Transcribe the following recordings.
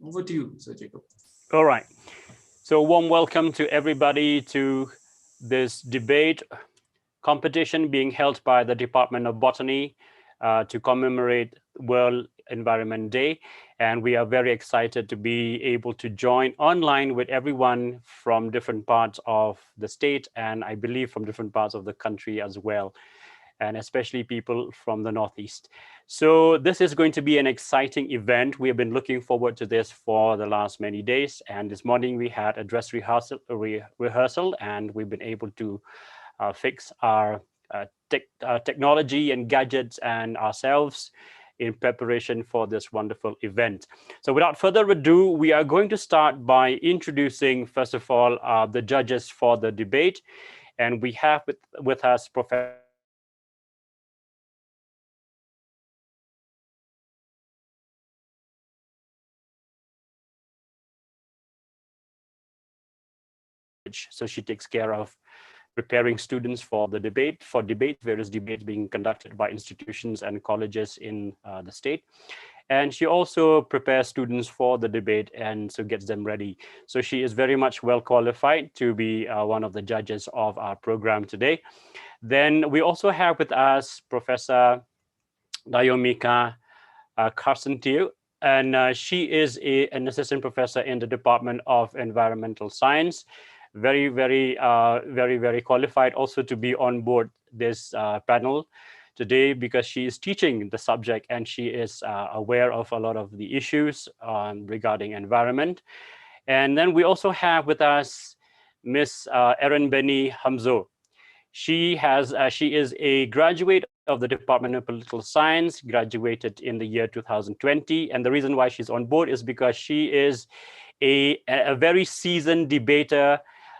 Over to you, Sir Jacob. All right. So warm welcome to everybody to this debate competition being held by the Department of Botany to commemorate World Environment Day. And we are very excited to be able to join online with everyone from different parts of the state and I believe from different parts of the country as well, and especially people from the Northeast. So this is going to be an exciting event. We have been looking forward to this for the last many days. And this morning we had a dress rehearsal and we've been able to fix our technology and gadgets and ourselves in preparation for this wonderful event. So without further ado, we are going to start by introducing, first of all, the judges for the debate. And we have with us Professor so she takes care of preparing students for the debate, various debates being conducted by institutions and colleges in the state. And she also prepares students for the debate and so gets them ready. So she is very much well qualified to be one of the judges of our program today. Then we also have with us Professor Dayomika Carcentil, and she is an assistant professor in the Department of Environmental Science. Very qualified also to be on board this panel today because she is teaching the subject and she is aware of a lot of the issues regarding environment. And then we also have with us Miss Erin Beni Hamzo. She is a graduate of the Department of Political Science, graduated in the year 2020. And the reason why she's on board is because she is a very seasoned debater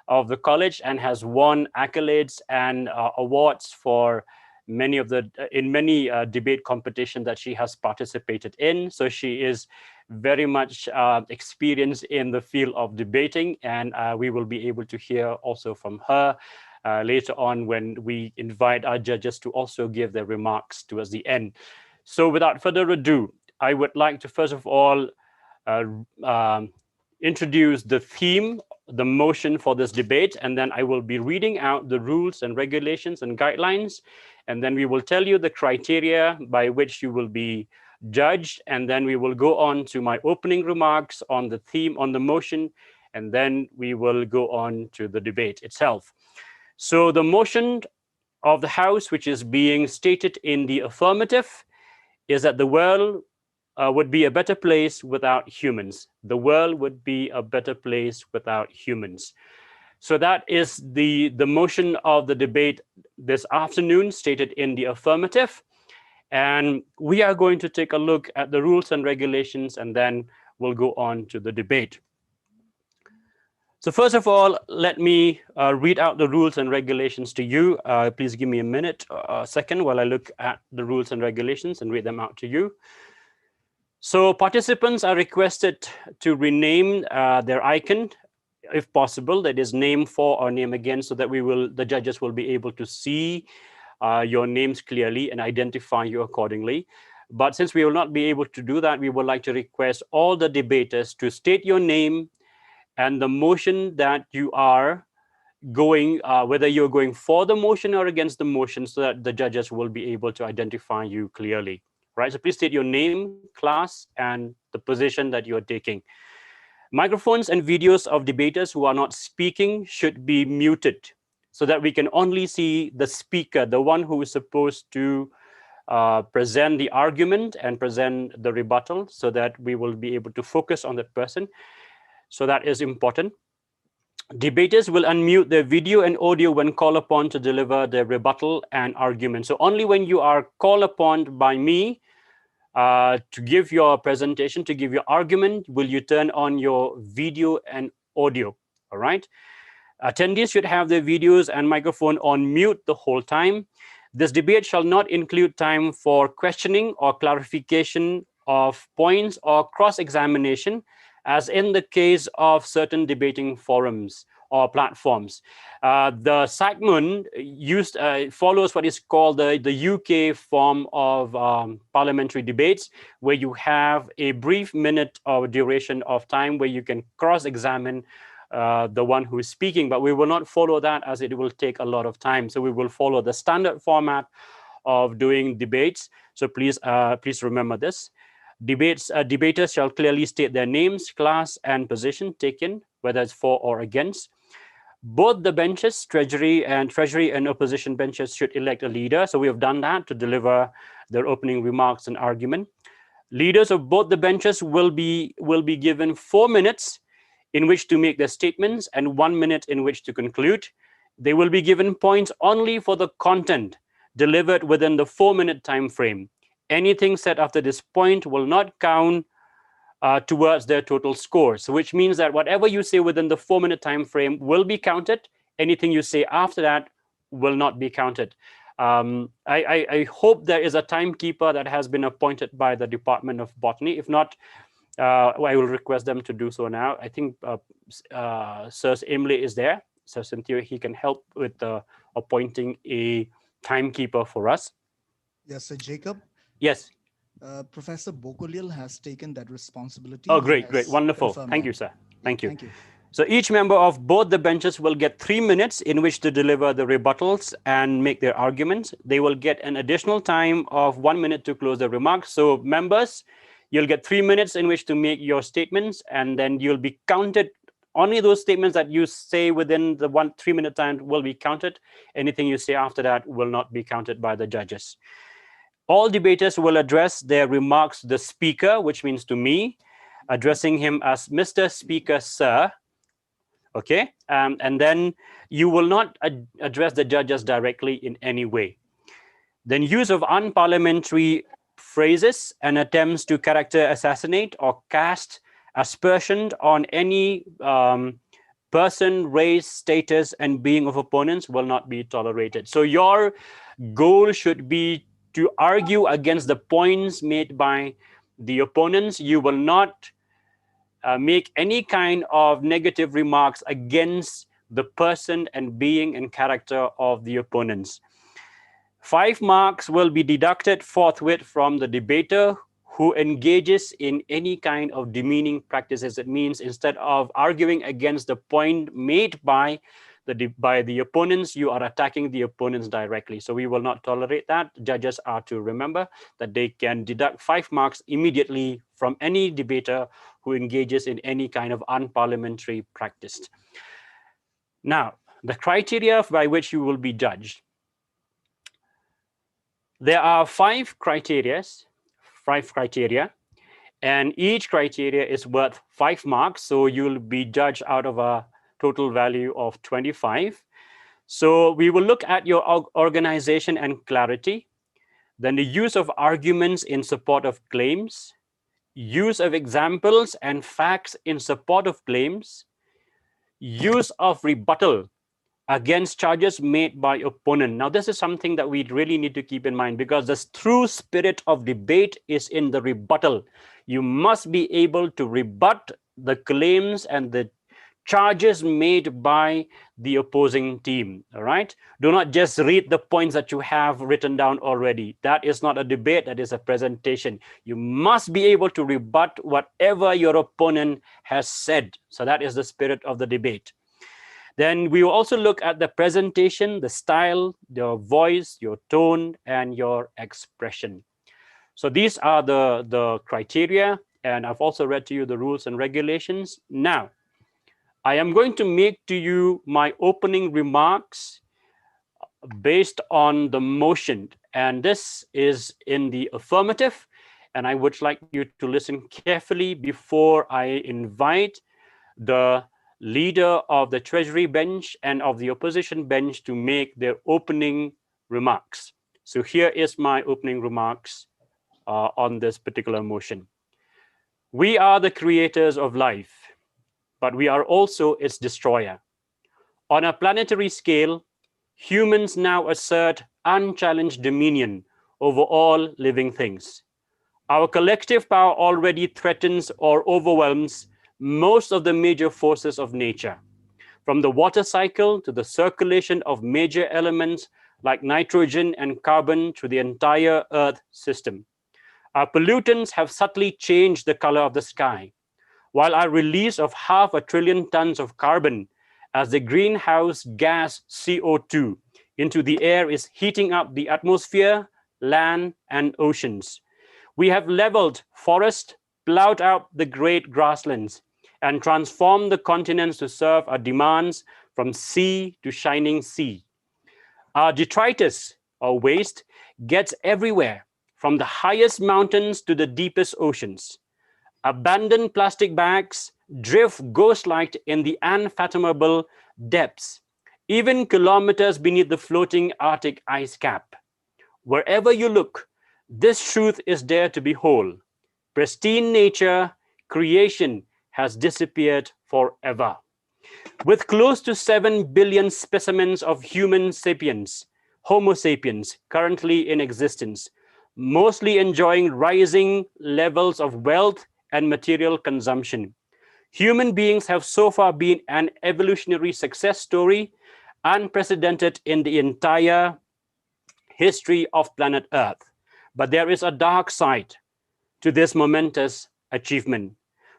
of the college and has won accolades and awards for many debate competitions that she has participated in. So she is very much experienced in the field of debating, and we will be able to hear also from her later on when we invite our judges to also give their remarks towards the end. So without further ado, I would like to first of all uh, um, introduce the theme, the motion for this debate, and then I will be reading out the rules and regulations and guidelines, and then we will tell you the criteria by which you will be judged, and then we will go on to my opening remarks on the theme, on the motion, and then we will go on to the debate itself. So the motion of the House, which is being stated in the affirmative, is that the world would be a better place without humans. The world would be a better place without humans. So that is the motion of the debate this afternoon, stated in the affirmative. And we are going to take a look at the rules and regulations, and then we'll go on to the debate. So first of all, let me read out the rules and regulations to you. Please give me a minute, a second, while I look at the rules and regulations and read them out to you. So participants are requested to rename their icon, if possible, that is name for or name again, so that the judges will be able to see your names clearly and identify you accordingly. But since we will not be able to do that, we would like to request all the debaters to state your name and the motion that you are going, whether you're going for the motion or against the motion, so that the judges will be able to identify you clearly. Right, so please state your name, class, and the position that you're taking. Microphones and videos of debaters who are not speaking should be muted so that we can only see the speaker, the one who is supposed to present the argument and present the rebuttal, so that we will be able to focus on that person. So that is important. Debaters will unmute their video and audio when called upon to deliver their rebuttal and argument. So only when you are called upon by me to give your presentation, to give your argument, will you turn on your video and audio, all right? Attendees should have their videos and microphone on mute the whole time. This debate shall not include time for questioning or clarification of points or cross-examination, as in the case of certain debating forums. or platforms. The SACMUN follows what is called the UK form of parliamentary debates, where you have a brief minute or duration of time where you can cross-examine the one who is speaking, but we will not follow that as it will take a lot of time. So we will follow the standard format of doing debates. So please remember this. Debaters shall clearly state their names, class, and position taken, whether it's for or against. Both the benches, Treasury and opposition benches, should elect a leader. So we have done that to deliver their opening remarks and argument. Leaders of both the benches will be given 4 minutes in which to make their statements and 1 minute in which to conclude. They will be given points only for the content delivered within the 4-minute time frame. Anything said after this point will not count towards their total score. So which means that whatever you say within the 4-minute time frame will be counted. Anything you say after that will not be counted. I hope there is a timekeeper that has been appointed by the Department of Botany. If not, I will request them to do so now. I think Sir Emily is there. Sir Cynthia, he can help with appointing a timekeeper for us. Yes, Sir Jacob. Yes. Professor Bokolil has taken that responsibility. Oh, great, wonderful. Thank you, sir. Thank you. Thank you. So each member of both the benches will get 3 minutes in which to deliver the rebuttals and make their arguments. They will get an additional time of 1 minute to close their remarks. So members, you'll get 3 minutes in which to make your statements, and then you'll be counted. Only those statements that you say within the 3-minute time will be counted. Anything you say after that will not be counted by the judges. All debaters will address their remarks to the speaker, which means to me, addressing him as Mr. Speaker, sir. Okay, and then you will not address the judges directly in any way. Then use of unparliamentary phrases and attempts to character assassinate or cast aspersion on any person, race, status, and being of opponents will not be tolerated. So your goal should be to argue against the points made by the opponents. You will not make any kind of negative remarks against the person and being and character of the opponents. 5 marks will be deducted forthwith from the debater who engages in any kind of demeaning practices. It means instead of arguing against the point made by the opponents, you are attacking the opponents directly. So we will not tolerate that. Judges are to remember that they can deduct 5 marks immediately from any debater who engages in any kind of unparliamentary practice. Now, the criteria by which you will be judged. There are 5 criteria, and each criteria is worth 5 marks. So you'll be judged out of a total value of 25. So we will look at your organization and clarity, then the use of arguments in support of claims, use of examples and facts in support of claims, use of rebuttal against charges made by opponent. Now, this is something that we really need to keep in mind, because the true spirit of debate is in the rebuttal. You must be able to rebut the claims and the charges made by the opposing team. All right. Do not just read the points that you have written down already. That is not a debate. That is a presentation. You must be able to rebut whatever your opponent has said. So that is the spirit of the debate. Then we will also look at the presentation, the style, your voice, your tone, and your expression. So these are the criteria, and I've also read to you the rules and regulations. Now, I am going to make to you my opening remarks based on the motion, and this is in the affirmative, and I would like you to listen carefully before I invite the leader of the Treasury bench and of the opposition bench to make their opening remarks. So here is my opening remarks on this particular motion. We are the creators of life, but we are also its destroyer. On a planetary scale, humans now assert unchallenged dominion over all living things. Our collective power already threatens or overwhelms most of the major forces of nature. from the water cycle to the circulation of major elements like nitrogen and carbon through the entire Earth system. Our pollutants have subtly changed the color of the sky, while our release of 500 billion tons of carbon as the greenhouse gas CO2 into the air is heating up the atmosphere, land, and oceans. We have leveled forests, plowed out the great grasslands, and transformed the continents to serve our demands from sea to shining sea. Our detritus, or waste, gets everywhere, from the highest mountains to the deepest oceans. Abandoned plastic bags drift ghost-like in the unfathomable depths, even kilometers beneath the floating Arctic ice cap. Wherever you look, this truth is there to behold. Pristine nature, creation has disappeared forever. With close to 7 billion specimens of human sapiens, Homo sapiens, currently in existence, mostly enjoying rising levels of wealth and material consumption, human beings have so far been an evolutionary success story, unprecedented in the entire history of planet Earth. But there is a dark side to this momentous achievement.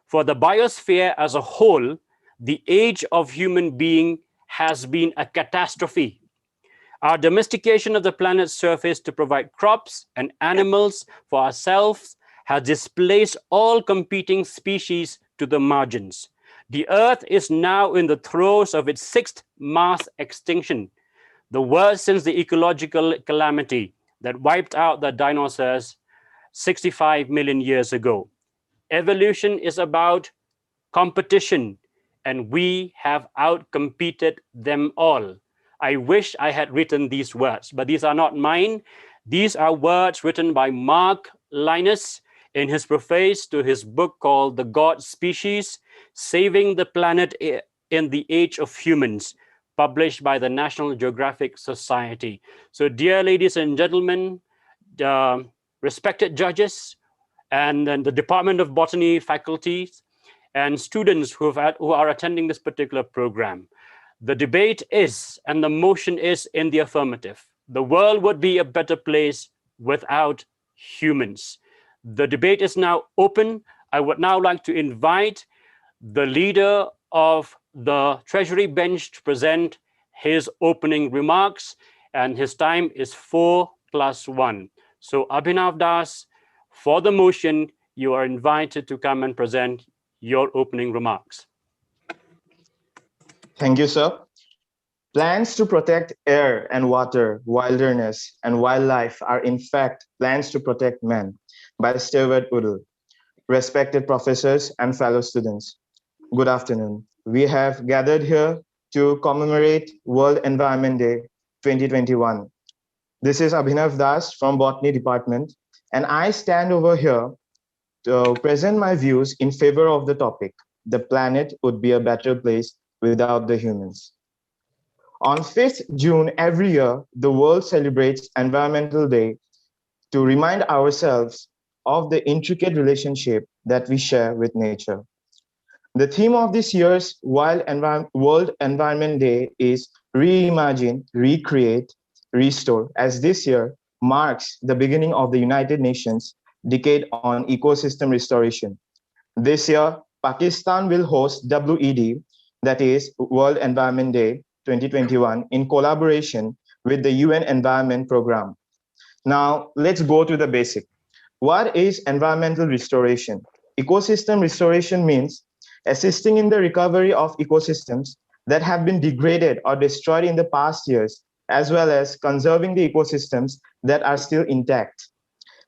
For the biosphere as a whole, the age of human being has been a catastrophe. Our domestication of the planet's surface to provide crops and animals for ourselves has displaced all competing species to the margins. The Earth is now in the throes of its 6th mass extinction, the worst since the ecological calamity that wiped out the dinosaurs 65 million years ago. Evolution is about competition, and we have outcompeted them all. I wish I had written these words, but these are not mine. These are words written by Mark Linus in his preface to his book called The God Species, Saving the Planet in the Age of Humans, published by the National Geographic Society. So dear ladies and gentlemen, respected judges, and then the Department of Botany faculties and students who are attending this particular program, the debate is, and the motion is in the affirmative. The world would be a better place without humans. The debate is now open. I would now like to invite the leader of the Treasury bench to present his opening remarks, and his time is 4+1. So Abhinav Das, for the motion, you are invited to come and present your opening remarks. Thank you, sir. Plans to protect air and water, wilderness, and wildlife are in fact plans to protect man, by Stewart Woodall. Respected professors and fellow students, good afternoon. We have gathered here to commemorate World Environment Day 2021. This is Abhinav Das from Botany Department, and I stand over here to present my views in favor of the topic. The planet would be a better place without the humans. On 5th June every year, the world celebrates Environmental Day to remind ourselves of the intricate relationship that we share with nature. The theme of this year's World Environment Day is Reimagine, Recreate, Restore, as this year marks the beginning of the United Nations Decade on Ecosystem Restoration. This year, Pakistan will host WED, that is World Environment Day 2021, in collaboration with the UN Environment Programme. Now, let's go to the basic. What is environmental restoration? Ecosystem restoration means assisting in the recovery of ecosystems that have been degraded or destroyed in the past years, as well as conserving the ecosystems that are still intact.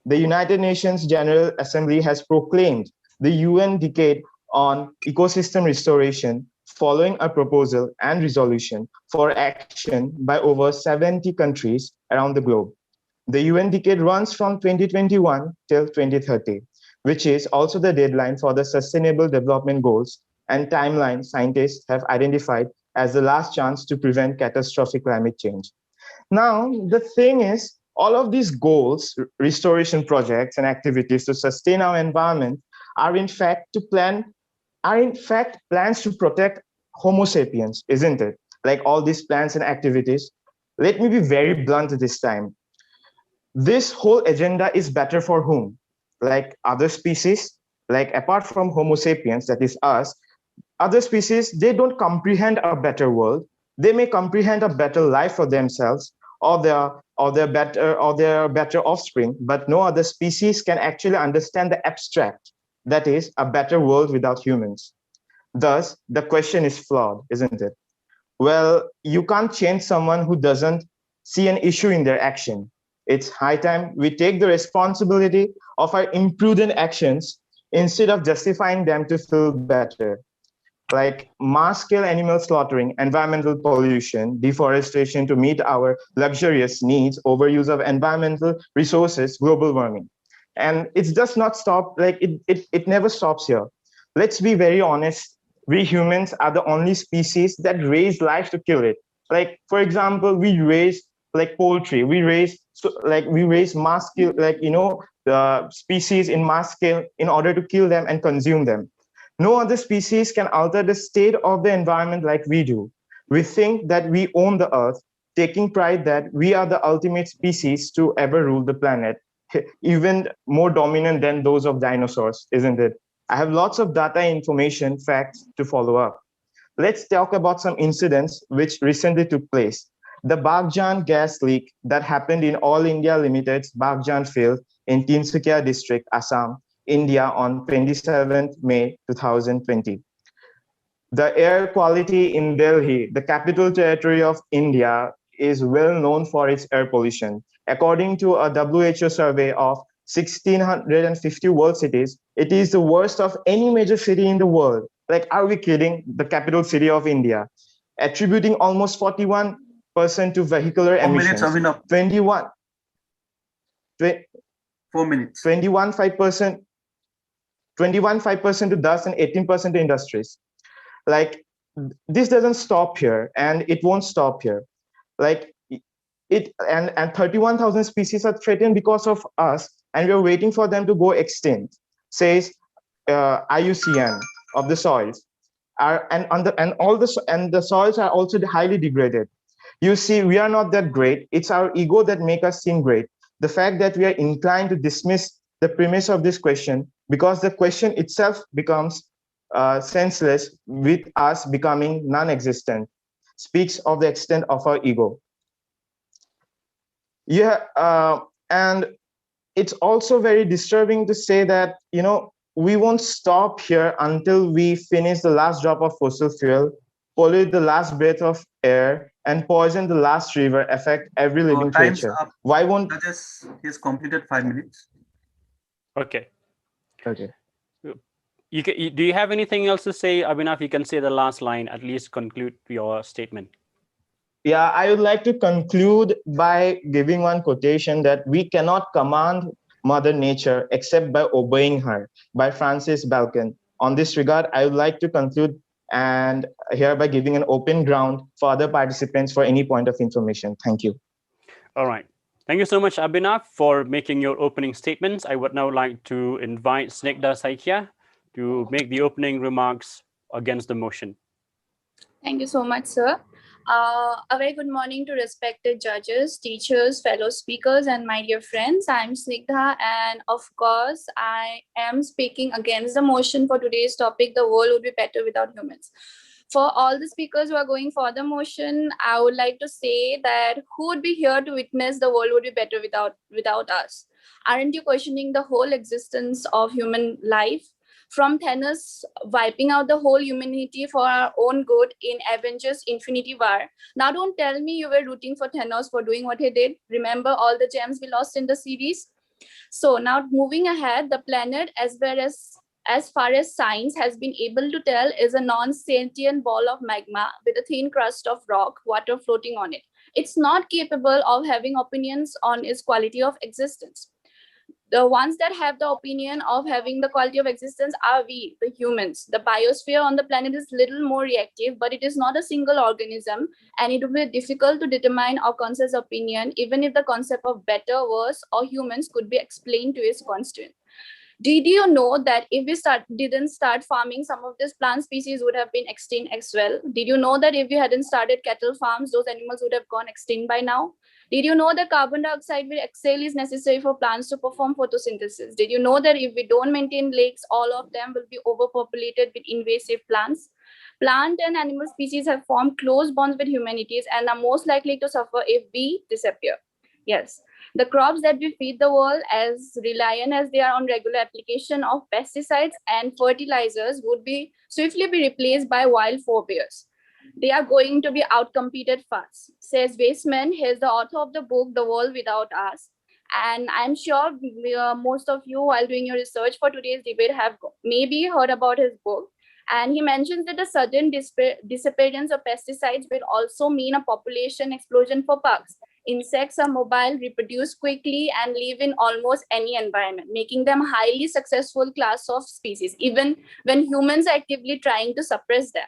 The United Nations General Assembly has proclaimed the UN Decade on Ecosystem Restoration following a proposal and resolution for action by over 70 countries around the globe. The UN Decade runs from 2021 till 2030, which is also the deadline for the Sustainable Development Goals and timeline scientists have identified as the last chance to prevent catastrophic climate change. Now, the thing is, all of these goals, restoration projects and activities to sustain our environment are in fact plans to protect Homo sapiens, isn't it? Like all these plans and activities. Let me be very blunt this time. This whole agenda is better for whom? Like other species, like apart from Homo sapiens, that is us, other species, they don't comprehend a better world. They may comprehend a better life for themselves or their better offspring, but no other species can actually understand the abstract, that is, a better world without humans. Thus, the question is flawed, isn't it? Well, you can't change someone who doesn't see an issue in their action. It's high time we take the responsibility of our imprudent actions instead of justifying them to feel better. Like mass scale animal slaughtering, environmental pollution, deforestation to meet our luxurious needs, overuse of environmental resources, global warming. And it's just not stop, like it never stops here. Let's be very honest. We humans are the only species that raise life to kill it. Like, for example, we raise like poultry, we raise mass scale, like, the species in mass scale in order to kill them and consume them. No other species can alter the state of the environment like we do. We think that we own the earth, taking pride that we are the ultimate species to ever rule the planet, even more dominant than those of dinosaurs, isn't it? I have lots of data, information, facts to follow up. Let's talk about some incidents which recently took place. The Bhagjan Gas Leak that happened in All India Limited's Bhagjan field in Tinsukia district, Assam, India on 27th May 2020. The air quality in Delhi, the capital territory of India, is well known for its air pollution. According to a WHO survey of 1,650 world cities, it is the worst of any major city in the world. Like, are we kidding? The capital city of India, attributing almost 41% to vehicular 4 minutes, emissions, Avinav. 21, 4 minutes. 21.5%, 21.5% to dust and 18% to industries. Like, this doesn't stop here, and it won't stop here. Like and 31,000 species are threatened because of us, and we're waiting for them to go extinct, says IUCN of the soils. And the soils are also highly degraded. You see, we are not that great. It's our ego that make us seem great. The fact that we are inclined to dismiss the premise of this question because the question itself becomes senseless, with us becoming non-existent, speaks of the extent of our ego. Yeah, and it's also very disturbing to say that, we won't stop here until we finish the last drop of fossil fuel, pollute the last breath of air, and poison the last river, affect every living Time's creature. up. Why won't? He has completed 5 minutes. Okay. Okay. Do you have anything else to say, Abhinav? You can say the last line, at least conclude your statement. Yeah, I would like to conclude by giving one quotation that we cannot command Mother Nature except by obeying her, by Francis Bacon. On this regard, I would like to conclude and hereby giving an open ground for other participants for any point of information. Thank you. All right. Thank you so much, Abhinav, for making your opening statements. I would now like to invite Snigdha Saikia to make the opening remarks against the motion. Thank you so much, sir. A very good morning to respected judges, teachers, fellow speakers, and my dear friends. I'm Snigdha, and of course, I am speaking against the motion for today's topic, the world would be better without humans. For all the speakers who are going for the motion, I would like to say that who would be here to witness the world would be better without us? Aren't you questioning the whole existence of human life? From Thanos wiping out the whole humanity for our own good in Avengers Infinity War. Now don't tell me you were rooting for Thanos for doing what he did. Remember all the gems we lost in the series? So now moving ahead, the planet, as far as science has been able to tell, is a non-sentient ball of magma with a thin crust of rock, water floating on it. It's not capable of having opinions on its quality of existence. The ones that have the opinion of having the quality of existence are we, the humans. The biosphere on the planet is little more reactive, but it is not a single organism, and it will be difficult to determine or consensus opinion, even if the concept of better, worse, or humans could be explained to its constituent. Did you know that if we didn't start farming, some of these plant species would have been extinct as well? Did you know that if we hadn't started cattle farms, those animals would have gone extinct by now? Did you know that carbon dioxide we exhale is necessary for plants to perform photosynthesis? Did you know that if we don't maintain lakes, all of them will be overpopulated with invasive plants? Plant and animal species have formed close bonds with humanities and are most likely to suffer if we disappear. Yes, the crops that we feed the world, as reliant as they are on regular application of pesticides and fertilizers, would be swiftly be replaced by wild forebears. They are going to be outcompeted fast, says Weisman. He is the author of the book The World Without Us. And I'm sure most of you, while doing your research for today's debate, have maybe heard about his book. And he mentions that the sudden disappearance of pesticides will also mean a population explosion for bugs. Insects are mobile, reproduce quickly, and live in almost any environment, making them a highly successful class of species, even when humans are actively trying to suppress them.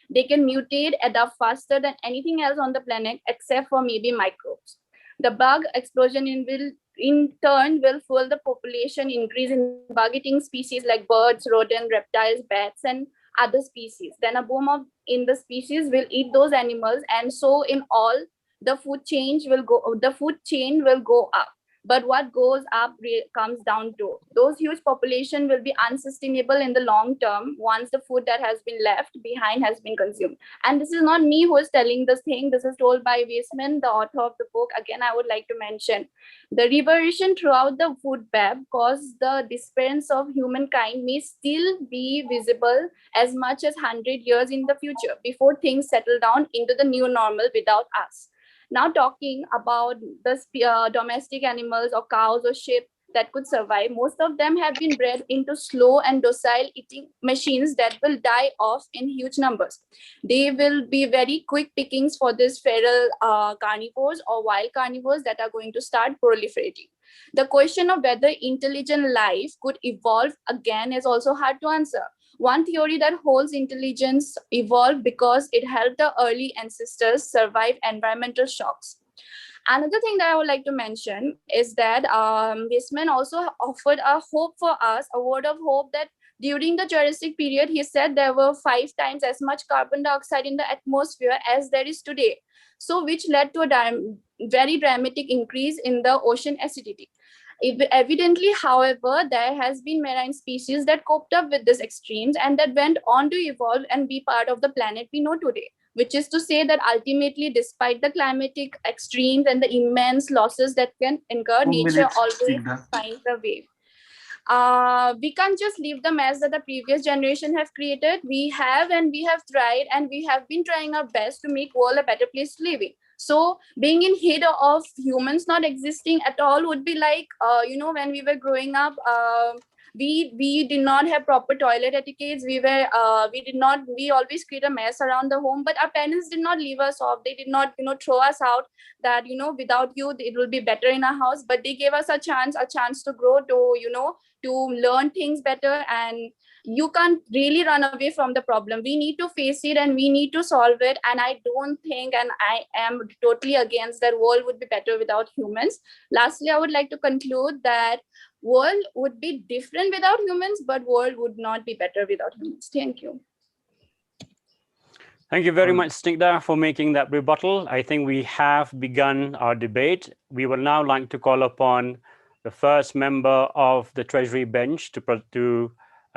They can mutate, adapt faster than anything else on the planet, except for maybe microbes. The bug explosion in turn will fuel the population increase in bug-eating species like birds, rodents, reptiles, bats, and other species. Then a boom in the species will eat those animals, and so in all, the food chain will go up. But what goes up comes down to those huge population will be unsustainable in the long term once the food that has been left behind has been consumed. And this is not me who is telling this thing. This is told by Weisman, the author of the book. Again, I would like to mention the reversion throughout the food web caused the disappearance of humankind may still be visible as much as 100 years in the future before things settle down into the new normal without us. Now talking about the domestic animals or cows or sheep that could survive, most of them have been bred into slow and docile eating machines that will die off in huge numbers. They will be very quick pickings for these feral carnivores or wild carnivores that are going to start proliferating. The question of whether intelligent life could evolve again is also hard to answer. One theory that holds intelligence evolved because it helped the early ancestors survive environmental shocks. Another thing that I would like to mention is that Weisman also offered a hope for us, a word of hope that during the Jurassic period, he said there were 5 times as much carbon dioxide in the atmosphere as there is today. So which led to a very dramatic increase in the ocean acidity. Evidently, however, there has been marine species that coped up with these extremes and that went on to evolve and be part of the planet we know today, which is to say that ultimately, despite the climatic extremes and the immense losses that can incur, 2 nature minutes, always Snigdha. finds a way. We can't just leave the mess that the previous generation have created. We have tried and we have been trying our best to make world a better place to live in. So being in head of humans not existing at all would be like, when we were growing up, we did not have proper toilet etiquettes. We always create a mess around the home, but our parents did not leave us off. They did not, throw us out that, without you, it will be better in our house, but they gave us a chance to grow, to learn things better. And you can't really run away from the problem. We need to face it and we need to solve it. And I don't think, and I am totally against that world would be better without humans. Lastly, I would like to conclude that world would be different without humans, but world would not be better without humans. Thank you. Thank you very much, Snigdha, for making that rebuttal. I think we have begun our debate. We would now like to call upon the first member of the Treasury bench to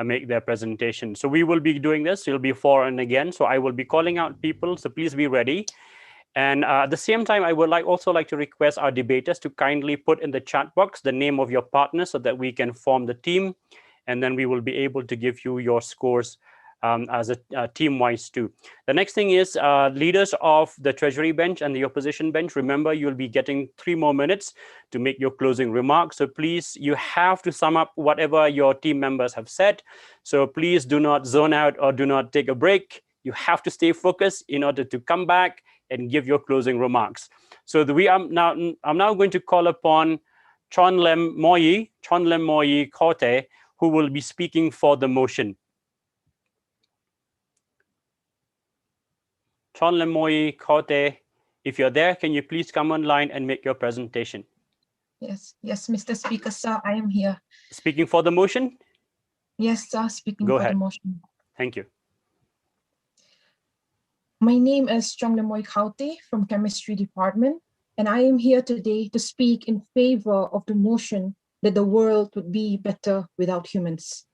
make their presentation. So we will be doing this. It'll be for and again. So I will be calling out people. So please be ready. And at the same time, I would also like to request our debaters to kindly put in the chat box the name of your partner so that we can form the team. And then we will be able to give you your scores as a team-wise too. The next thing is leaders of the Treasury bench and the opposition bench. Remember, you'll be getting 3 more minutes to make your closing remarks. So please, you have to sum up whatever your team members have said. So please do not zone out or do not take a break. You have to stay focused in order to come back and give your closing remarks. So I'm now going to call upon Chonlem Moyi Kote, who will be speaking for the motion. Chonlem Moyi Kote, if you're there, can you please come online and make your presentation? Yes, Mr. Speaker, sir, I am here. Speaking for the motion? Yes, speaking Go for ahead. the motion. Thank you. My name is Chonglemoy Kaute from Chemistry Department, and I am here today to speak in favor of the motion that the world would be better without humans.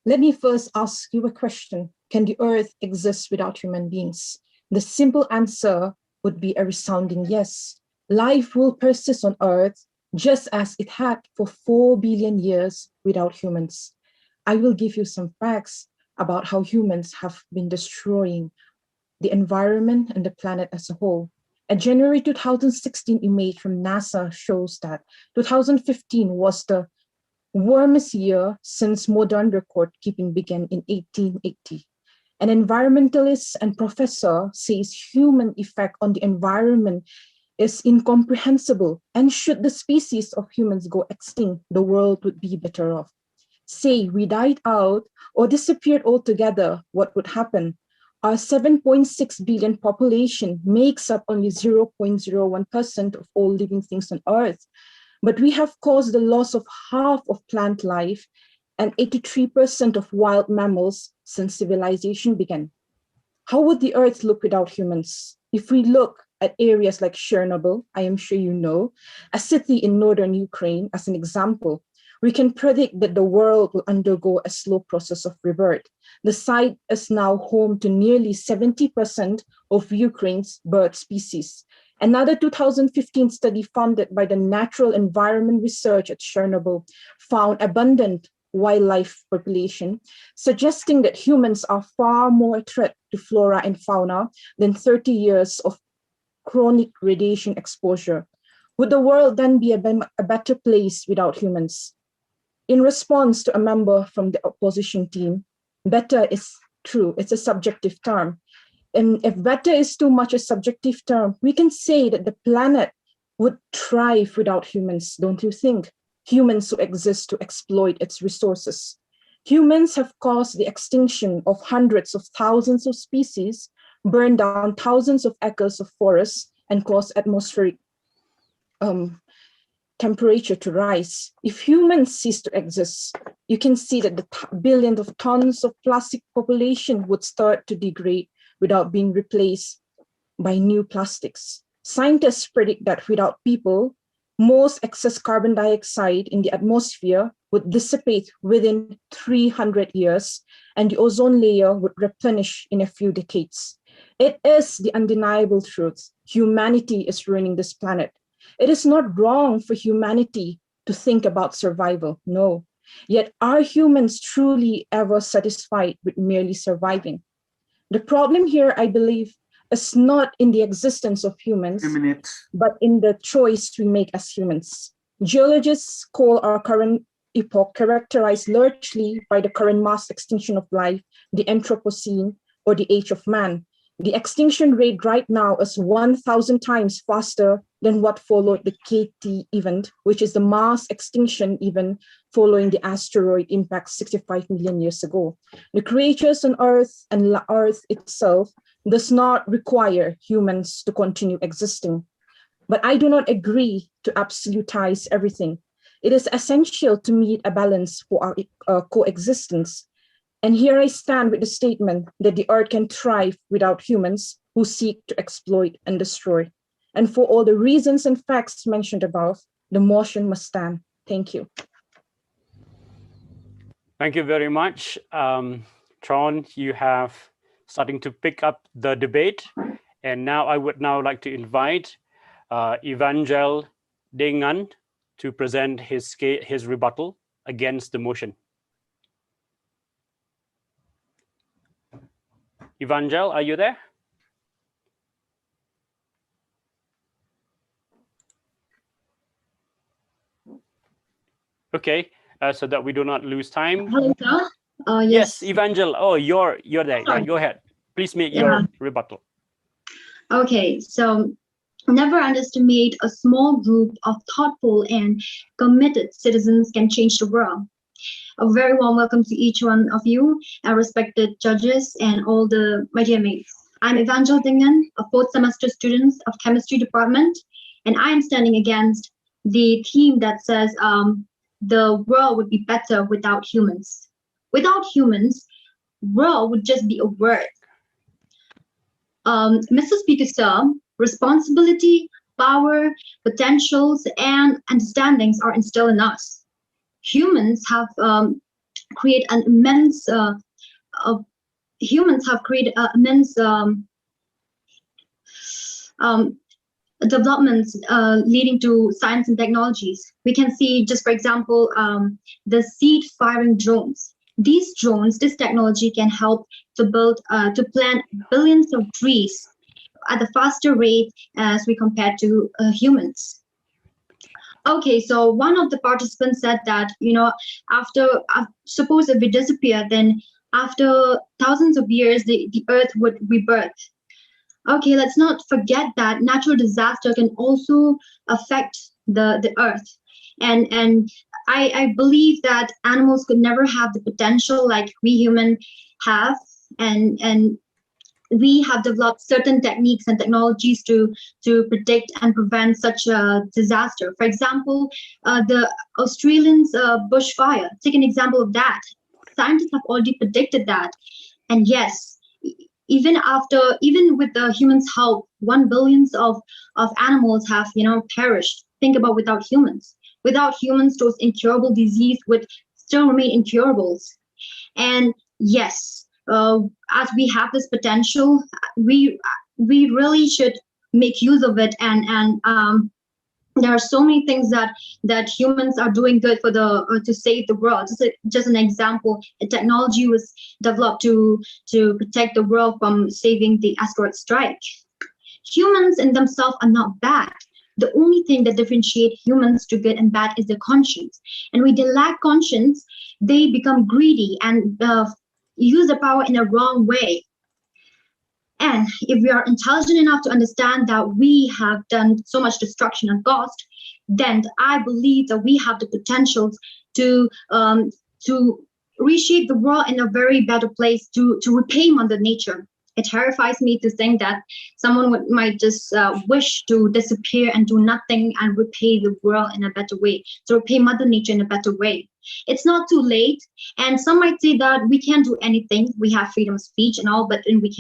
Let me first ask you a question. Can the earth exist without human beings? The simple answer would be a resounding yes. Life will persist on earth just as it had for 4 billion years without humans. I will give you some facts about how humans have been destroying the environment and the planet as a whole. A January 2016 image from NASA shows that 2015 was the warmest year since modern record keeping began in 1880. An environmentalist and professor says human effect on the environment is incomprehensible, and should the species of humans go extinct, the world would be better off. Say we died out or disappeared altogether, what would happen? Our 7.6 billion population makes up only 0.01% of all living things on Earth. But we have caused the loss of half of plant life and 83% of wild mammals since civilization began. How would the Earth look without humans? If we look at areas like Chernobyl, I am sure you know, a city in northern Ukraine as an example, we can predict that the world will undergo a slow process of rebirth. The site is now home to nearly 70% of Ukraine's bird species. Another 2015 study funded by the Natural Environment Research at Chernobyl found abundant wildlife population, suggesting that humans are far more a threat to flora and fauna than 30 years of chronic radiation exposure. Would the world then be a better place without humans? In response to a member from the opposition team, better is true, it's a subjective term. And if better is too much a subjective term, we can say that the planet would thrive without humans, don't you think? Humans who exist to exploit its resources. Humans have caused the extinction of hundreds of thousands of species, burned down thousands of acres of forests, and caused atmospheric temperature to rise. If humans cease to exist, you can see that the billions of tons of plastic population would start to degrade without being replaced by new plastics. Scientists predict that without people, most excess carbon dioxide in the atmosphere would dissipate within 300 years, and the ozone layer would replenish in a few decades. It is the undeniable truth. Humanity is ruining this planet. It is not wrong for humanity to think about survival, no. Yet are humans truly ever satisfied with merely surviving? The problem here, I believe, is not in the existence of humans, but in the choice we make as humans. Geologists call our current epoch characterized largely by the current mass extinction of life, the Anthropocene, or the age of man. The extinction rate right now is 1,000 times faster than what followed the KT event, which is the mass extinction event following the asteroid impact 65 million years ago. The creatures on Earth and Earth itself does not require humans to continue existing. But I do not agree to absolutize everything. It is essential to meet a balance for our coexistence. And here I stand with the statement that the earth can thrive without humans who seek to exploit and destroy. And for all the reasons and facts mentioned above, the motion must stand. Thank you. Thank you very much. Tron, you have starting to pick up the debate. And now I would now like to invite Evangel Dengan to present his rebuttal against the motion. Evangel, are you there? Okay, so that we do not lose time. Hello, sir. Yes, Evangel. Oh, you're there. Sorry. Yeah, go ahead. Please make your rebuttal. Okay, so never underestimate a small group of thoughtful and committed citizens can change the world. A very warm welcome to each one of you, our respected judges and all my dear mates. I'm Evangel Dingen, a fourth semester student of chemistry department, and I am standing against the theme that says the world would be better without humans. Without humans, world would just be a word. Mr. Speaker, sir, responsibility, power, potentials, and understandings are instilled in us. Humans have created an immense developments leading to science and technologies. We can see, just for example, the seed firing drones. These drones, this technology can help to plant billions of trees at a faster rate as we compare to humans. Okay, so one of the participants said that, after suppose if we disappear, then after thousands of years, the earth would rebirth. Okay, let's not forget that natural disaster can also affect the earth. And I believe that animals could never have the potential like we humans have, and we have developed certain techniques and technologies to predict and prevent such a disaster. For example, the Australians' bushfire. Take an example of that. Scientists have already predicted that, and yes, even with the humans' help, 1 billion of animals have perished. Think about without humans. Without humans, those incurable disease would still remain incurables. And yes, as we have this potential, we really should make use of it. And there are so many things that humans are doing good for to save the world. Just an example, a technology was developed to protect the world from saving the asteroid strike. Humans in themselves are not bad. The only thing that differentiates humans to good and bad is their conscience. And when they lack conscience, they become greedy and use the power in a wrong way. And if we are intelligent enough to understand that we have done so much destruction and cost, then I believe that we have the potential to reshape the world in a very better place, to repay Mother Nature. It terrifies me to think that someone might just wish to disappear and do nothing and repay the world in a better way, to repay Mother Nature in a better way. It's not too late, and some might say that we can't do anything. We have freedom of speech and all, but we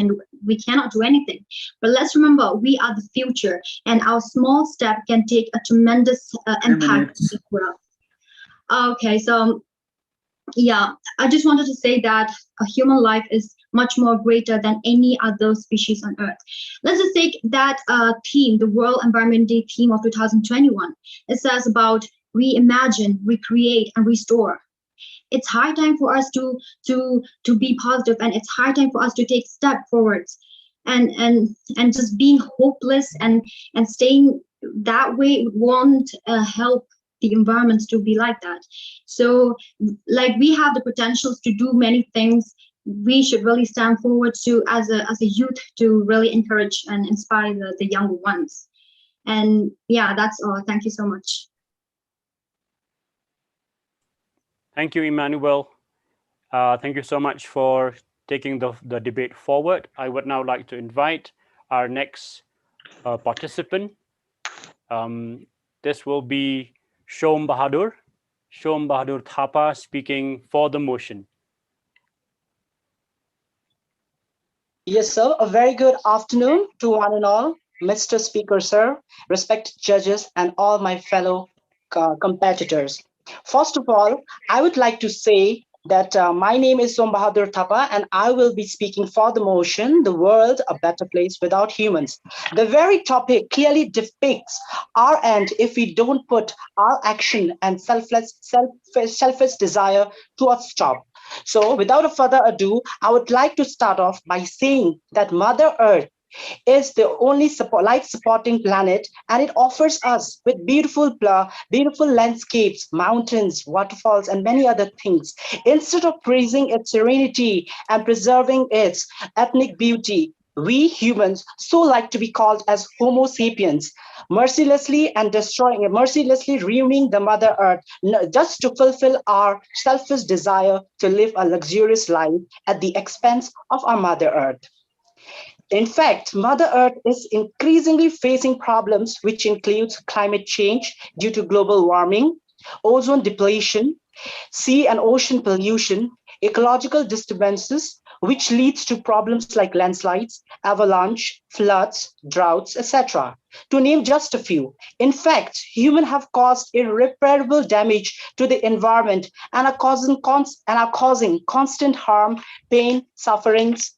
cannot do anything. But let's remember, we are the future, and our small step can take a tremendous impact on the world. Okay, so yeah, I just wanted to say that a human life is much more greater than any other species on Earth. Let's just take that theme, the World Environment Day theme of 2021. It says about reimagine, recreate, and restore. It's high time for us to be positive, and it's high time for us to take step forwards. And just being hopeless and staying that way won't help the environments to be like that. So, like, we have the potentials to do many things. We should really stand forward to as a youth to really encourage and inspire the younger ones. And yeah, that's all. Thank you so much. Thank you, Emmanuel. Thank you so much for taking the debate forward. I would now like to invite our next participant. This will be Shom Bahadur Thapa, speaking for the motion. Yes, sir. A very good afternoon to one and all. Mr. Speaker, sir, respected judges, and all my fellow competitors. First of all, I would like to say that my name is Som Bahadur Thapa, and I will be speaking for the motion, The World a Better Place Without Humans. The very topic clearly depicts our end if we don't put our action and selfish desire to a stop. So without a further ado, I would like to start off by saying that Mother Earth is the only life-supporting planet, and it offers us with beautiful landscapes, mountains, waterfalls, and many other things. Instead of praising its serenity and preserving its ethnic beauty, we humans so like to be called as Homo sapiens, mercilessly ruining the Mother Earth just to fulfill our selfish desire to live a luxurious life at the expense of our Mother Earth. In fact, Mother Earth is increasingly facing problems which includes climate change due to global warming, ozone depletion, sea and ocean pollution, ecological disturbances, which leads to problems like landslides, avalanche, floods, droughts, etc., to name just a few. In fact, humans have caused irreparable damage to the environment and are causing constant harm, pain, sufferings,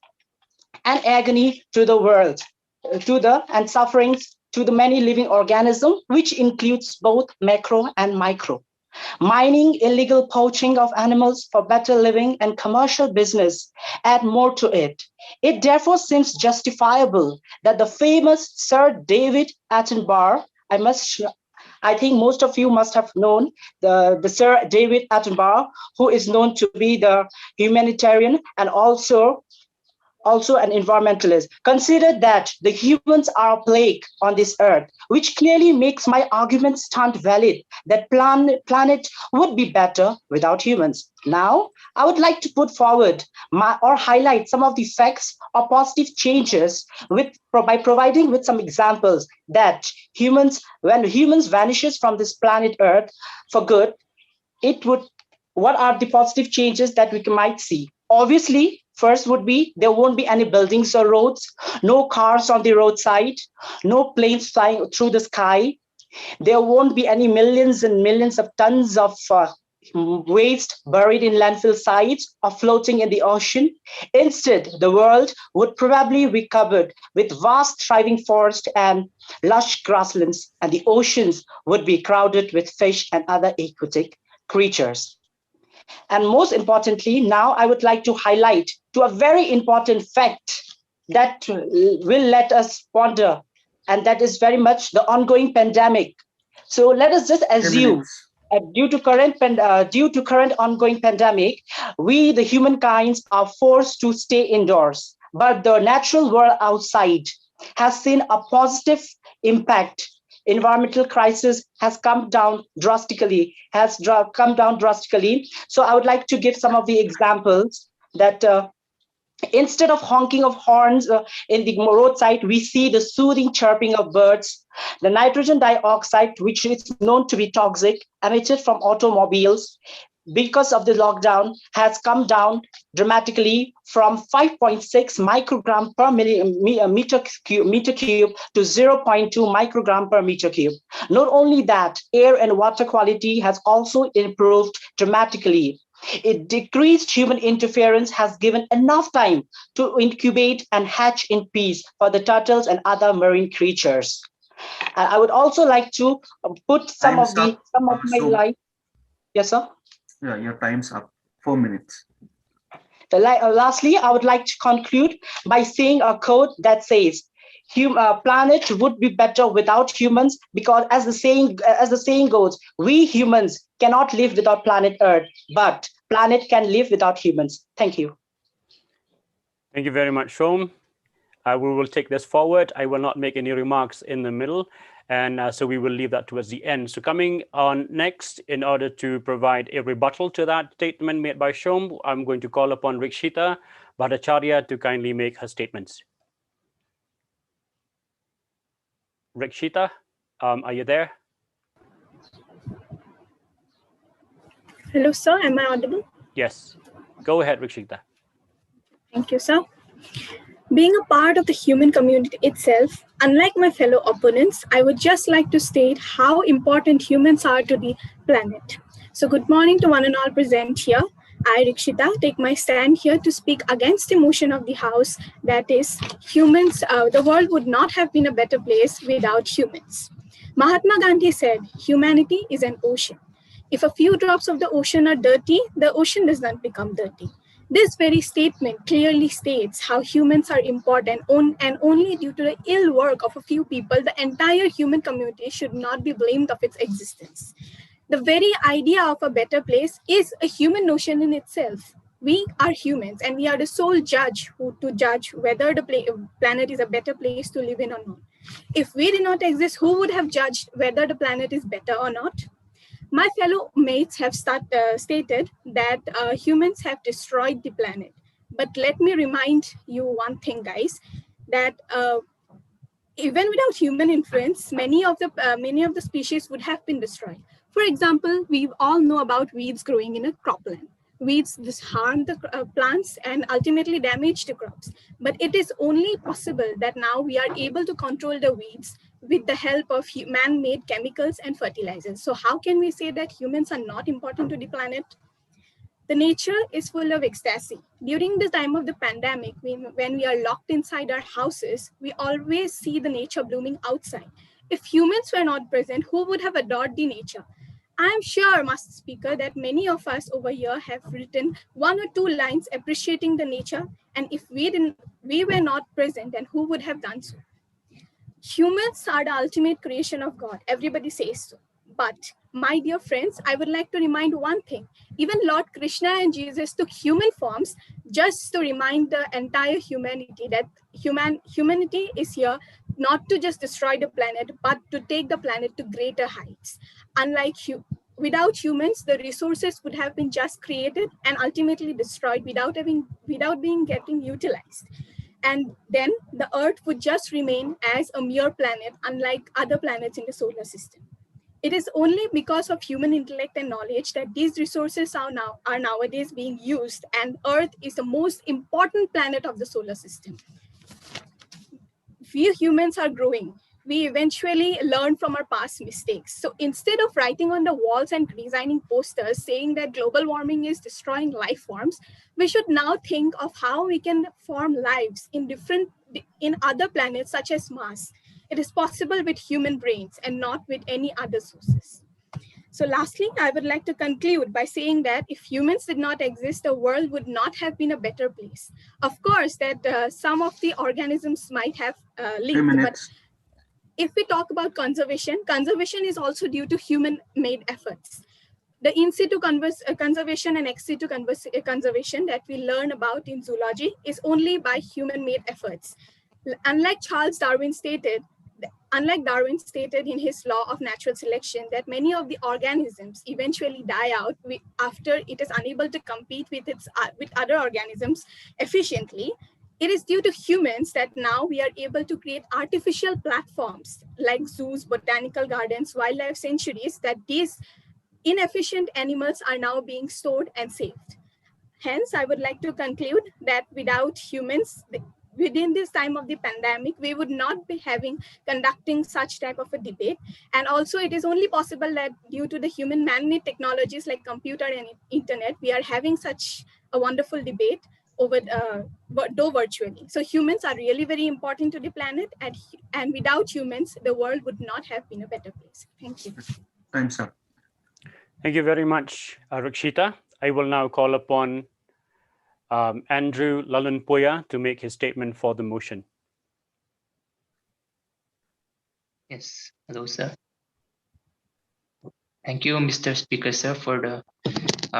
and agony to the world, and sufferings to the many living organisms, which includes both macro and micro. Mining, illegal poaching of animals for better living, and commercial business add more to it. It therefore seems justifiable that the famous Sir David Attenborough, I think most of you must have known the Sir David Attenborough, who is known to be the humanitarian and also an environmentalist, consider that the humans are a plague on this earth, which clearly makes my argument stand valid that planet would be better without humans. Now, I would like to put forward or highlight some of the facts or positive changes by providing with some examples that when humans vanishes from this planet Earth for good, what are the positive changes that we might see? Obviously, first would be there won't be any buildings or roads, no cars on the roadside, no planes flying through the sky. There won't be any millions and millions of tons of waste buried in landfill sites or floating in the ocean. Instead, the world would probably be covered with vast thriving forests and lush grasslands, and the oceans would be crowded with fish and other aquatic creatures. And most importantly, now I would like to highlight to a very important fact that will let us ponder, and that is very much the ongoing pandemic. So let us just assume due to current ongoing pandemic, we, the humankind, are forced to stay indoors, but the natural world outside has seen a positive impact. Environmental crisis has come down drastically. So I would like to give some of the examples that instead of honking of horns in the roadside, we see the soothing chirping of birds. The nitrogen dioxide, which is known to be toxic, emitted from automobiles because of the lockdown, has come down dramatically from 5.6 microgram per meter cube to 0.2 microgram per meter cube. Not only that, air and water quality has also improved dramatically. It decreased human interference has given enough time to incubate and hatch in peace for the turtles and other marine creatures. And I would also like to put some of my life. Yes, sir. Yeah, your time's up. 4 minutes. Lastly, I would like to conclude by saying a quote that says, planet would be better without humans, because as the saying goes, we humans cannot live without planet Earth, but planet can live without humans. Thank you. Thank you very much, Shom. We will take this forward. I will not make any remarks in the middle, and so we will leave that towards the end. So coming on next, in order to provide a rebuttal to that statement made by Shom, I'm going to call upon Rikshita Bhattacharya to kindly make her statements. Rikshita, are you there? Hello, sir. Am I audible? Yes. Go ahead, Rikshita. Thank you, sir. Being a part of the human community itself, unlike my fellow opponents, I would just like to state how important humans are to the planet. So good morning to one and all present here. I, Rikshita, take my stand here to speak against the motion of the House, that is, humans, the world would not have been a better place without humans. Mahatma Gandhi said, humanity is an ocean. If a few drops of the ocean are dirty, the ocean does not become dirty. This very statement clearly states how humans are important, and only due to the ill work of a few people, the entire human community should not be blamed of its existence. The very idea of a better place is a human notion in itself. We are humans, and we are the sole judge to judge whether the planet is a better place to live in or not. If we did not exist, who would have judged whether the planet is better or not? My fellow mates have stated that humans have destroyed the planet. But let me remind you one thing, guys, that even without human influence, many of the species would have been destroyed. For example, we all know about weeds growing in a cropland. weeds harm the plants and ultimately damage the crops. But it is only possible that now we are able to control the weeds with the help of man-made chemicals and fertilizers. So how can we say that humans are not important to the planet? The nature is full of ecstasy. During the time of the pandemic, when we are locked inside our houses, we always see the nature blooming outside. If humans were not present, who would have adored the nature? I'm sure, Master Speaker, that many of us over here have written 1 or 2 lines appreciating the nature. And if we were not present, then who would have done so? Humans are the ultimate creation of God. Everybody says so. But my dear friends, I would like to remind one thing. Even Lord Krishna and Jesus took human forms just to remind the entire humanity that humanity is here not to just destroy the planet, but to take the planet to greater heights. Unlike without humans, the resources would have been just created and ultimately destroyed without being getting utilized. And then the Earth would just remain as a mere planet, unlike other planets in the solar system. It is only because of human intellect and knowledge that these resources are nowadays being used, and Earth is the most important planet of the solar system. We humans are growing. We eventually learn from our past mistakes. So instead of writing on the walls and designing posters saying that global warming is destroying life forms, we should now think of how we can form lives in other planets such as Mars. It is possible with human brains and not with any other sources. So lastly, I would like to conclude by saying that if humans did not exist, the world would not have been a better place. Of course, that some of the organisms might have lived, but if we talk about conservation is also due to human-made efforts. The in situ conservation and ex situ conservation that we learn about in zoology is only by human-made efforts. Unlike Darwin stated in his law of natural selection that many of the organisms eventually die out after it is unable to compete with other organisms efficiently, it is due to humans that now we are able to create artificial platforms like zoos, botanical gardens, wildlife sanctuaries, that these inefficient animals are now being stored and saved. Hence, I would like to conclude that without humans, within this time of the pandemic, we would not be conducting such type of a debate. And also it is only possible that due to the human man-made technologies like computer and internet, we are having such a wonderful debate though virtually. So humans are really very important to the planet, and without humans, the world would not have been a better place. Thank you. Time's up. Thank you very much, Rakshita. I will now call upon Andrew Lalunpuya to make his statement for the motion. Yes, hello, sir. Thank you, Mr. Speaker, sir, for the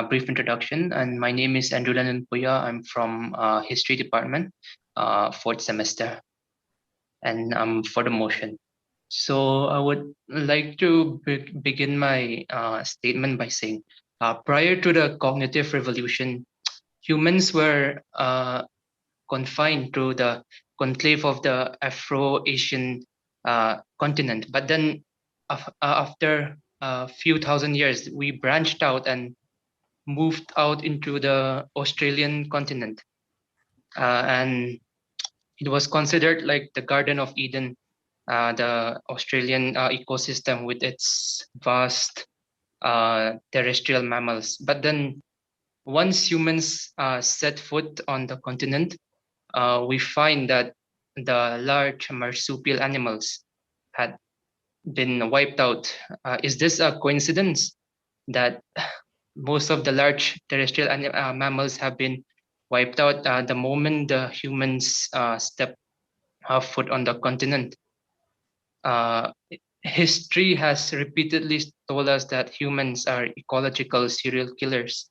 brief introduction. And my name is Andrew Lalunpuya. I'm from History Department, 4th semester, and I'm for the motion. So I would like to begin my statement by saying, prior to the cognitive revolution, humans were confined to the conclave of the Afro-Asian continent. But then after a few thousand years, we branched out and moved out into the Australian continent. And it was considered like the Garden of Eden, the Australian ecosystem with its vast terrestrial mammals. But then once humans set foot on the continent, we find that the large marsupial animals had been wiped out. Is this a coincidence that most of the large terrestrial mammals have been wiped out the moment the humans step foot on the continent? History has repeatedly told us that humans are ecological serial killers.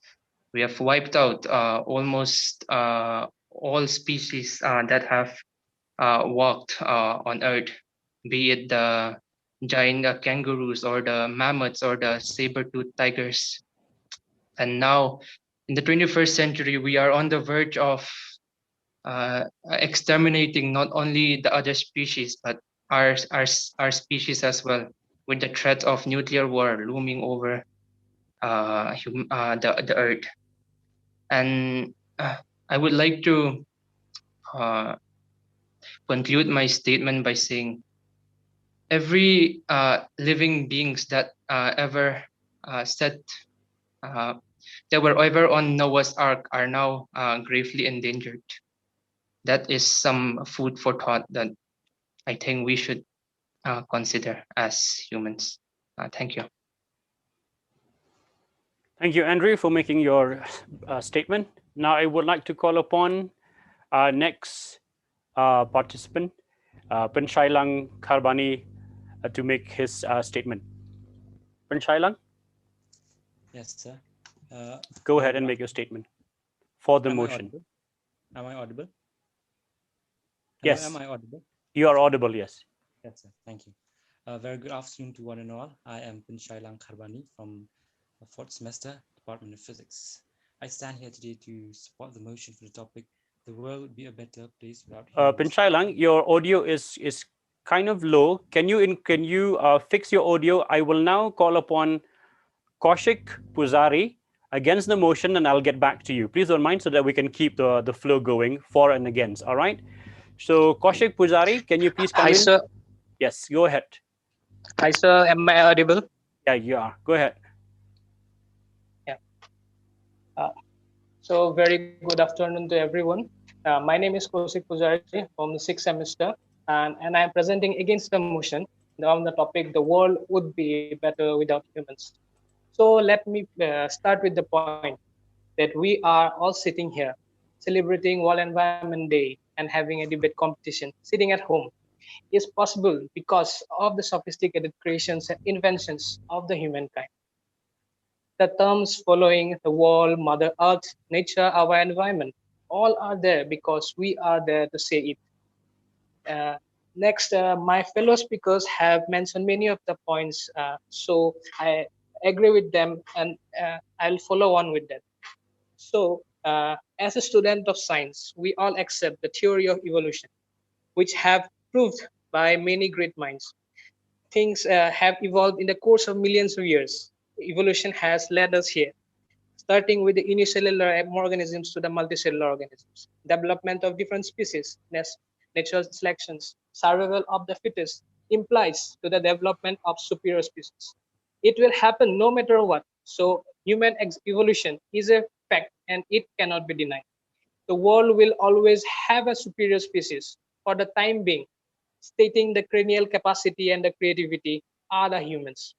We have wiped out almost all species that have walked on Earth, be it the giant kangaroos or the mammoths or the saber-toothed tigers. And now in the 21st century, we are on the verge of exterminating not only the other species, but our species as well, with the threat of nuclear war looming over the Earth. And I would like to conclude my statement by saying every living beings that ever set that were ever on Noah's Ark are now gravely endangered. That is some food for thought that I think we should consider as humans. Thank you. Thank you, Andrew, for making your statement. Now I would like to call upon our next participant, Shillong Kharbani, to make his statement. Shillong, Yes, sir. go ahead and make your statement for the motion. Am I audible? Yes. Hello, am I audible? You are audible, yes. Yes, sir. Thank you. Very good afternoon to one and all. I am Shillong Kharbani from the 4th semester, Department of Physics. I stand here today to support the motion for the topic, the world would be a better place without humans. Shillong, your audio is kind of low. Can you fix your audio? I will now call upon Kaushik Pujari against the motion, and I'll get back to you. Please don't mind, so that we can keep the flow going for and against. All right. So Kaushik Pujari, can you please come in? Hi, sir. Yes, go ahead. Hi, sir. Am I audible? Yeah, you are. Go ahead. Yeah. So very good afternoon to everyone. My name is Kaushik Pujari from the 6th semester, and I am presenting against the motion on the topic, the world would be better without humans. So let me start with the point that we are all sitting here celebrating World Environment Day and having a debate competition, sitting at home, is possible because of the sophisticated creations and inventions of the humankind. The terms following the world, Mother Earth, nature, our environment, all are there because we are there to say it. Next, my fellow speakers have mentioned many of the points, so I agree with them, and I'll follow on with that. So, as a student of science, we all accept the theory of evolution, which have proved by many great minds. Things have evolved in the course of millions of years. Evolution has led us here, starting with the unicellular organisms to the multicellular organisms. Development of different species, natural selections, survival of the fittest implies to the development of superior species. It will happen no matter what. So human evolution is a fact and it cannot be denied. The world will always have a superior species. For the time being, stating the cranial capacity and the creativity are the humans.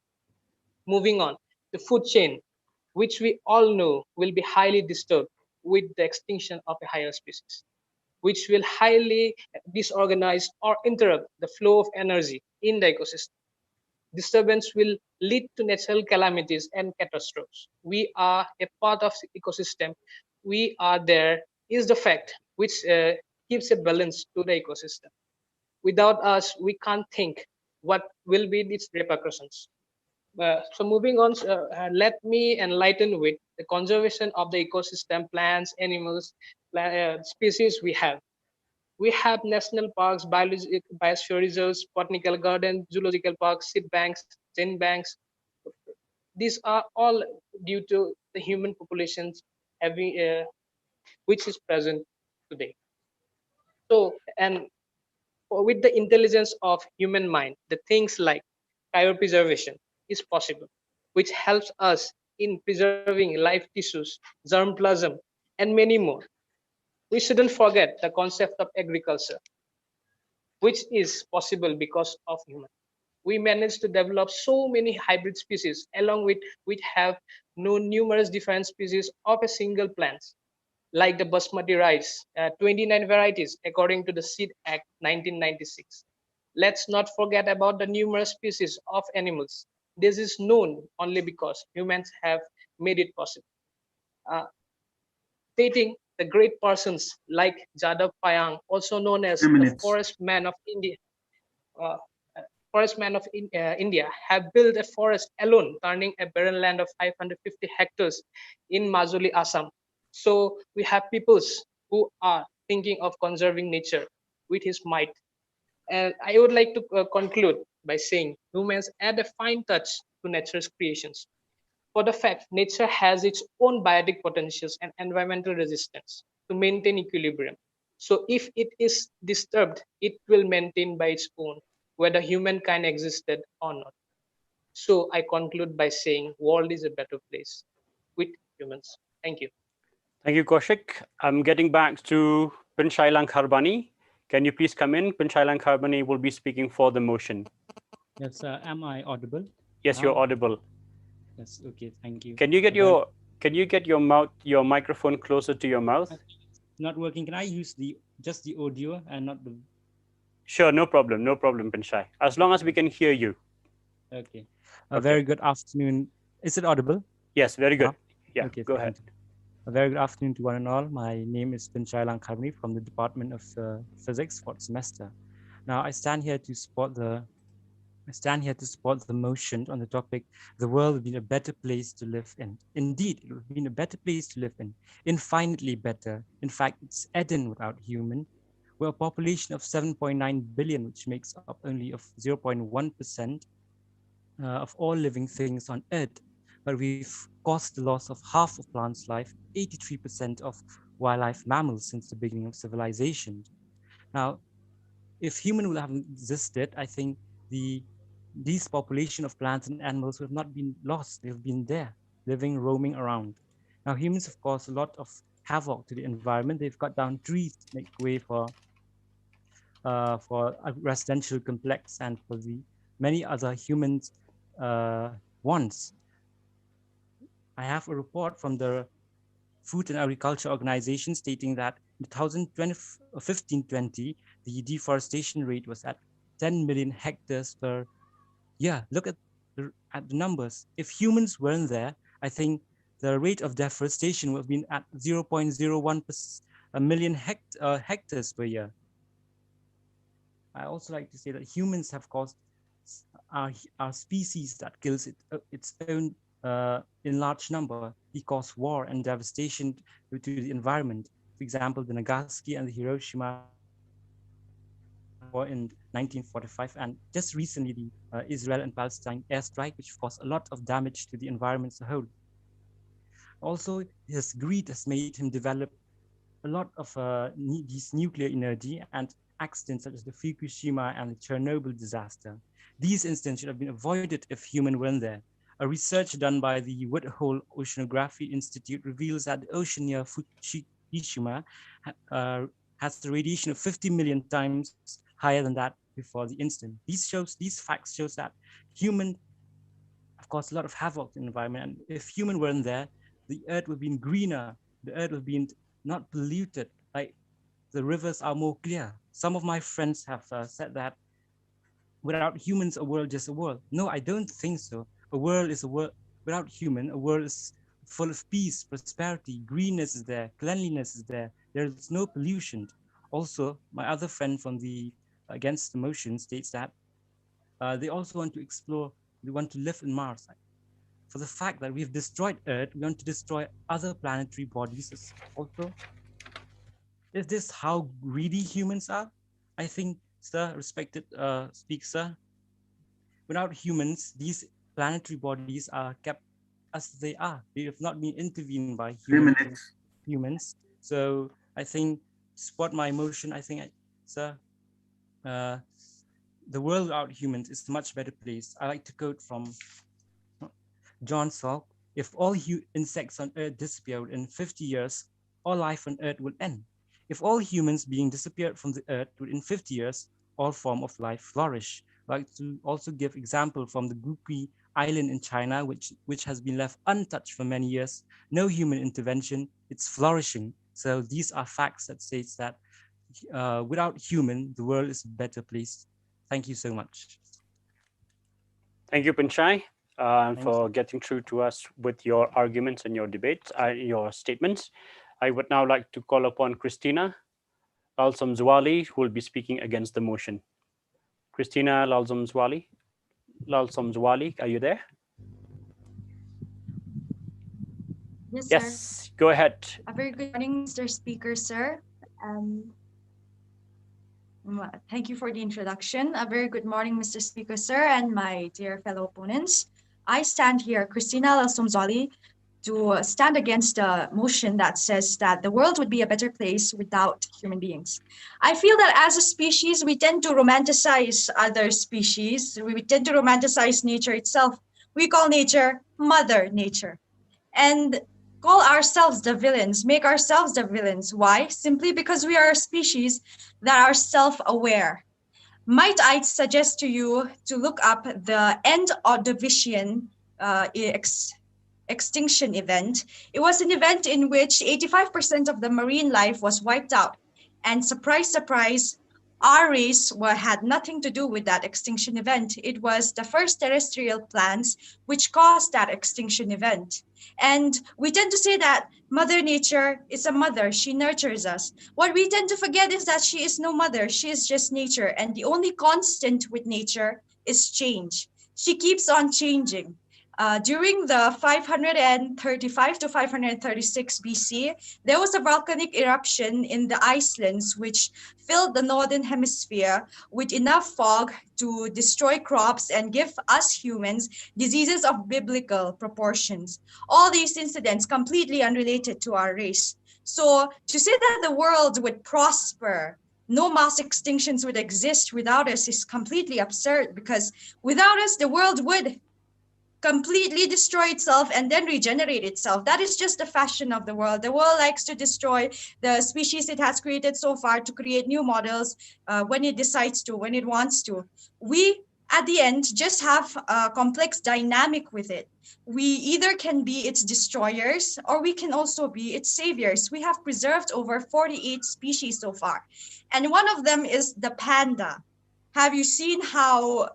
Moving on, the food chain, which we all know will be highly disturbed with the extinction of a higher species, which will highly disorganize or interrupt the flow of energy in the ecosystem. Disturbance will lead to natural calamities and catastrophes. We are a part of the ecosystem. We are there is the fact which gives a balance to the ecosystem. Without us, we can't think what will be its repercussions. So moving on, let me enlighten with the conservation of the ecosystem, plants, animals, species we have. We have national parks, biosphere reserves, botanical gardens, zoological parks, seed banks, gene banks. These are all due to the human populations having, which is present today. So, and with the intelligence of human mind, the things like cryopreservation is possible, which helps us in preserving life tissues, germplasm, and many more. We shouldn't forget the concept of agriculture, which is possible because of human. We managed to develop so many hybrid species, along with which have known numerous different species of a single plant, like the basmati rice, 29 varieties according to the Seed Act 1996. Let's not forget about the numerous species of animals. This is known only because humans have made it possible. Stating the great persons like Jadav Payang, also known as the Forest Man of India, uh, India, have built a forest alone, turning a barren land of 550 hectares in Majuli, Assam. So we have peoples who are thinking of conserving nature with his might. And I would like to conclude by saying humans add a fine touch to nature's creations. for the fact nature has its own biotic potentials and environmental resistance to maintain equilibrium. So if it is disturbed, it will maintain by its own, whether humankind existed or not. So I conclude by saying world is a better place with humans. Thank you. Thank you, Kaushik. I'm getting back to Pinchailang Kharbani. Can you please come in? Pinchailang Kharbani will be speaking for the motion. Yes, am I audible? Yes, you're audible. Yes, okay, thank you. Can you get your microphone closer to your mouth? Not working. Can I use just the audio and not the? Sure, no problem, Pinchai. As long as we can hear you. Okay. A very good afternoon. Is it audible? Yes, very good. Yeah, okay, go ahead. A very good afternoon to one and all. My name is Pinchailang Kharbani from the Department of Physics, 4th semester. Now I stand here to support the motion on the topic, the world would be a better place to live in. Indeed, it would be a better place to live in, infinitely better. In fact, it's Eden without human. We're a population of 7.9 billion, which makes up only of 0.1% of all living things on Earth. But we've caused the loss of half of plants' life, 83% of wildlife mammals since the beginning of civilization. Now, if human would have existed, I think these population of plants and animals would have not been lost. They've been there, living, roaming around. Now, humans have caused a lot of havoc to the environment. They've cut down trees to make way for a residential complex and for the many other humans' wants. I have a report from the Food and Agriculture Organization stating that in 2015-20, the deforestation rate was at 10 million hectares per year. Look at the numbers. If humans weren't there, I think the rate of deforestation would have been at 0.01 million hectares per year. I also like to say that humans have caused our species that kills its own in large number. We cause war and devastation to the environment. For example, the Nagasaki and the Hiroshima war in 1945, and just recently the Israel and Palestine airstrike, which caused a lot of damage to the environment as a whole. Also, his greed has made him develop a lot of these nuclear energy and accidents such as the Fukushima and the Chernobyl disaster. These incidents should have been avoided if humans weren't there. A research done by the Woodhull Oceanography Institute reveals that the ocean near Fukushima has the radiation of 50 million times higher than that before the incident. These facts shows that humans have caused a lot of havoc in the environment. And if humans weren't there, the earth would be greener. The earth would be not polluted. Like the rivers are more clear. Some of my friends have said that without humans, a world just a world. No, I don't think so. A world is a world without human. A world is full of peace, prosperity, greenness is there, cleanliness is there. There is no pollution. Also, my other friend from the Against the Motion states that they also want to explore. They want to live in Mars. For the fact that we've destroyed Earth, we want to destroy other planetary bodies also. Is this how greedy humans are? I think, sir, respected speaker, without humans, these planetary bodies are kept as they are. They have not been intervened by humans. So I think, support my motion, I think, sir, the world without humans is a much better place. I like to quote from John Salk: if all insects on Earth disappeared in 50 years, all life on Earth would end. If all humans being disappeared from the Earth within 50 years, all form of life flourish. I like to also give example from the Gukui Island in China, which has been left untouched for many years. No human intervention, it's flourishing. So these are facts that states that without human, the world is a better place. Thank you so much. Thank you, Pinchai, for getting through to us with your arguments and your debates, your statements. I would now like to call upon Christina Lalsamzwali, who will be speaking against the motion. Christina Lalsamzwali, are you there? Yes, sir. Go ahead. A very good morning, Mr. Speaker, sir. Thank you for the introduction. A very good morning, Mr. Speaker, sir, and my dear fellow opponents. I stand here, Christina Lasomzali, to stand against a motion that says that the world would be a better place without human beings. I feel that as a species, we tend to romanticize other species. We tend to romanticize nature itself. We call nature Mother Nature and call ourselves the villains, make ourselves the villains. Why? Simply because we are a species that are self-aware. Might I suggest to you to look up the end of the vision extinction event. It was an event in which 85% of the marine life was wiped out. And surprise, surprise, our race had nothing to do with that extinction event. It was the first terrestrial plants which caused that extinction event. And we tend to say that Mother Nature is a mother, she nurtures us. What we tend to forget is that she is no mother, she is just nature. And the only constant with nature is change. She keeps on changing. During the 535 to 536 BC, there was a volcanic eruption in the Icelands which filled the northern hemisphere with enough fog to destroy crops and give us humans diseases of biblical proportions. All these incidents completely unrelated to our race. So to say that the world would prosper, no mass extinctions would exist without us is completely absurd, because without us, the world would completely destroy itself and then regenerate itself. That is just the fashion of the world. The world likes to destroy the species it has created so far to create new models when it decides to, when it wants to. We, at the end, just have a complex dynamic with it. We either can be its destroyers or we can also be its saviors. We have preserved over 48 species so far. And one of them is the panda. Have you seen how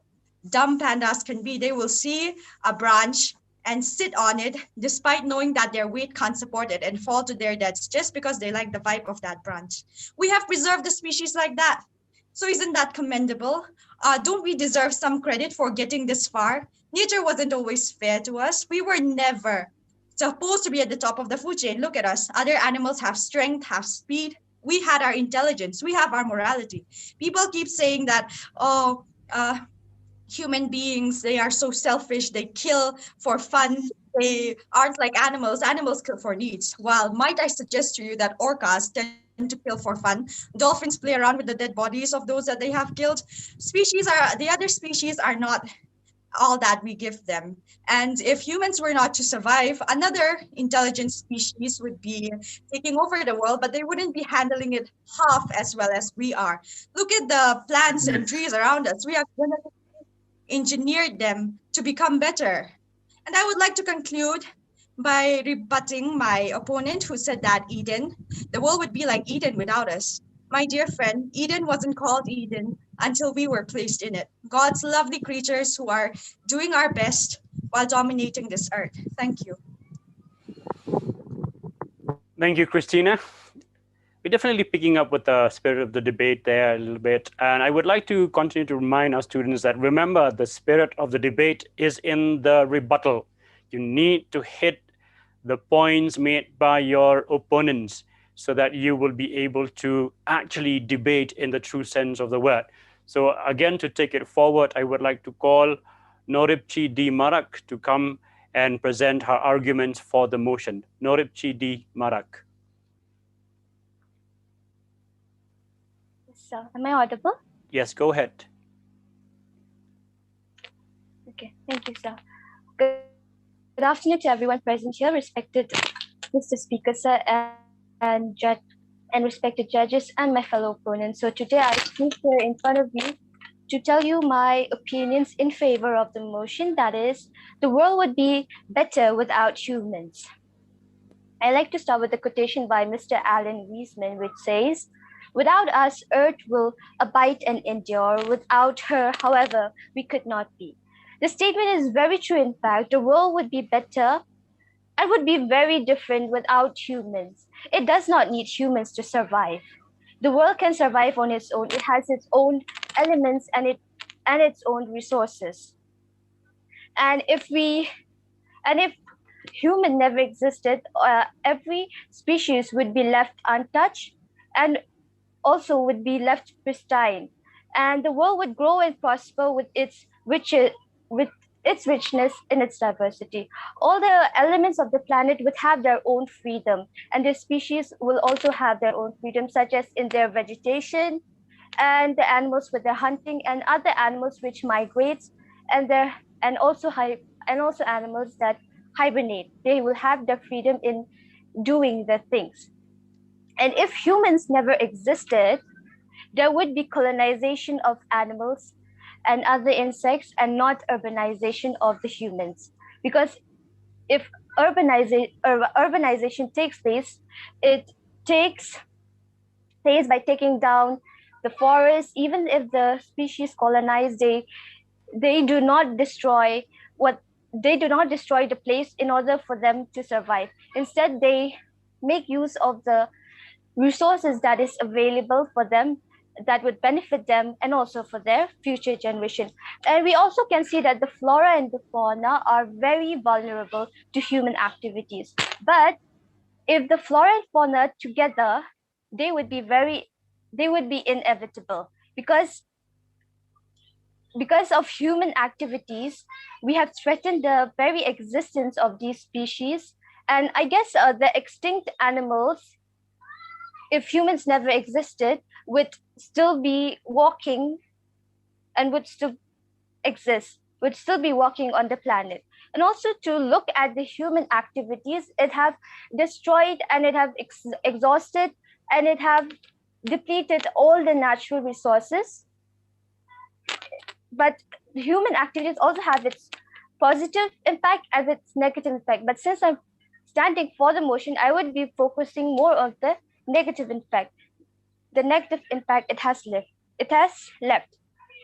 dumb pandas can be? They will see a branch and sit on it despite knowing that their weight can't support it and fall to their deaths just because they like the vibe of that branch. We have preserved a species like that. So isn't that commendable? Don't we deserve some credit for getting this far? Nature wasn't always fair to us. We were never supposed to be at the top of the food chain. Look at us. Other animals have strength, have speed. We had our intelligence. We have our morality. People keep saying that, human beings, they are so selfish, they kill for fun, they aren't like animals. Animals kill for needs. Well, might I suggest to you that orcas tend to kill for fun. Dolphins play around with the dead bodies of those that they have killed. The other species are not all that we give them. And if humans were not to survive, another intelligent species would be taking over the world, but they wouldn't be handling it half as well as we are. Look at the plants and trees around us. We have engineered them to become better. And I would like to conclude by rebutting my opponent who said that the world would be like Eden without us. My dear friend, Eden wasn't called Eden until we were placed in it. God's lovely creatures who are doing our best while dominating this earth. Thank you. Thank you, Christina. We're definitely picking up with the spirit of the debate there a little bit. And I would like to continue to remind our students that, remember, the spirit of the debate is in the rebuttal. You need to hit the points made by your opponents so that you will be able to actually debate in the true sense of the word. So again, to take it forward, I would like to call Noripchi D. Marak to come and present her arguments for the motion. Noripchi D. Marak. So, am I audible? Yes, go ahead. Okay, thank you, sir. Good afternoon to everyone present here, respected Mr. Speaker, sir, and respected judges and my fellow opponents. So today I speak here in front of you to tell you my opinions in favor of the motion, that is, the world would be better without humans. I like to start with a quotation by Mr. Alan Wiesman, which says, "Without us, earth will abide and endure. Without her, however, we could not be." The statement is very true. In fact, the world would be better and would be very different without humans. It does not need humans to survive. The world can survive on its own. It has its own elements and its own resources. And if human never existed, every species would be left untouched and also would be left pristine, and the world would grow and prosper with its its richness in its diversity. All the elements of the planet would have their own freedom, and the species will also have their own freedom, such as in their vegetation, and the animals with their hunting, and other animals which migrates, and their and also animals that hibernate. They will have their freedom in doing their things. And if humans never existed, there would be colonization of animals and other insects, and not urbanization of the humans. Because if urbanization takes place, it takes place by taking down the forest. Even if the species colonize, they do not destroy the place in order for them to survive. Instead, they make use of the resources that is available for them, that would benefit them and also for their future generation. And we also can see that the flora and the fauna are very vulnerable to human activities. But if the flora and fauna together, they would be inevitable, because of human activities, we have threatened the very existence of these species. And I guess the extinct animals, if humans never existed, would still be walking and would still exist, would still be walking on the planet. And also to look at the human activities, it have destroyed and it have exhausted and it have depleted all the natural resources. But the human activities also have its positive impact and its negative impact. But since I'm standing for the motion, I would be focusing more on the negative impact. The negative impact it has left,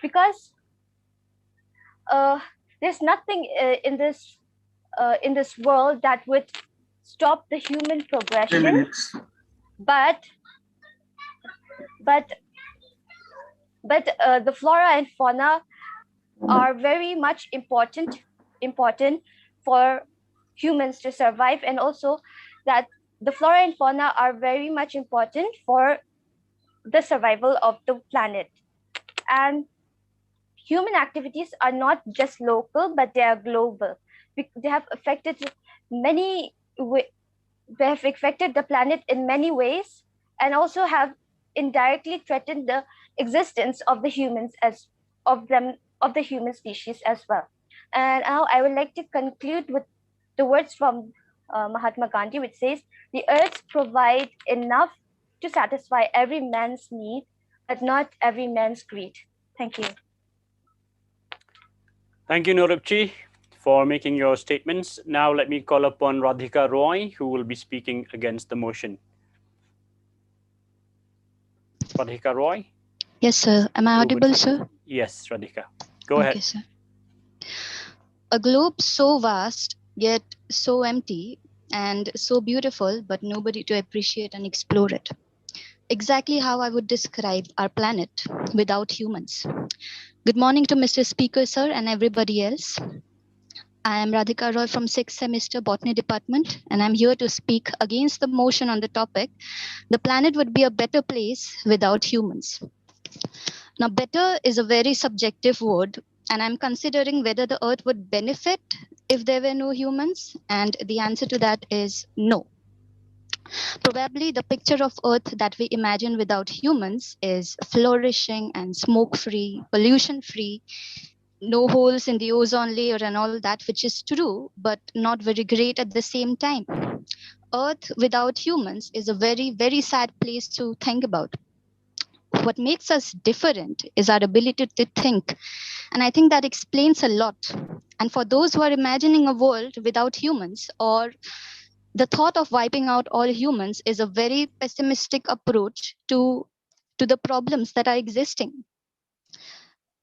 because there's nothing in this world that would stop the human progression. But the flora and fauna are very much important for humans to survive, and also that the flora and fauna are very much important for the survival of the planet. And human activities are not just local, but they are global. They have affected they have affected the planet in many ways, and also have indirectly threatened the existence of the humans of the human species as well. And now I would like to conclude with the words from Mahatma Gandhi, which says, "The earth provides enough to satisfy every man's need, but not every man's greed." Thank you. Thank you, Norupchi, for making your statements. Now let me call upon Radhika Roy, who will be speaking against the motion. Radhika Roy? Yes, sir. Am I audible, sir? Yes, Radhika. Go ahead. Sir. A globe so vast, yet so empty, and so beautiful, but nobody to appreciate and explore it. Exactly how I would describe our planet without humans. Good morning to Mr. Speaker, sir, and everybody else. I am Radhika Roy from 6th semester Botany Department, and I'm here to speak against the motion on the topic, the planet would be a better place without humans. Now, better is a very subjective word, and I'm considering whether the earth would benefit if there were no humans, and the answer to that is no. Probably the picture of earth that we imagine without humans is flourishing and smoke-free, pollution-free, no holes in the ozone layer and all that, which is true, but not very great at the same time. Earth without humans is a very, very sad place to think about. What makes us different is our ability to think. And I think that explains a lot. And for those who are imagining a world without humans, or the thought of wiping out all humans, is a very pessimistic approach to the problems that are existing.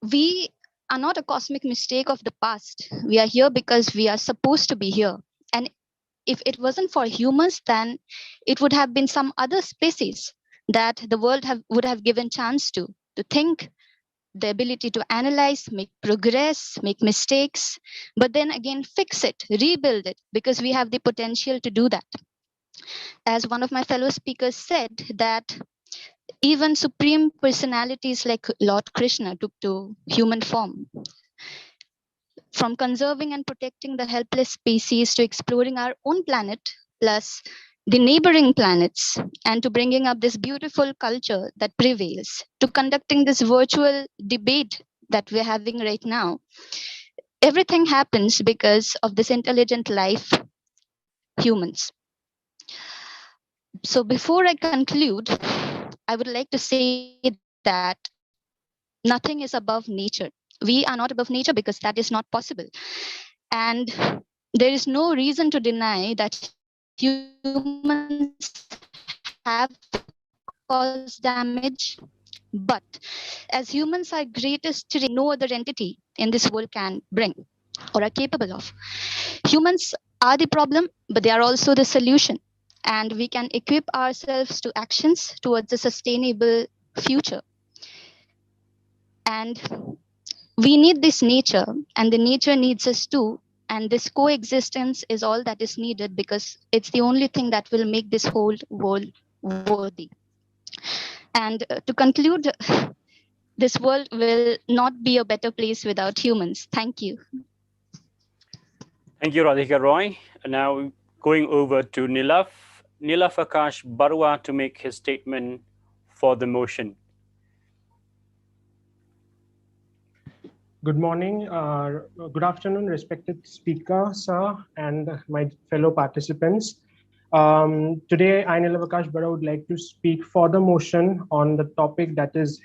We are not a cosmic mistake of the past. We are here because we are supposed to be here. And if it wasn't for humans, then it would have been some other species that the world would have given chance to think, the ability to analyze, make progress, make mistakes, but then again fix it, rebuild it, because we have the potential to do that. As one of my fellow speakers said, that even supreme personalities like Lord Krishna took to human form. from conserving and protecting the helpless species to exploring our own planet, plus the neighboring planets, and to bringing up this beautiful culture that prevails, to conducting this virtual debate that we're having right now. Everything happens because of this intelligent life, humans. So before I conclude, I would like to say that nothing is above nature. We are not above nature because that is not possible. And there is no reason to deny that humans have caused damage. But as humans are greatest today, no other entity in this world can bring or are capable of. Humans are the problem, but they are also the solution. And we can equip ourselves to actions towards a sustainable future. And we need this nature, and the nature needs us too. And this coexistence is all that is needed because it's the only thing that will make this whole world worthy. And to conclude, this world will not be a better place without humans. Thank you. Thank you, Radhika Roy. Now going over to Nilaf Akash Barua to make his statement for the motion. Good morning, good afternoon, respected speaker, sir, and my fellow participants. Today, I, Nilaf Akash Barua, would like to speak for the motion on the topic that is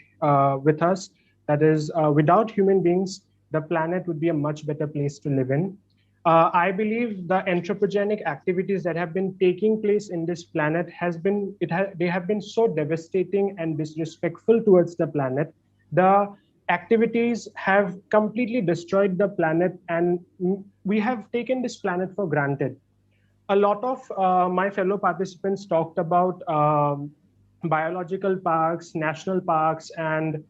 with us, that is, without human beings, the planet would be a much better place to live in. I believe the anthropogenic activities that have been taking place in this planet they have been so devastating and disrespectful towards the planet. The activities have completely destroyed the planet, and we have taken this planet for granted. A lot of my fellow participants talked about biological parks, national parks, and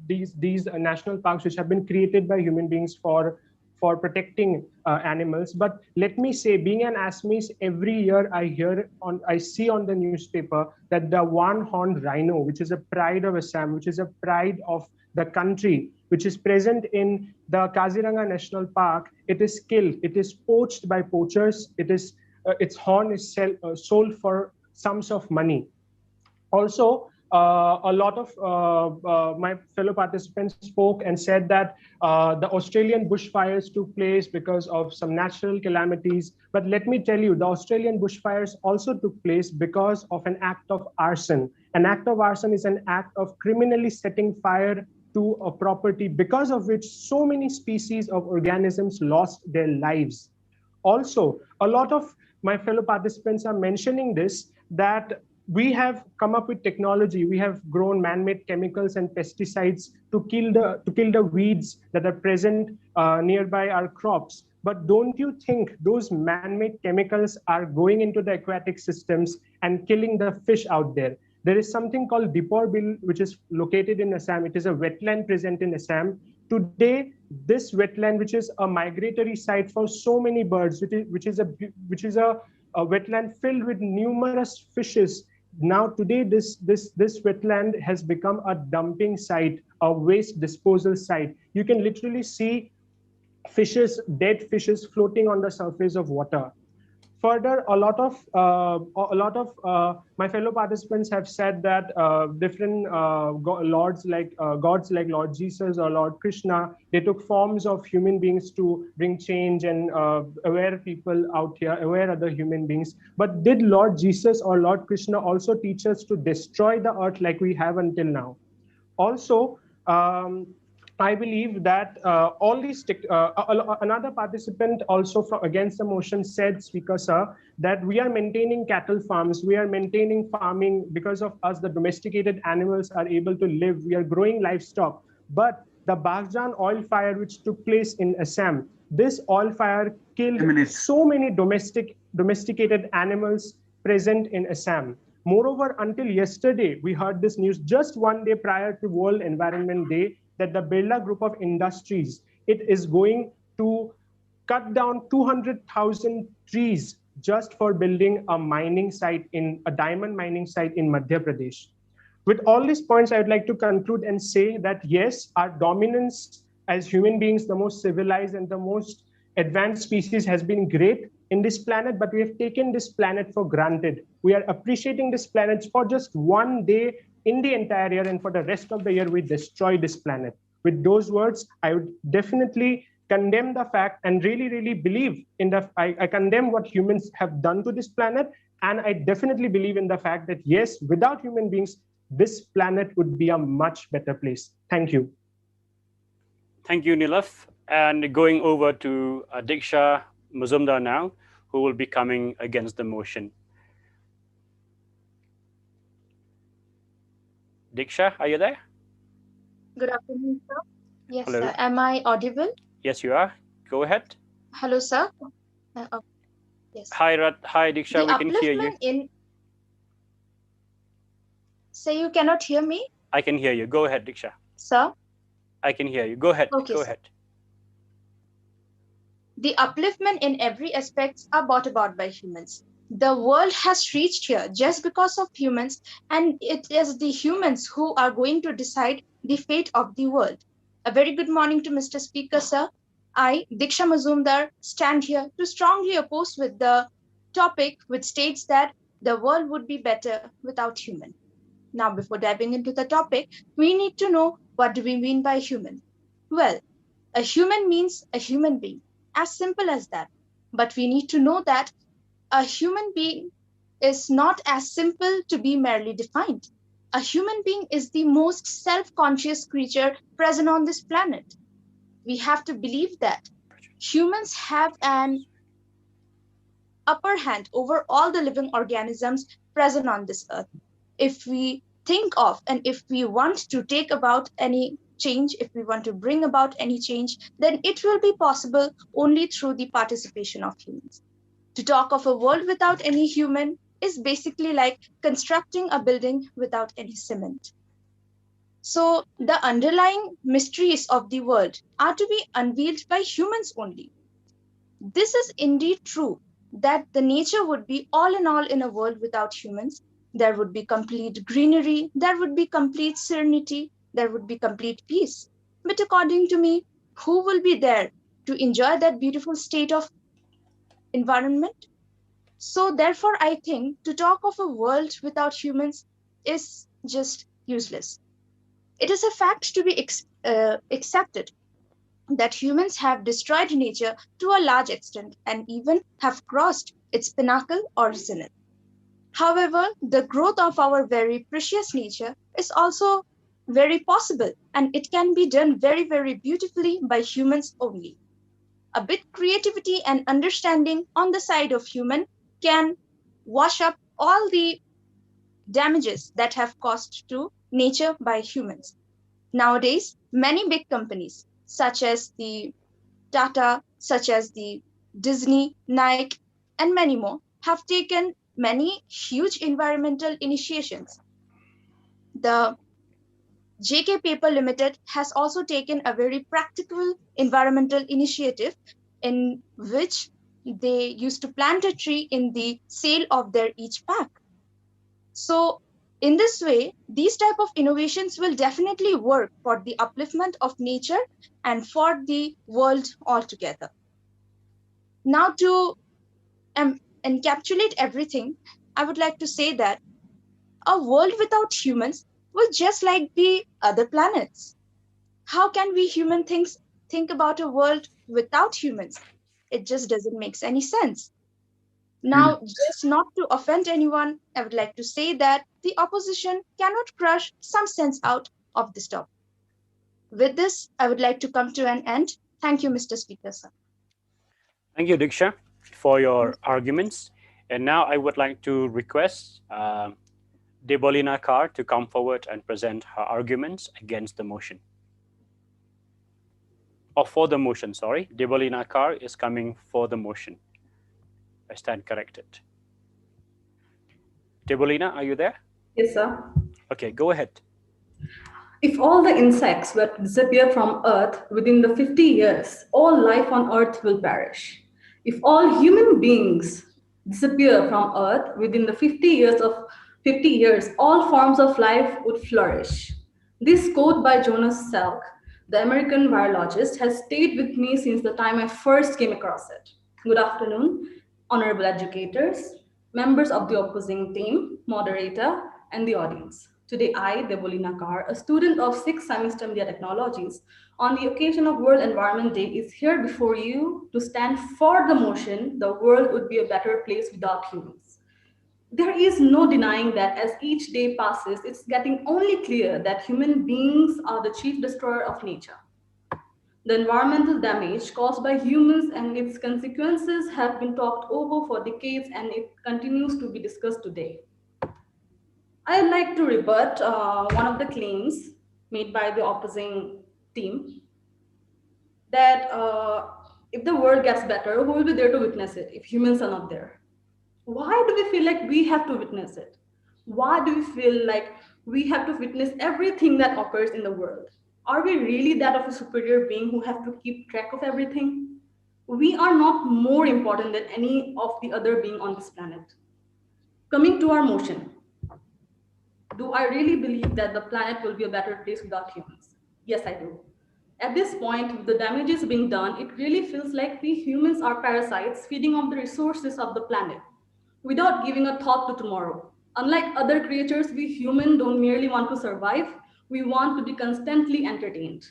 these national parks which have been created by human beings for protecting animals. But let me say, being an Assamese, every year I see on the newspaper that the one-horned rhino, which is a pride of Assam, which is a pride of the country, which is present in the Kaziranga National Park, it is killed. It is poached by poachers. Its horn is sold for sums of money. Also, a lot of my fellow participants spoke and said that the Australian bushfires took place because of some natural calamities. But let me tell you, the Australian bushfires also took place because of an act of arson. An act of arson is an act of criminally setting fire to a property, because of which so many species of organisms lost their lives. Also, a lot of my fellow participants are mentioning this, that we have come up with technology. We have grown man-made chemicals and pesticides to kill the weeds that are present nearby our crops. But don't you think those man-made chemicals are going into the aquatic systems and killing the fish out there? There is something called Dipor Bill, which is located in Assam. It is a wetland present in Assam. Today, this wetland, which is a migratory site for so many birds, which is a wetland filled with numerous fishes. Now today, this wetland has become a dumping site, a waste disposal site. You can literally see fishes, dead fishes floating on the surface of water. Further, a lot of my fellow participants have said that different gods like Lord Jesus or Lord Krishna, they took forms of human beings to bring change and aware people out here, aware other human beings. But did Lord Jesus or Lord Krishna also teach us to destroy the earth like we have until now? Also, I believe that all these another participant also against the motion said, Speaker Sir, that we are maintaining cattle farms, we are maintaining farming. Because of us, the domesticated animals are able to live. We are growing livestock. But the Bhagjan oil fire which took place in Assam, this oil fire killed so many domesticated animals present in Assam. Moreover, until yesterday, we heard this news just one day prior to World Environment Day, that the Birla Group of Industries, it is going to cut down 200,000 trees just for building a mining site, a diamond mining site in Madhya Pradesh. With all these points, I would like to conclude and say that yes, our dominance as human beings, the most civilized and the most advanced species has been great in this planet, but we have taken this planet for granted. We are appreciating this planet for just one day in the entire year, and for the rest of the year, we destroy this planet. With those words, I would definitely condemn the fact and really believe in the, I condemn what humans have done to this planet. And I definitely believe in the fact that yes, without human beings, this planet would be a much better place. Thank you. Thank you, Nilaf. And going over to Diksha Mazumdar now, who will be coming against the motion. Diksha, are you there? Good afternoon, sir. Yes, Hello. sir. Am I audible? Yes, you are. Go ahead. Hello, sir. Yes. Hi, Diksha. We can hear you. So you cannot hear me? I can hear you. Go ahead, Diksha. Sir? I can hear you. Go ahead. Okay, Go sir. ahead. The upliftment in every aspect are brought about by humans. The world has reached here just because of humans, and it is the humans who are going to decide the fate of the world. A very good morning to Mr. Speaker, sir. I, Diksha Mazumdar, stand here to strongly oppose with the topic which states that the world would be better without human. Now, before diving into the topic, we need to know what do we mean by human. Well, a human means a human being, as simple as that. But we need to know that a human being is not as simple to be merely defined. A human being is the most self-conscious creature present on this planet. We have to believe that humans have an upper hand over all the living organisms present on this earth. If we think of and if we want to take about any change, if we want to bring about any change, then it will be possible only through the participation of humans. To talk of a world without any human is basically like constructing a building without any cement. So the underlying mysteries of the world are to be unveiled by humans only. This is indeed true that the nature would be all in all in a world without humans. There would be complete greenery, there would be complete serenity, there would be complete peace. But according to me, who will be there to enjoy that beautiful state of environment? So therefore, I think to talk of a world without humans is just useless. It is a fact to be accepted that humans have destroyed nature to a large extent and even have crossed its pinnacle or zenith. However, the growth of our very precious nature is also very possible, and it can be done very, very beautifully by humans only. A bit creativity and understanding on the side of human can wash up all the damages that have caused to nature by humans. Nowadays, many big companies, such as the Tata, such as the Disney, Nike, and many more, have taken many huge environmental initiations. The JK Paper Limited has also taken a very practical environmental initiative in which they used to plant a tree in the sale of their each pack. So in this way, these type of innovations will definitely work for the upliftment of nature and for the world altogether. Now to encapsulate everything, I would like to say that a world without humans will just like the other planets. How can we human think about a world without humans? It just doesn't make any sense. Now, just not to offend anyone, I would like to say that the opposition cannot crush some sense out of this topic. With this, I would like to come to an end. Thank you, Mr. Speaker, sir. Thank you, Diksha, for your arguments. And now I would like to request Debolina Kar to come forward and present her arguments against the motion. Or for the motion, sorry. Debolina Kar is coming for the motion. I stand corrected. Debolina, are you there? Yes, sir. Okay, go ahead. If all the insects were to disappear from Earth within the 50 years, all life on Earth will perish. If all human beings disappear from Earth within the 50 years, all forms of life would flourish. This quote by Jonas Salk the American virologist, has stayed with me since the time I first came across it. Good afternoon, honorable educators, members of the opposing team, moderator, and the audience. Today, I, Debolina Kar, a student of 6th semester Media Technologies, on the occasion of World Environment Day, is here before you to stand for the motion, the world would be a better place without humans. There is no denying that as each day passes, it's getting only clear that human beings are the chief destroyer of nature. The environmental damage caused by humans and its consequences have been talked over for decades, and it continues to be discussed today. I'd like to rebut one of the claims made by the opposing team that if the world gets better, who will be there to witness it if humans are not there? Why do we feel like we have to witness it? Why do we feel like we have to witness everything that occurs in the world? Are we really that of a superior being who have to keep track of everything? We are not more important than any of the other being on this planet. Coming to our motion, do I really believe that the planet will be a better place without humans? Yes, I do. At this point, with the damages being done, it really feels like we humans are parasites feeding off the resources of the planet without giving a thought to tomorrow. Unlike other creatures, we humans don't merely want to survive, we want to be constantly entertained.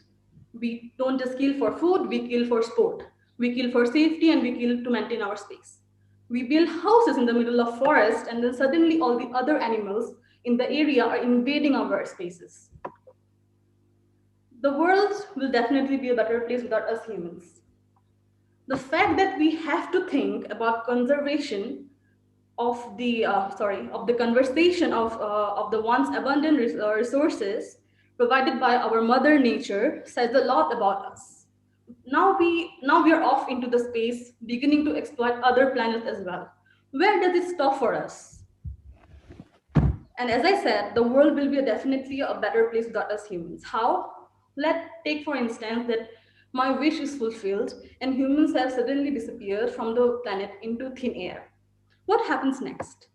We don't just kill for food, we kill for sport. We kill for safety, and we kill to maintain our space. We build houses in the middle of forest, and then suddenly all the other animals in the area are invading our spaces. The world will definitely be a better place without us humans. The fact that we have to think about conservation of the conversation of the once abundant resources provided by our mother nature says a lot about us. Now we are off into the space, beginning to exploit other planets as well. Where does it stop for us? And as I said, the world will be definitely a better place without us humans. How? Let's take for instance that my wish is fulfilled and humans have suddenly disappeared from the planet into thin air. What happens next?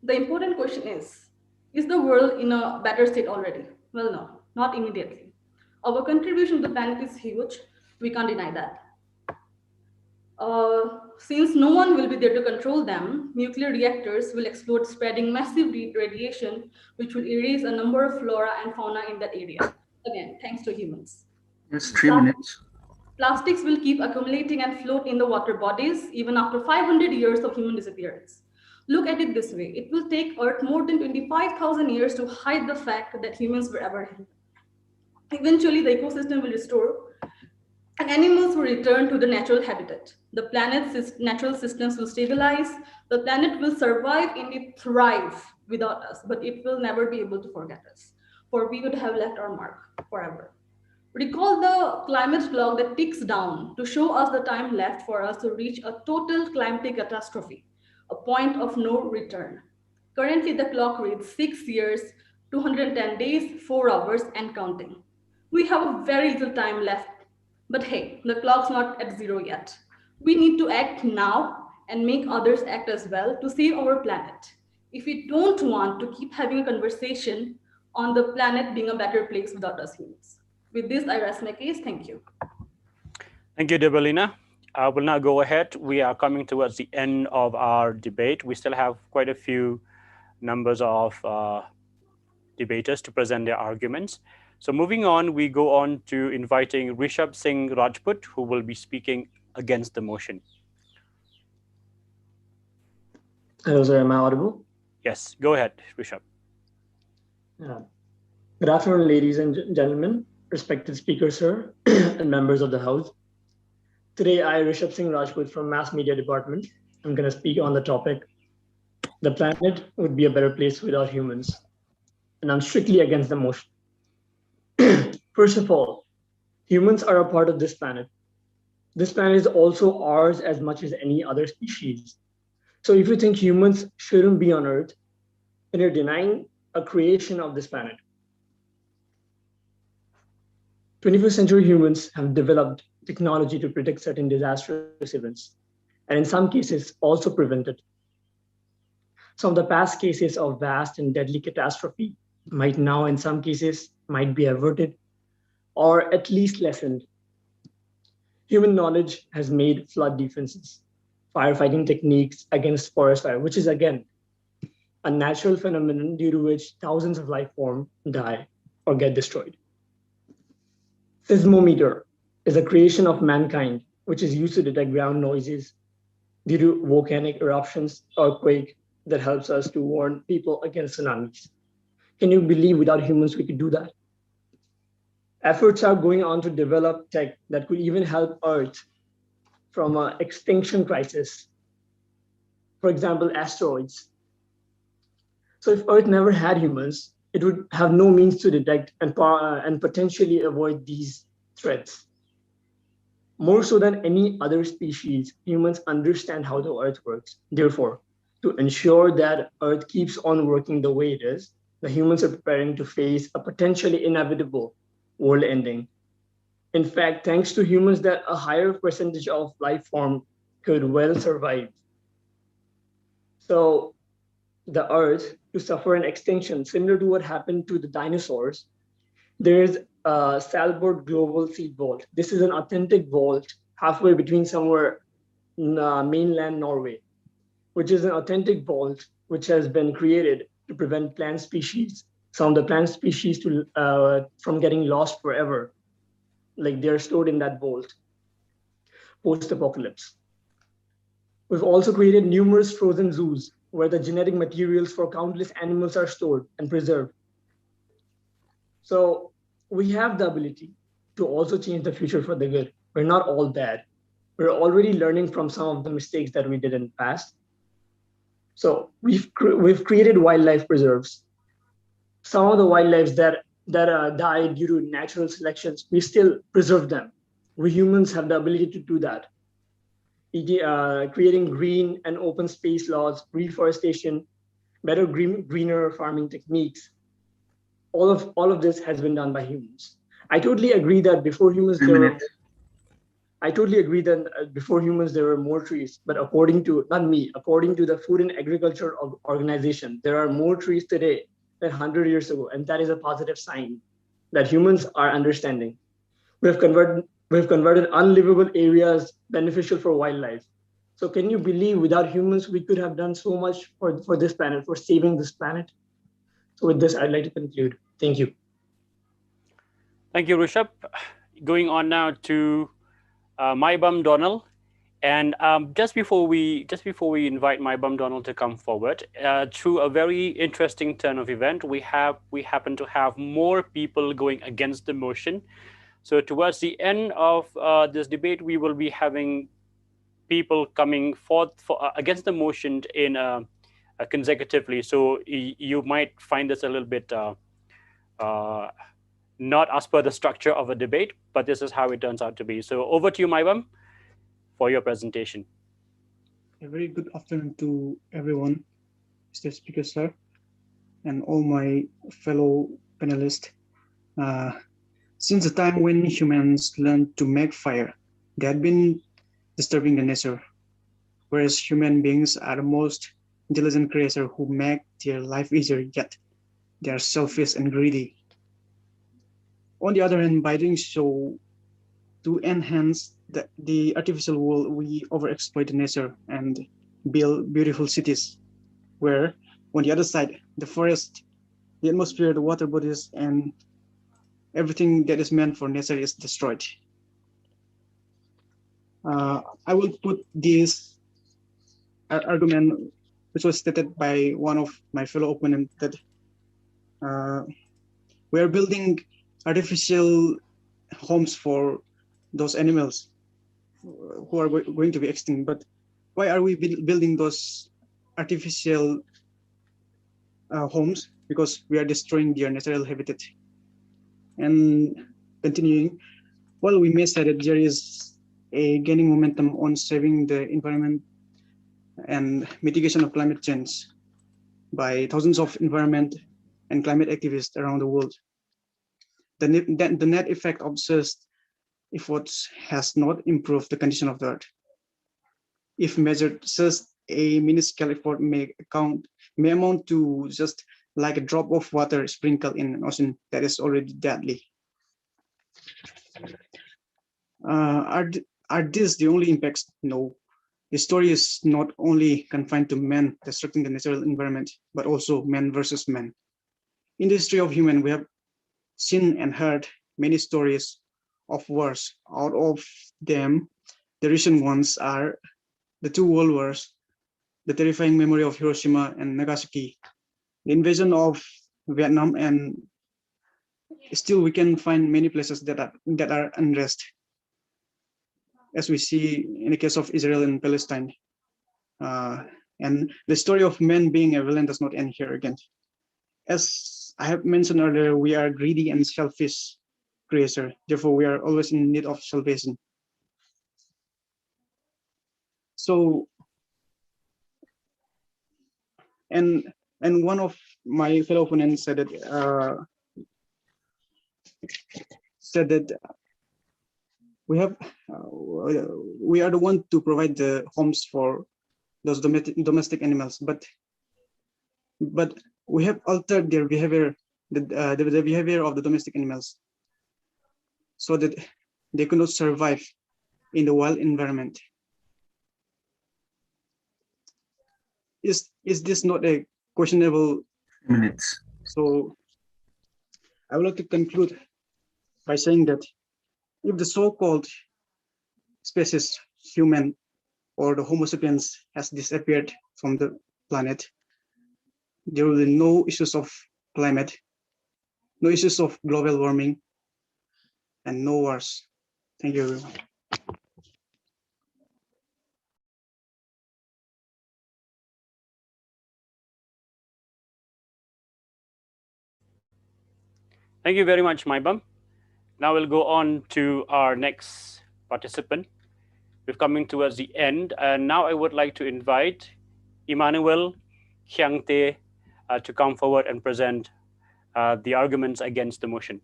The important question is the world in a better state already? Well, no, not immediately. Our contribution to the planet is huge. We can't deny that. Since no one will be there to control them, nuclear reactors will explode, spreading massive radiation, which will erase a number of flora and fauna in that area. Again, thanks to humans. Yes, 3 minutes. Plastics will keep accumulating and float in the water bodies even after 500 years of human disappearance. Look at it this way. It will take Earth more than 25,000 years to hide the fact that humans were ever here. Eventually, the ecosystem will restore and animals will return to the natural habitat. The planet's natural systems will stabilize. The planet will survive and it thrive without us, but it will never be able to forget us, for we would have left our mark forever. Recall the climate clock that ticks down to show us the time left for us to reach a total climatic catastrophe, a point of no return. Currently, the clock reads 6 years, 210 days, 4 hours, and counting. We have very little time left, but hey, the clock's not at zero yet. We need to act now and make others act as well to save our planet. If we don't want to keep having a conversation on the planet being a better place without us humans. With this, I rest my case. Thank you. Thank you, Debolina. I will now go ahead. We are coming towards the end of our debate. We still have quite a few numbers of debaters to present their arguments. So moving on, we go on to inviting Rishabh Singh Rajput, who will be speaking against the motion. Hello, sir. Am I audible? Yes, go ahead, Rishabh. Good afternoon, ladies and gentlemen, respected speaker, sir, and members of the House. Today, I, Rishabh Singh Rajput from Mass Media Department, I'm going to speak on the topic, the planet would be a better place without humans. And I'm strictly against the motion. First of all, humans are a part of this planet. This planet is also ours as much as any other species. So if you think humans shouldn't be on Earth, then you're denying a creation of this planet. 21st century humans have developed technology to predict certain disastrous events, and in some cases also prevent it. Some of the past cases of vast and deadly catastrophe might now in some cases might be averted, or at least lessened. Human knowledge has made flood defenses, firefighting techniques against forest fire, which is again a natural phenomenon due to which thousands of life forms die or get destroyed. Seismometer is a creation of mankind, which is used to detect ground noises due to volcanic eruptions, earthquake, that helps us to warn people against tsunamis. Can you believe without humans we could do that? Efforts are going on to develop tech that could even help Earth from an extinction crisis. For example, asteroids. So if Earth never had humans, it would have no means to detect and potentially avoid these threats. More so than any other species, humans understand how the Earth works. Therefore, to ensure that Earth keeps on working the way it is, the humans are preparing to face a potentially inevitable world ending. In fact, thanks to humans, that a higher percentage of life form could well survive. So the Earth to suffer an extinction similar to what happened to the dinosaurs, there is a Svalbard Global Seed Vault. This is an authentic vault halfway between somewhere in mainland Norway, which is an authentic vault which has been created to prevent plant species, some of the plant species from getting lost forever. Like they're stored in that vault post-apocalypse. We've also created numerous frozen zoos where the genetic materials for countless animals are stored and preserved. So we have the ability to also change the future for the good. We're not all bad. We're already learning from some of the mistakes that we did in the past. So we've created wildlife preserves. Some of the wildlife that died due to natural selections, we still preserve them. We humans have the ability to do that. Creating green and open space laws, reforestation, better greener farming techniques. All of this has been done by humans. I totally agree that before humans there were more trees, but according to the Food and Agriculture Organization, there are more trees today than 100 years ago, and that is a positive sign that humans are understanding. We have converted unlivable areas beneficial for wildlife. So can you believe without humans we could have done so much for this planet, for saving this planet? So with this, I'd like to conclude. Thank you. Thank you, Rishabh. Going on now to Maibam Donald. And just before we invite Maibam Donald to come forward, through a very interesting turn of event, we happen to have more people going against the motion. So towards the end of this debate, we will be having people coming forth against the motion in consecutively. So you might find this a little bit not as per the structure of a debate, but this is how it turns out to be. So over to you, Maibam, for your presentation. A very good afternoon to everyone, Mr. Speaker, sir, and all my fellow panelists. Since the time when humans learned to make fire, they had been disturbing the nature, whereas human beings are the most intelligent creatures who make their life easier, yet they are selfish and greedy. On the other hand, by doing so, to enhance the artificial world, we overexploit the nature and build beautiful cities, where on the other side, the forest, the atmosphere, the water bodies, and everything that is meant for nature is destroyed. I will put this argument, which was stated by one of my fellow opponents, that we are building artificial homes for those animals who are going to be extinct. But why are we building those artificial homes? Because we are destroying their natural habitat. And continuing, well, we may say that there is a gaining momentum on saving the environment and mitigation of climate change by thousands of environment and climate activists around the world. The net effect of such efforts has not improved the condition of the earth. If measured, such a minuscule effort may amount to just like a drop of water sprinkled in an ocean that is already deadly. Are these the only impacts? No. The story is not only confined to men destructing the natural environment, but also man versus man. In the history of human, we have seen and heard many stories of wars. Out of them, the recent ones are the two world wars, the terrifying memory of Hiroshima and Nagasaki, the invasion of Vietnam, and still we can find many places that are unrest, as we see in the case of Israel and Palestine. And the story of men being a villain does not end here again. As I have mentioned earlier, we are greedy and selfish creatures. Therefore, we are always in need of salvation. So, and one of my fellow opponents said that we are the one to provide the homes for those domestic animals, but we have altered their behavior, the behavior of the domestic animals, so that they cannot survive in the wild environment. Is this not a questionable minutes? So I would like to conclude by saying that if the so-called species human or the Homo sapiens has disappeared from the planet, there will be no issues of climate, no issues of global warming, and no wars. Thank you, everyone. Thank you very much, Maibam. Now we'll go on to our next participant. We're coming towards the end, and now I would like to invite Emmanuel Chiangte to come forward and present the arguments against the motion.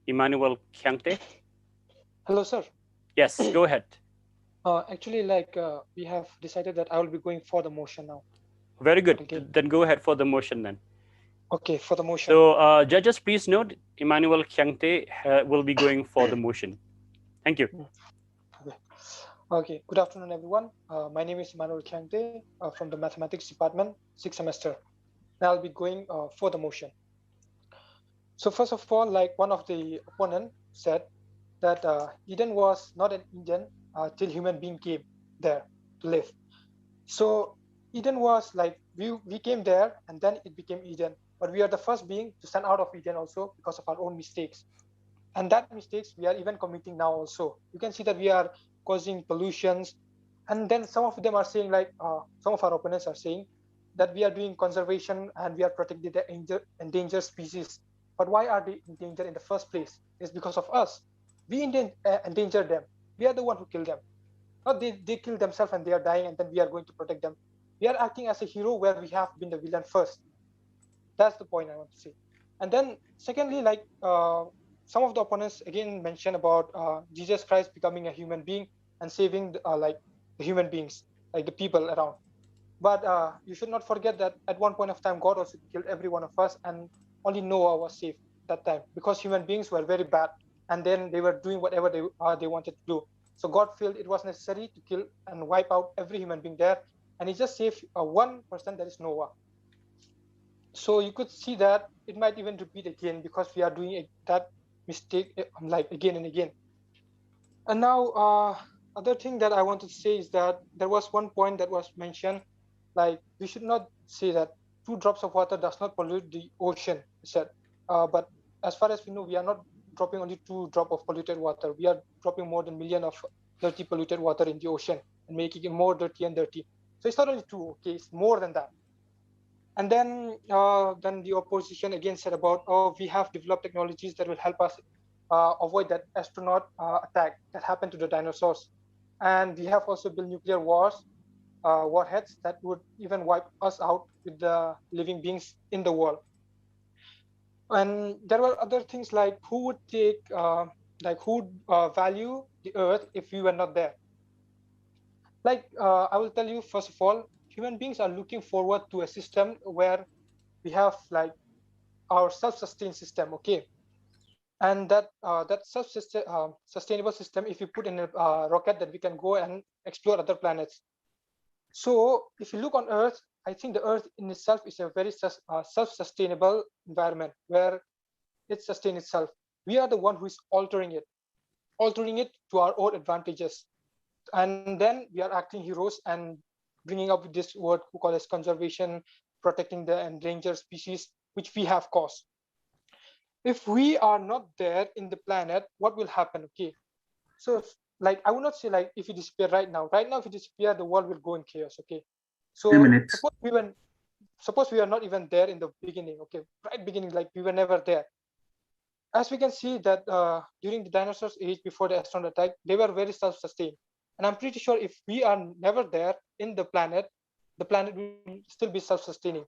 Emmanuel Chiangte. Hello, sir. Yes, go ahead. Actually, we have decided that I will be going for the motion now. Very good. Then go ahead for the motion then. Okay, for the motion. So judges, please note, Emmanuel Chiangte will be going for the motion. Thank you. Okay, good afternoon, everyone. My name is Emmanuel Chiangte from the Mathematics Department, 6th semester. Now I'll be going for the motion. So first of all, like one of the opponents said, that Eden was not an Eden till human being came there to live. So Eden was like, we came there and then it became Eden. But we are the first being to stand out of Eden also because of our own mistakes. And that mistakes we are even committing now also. You can see that we are causing pollutions. And then some of them are saying like, some of our opponents are saying that we are doing conservation and we are protecting the endangered species. But why are they endangered in the first place? It's because of us. We endanger them. We are the one who kill them. Not they kill themselves and they are dying and then we are going to protect them. We are acting as a hero where we have been the villain first. That's the point I want to say. And then secondly, like some of the opponents again mentioned about Jesus Christ becoming a human being and saving the human beings, like the people around. But you should not forget that at one point of time, God also killed every one of us and only Noah was saved that time because human beings were very bad and then they were doing whatever they wanted to do. So God felt it was necessary to kill and wipe out every human being there. And he just saved one person, that is Noah. So you could see that it might even repeat again because we are doing that mistake like again and again. And now other thing that I wanted to say is that there was one point that was mentioned, like we should not say that 2 drops of water does not pollute the ocean, said. But as far as we know, we are not dropping only 2 drops of polluted water. We are dropping more than million of dirty polluted water in the ocean and making it more dirty and dirty. So it's not only 2, okay, it's more than that. And then the opposition again said about, oh, we have developed technologies that will help us avoid that astronaut attack that happened to the dinosaurs. And we have also built nuclear warheads that would even wipe us out with the living beings in the world. And there were other things like who would take, value the earth if we were not there? Like I will tell you, first of all, human beings are looking forward to a system where we have like our self-sustained system, okay? and that sustainable system, if you put in a rocket, that we can go and explore other planets. So if you look on Earth, I think the Earth in itself is a very self-sustainable environment where it sustains itself. We are the one who is altering it to our own advantages. And then we are acting heroes and bringing up this word we call as conservation, protecting the endangered species, which we have caused. If we are not there in the planet, what will happen? Okay, so like I would not say like if you disappear right now if you disappear, the world will go in chaos. Okay, so 2 minutes. suppose we are not even there in the beginning. Okay, right beginning, like we were never there. As we can see that during the dinosaurs age, before the asteroid attack, they were very self-sustained, and I'm pretty sure if we are never there in the planet will still be self-sustaining.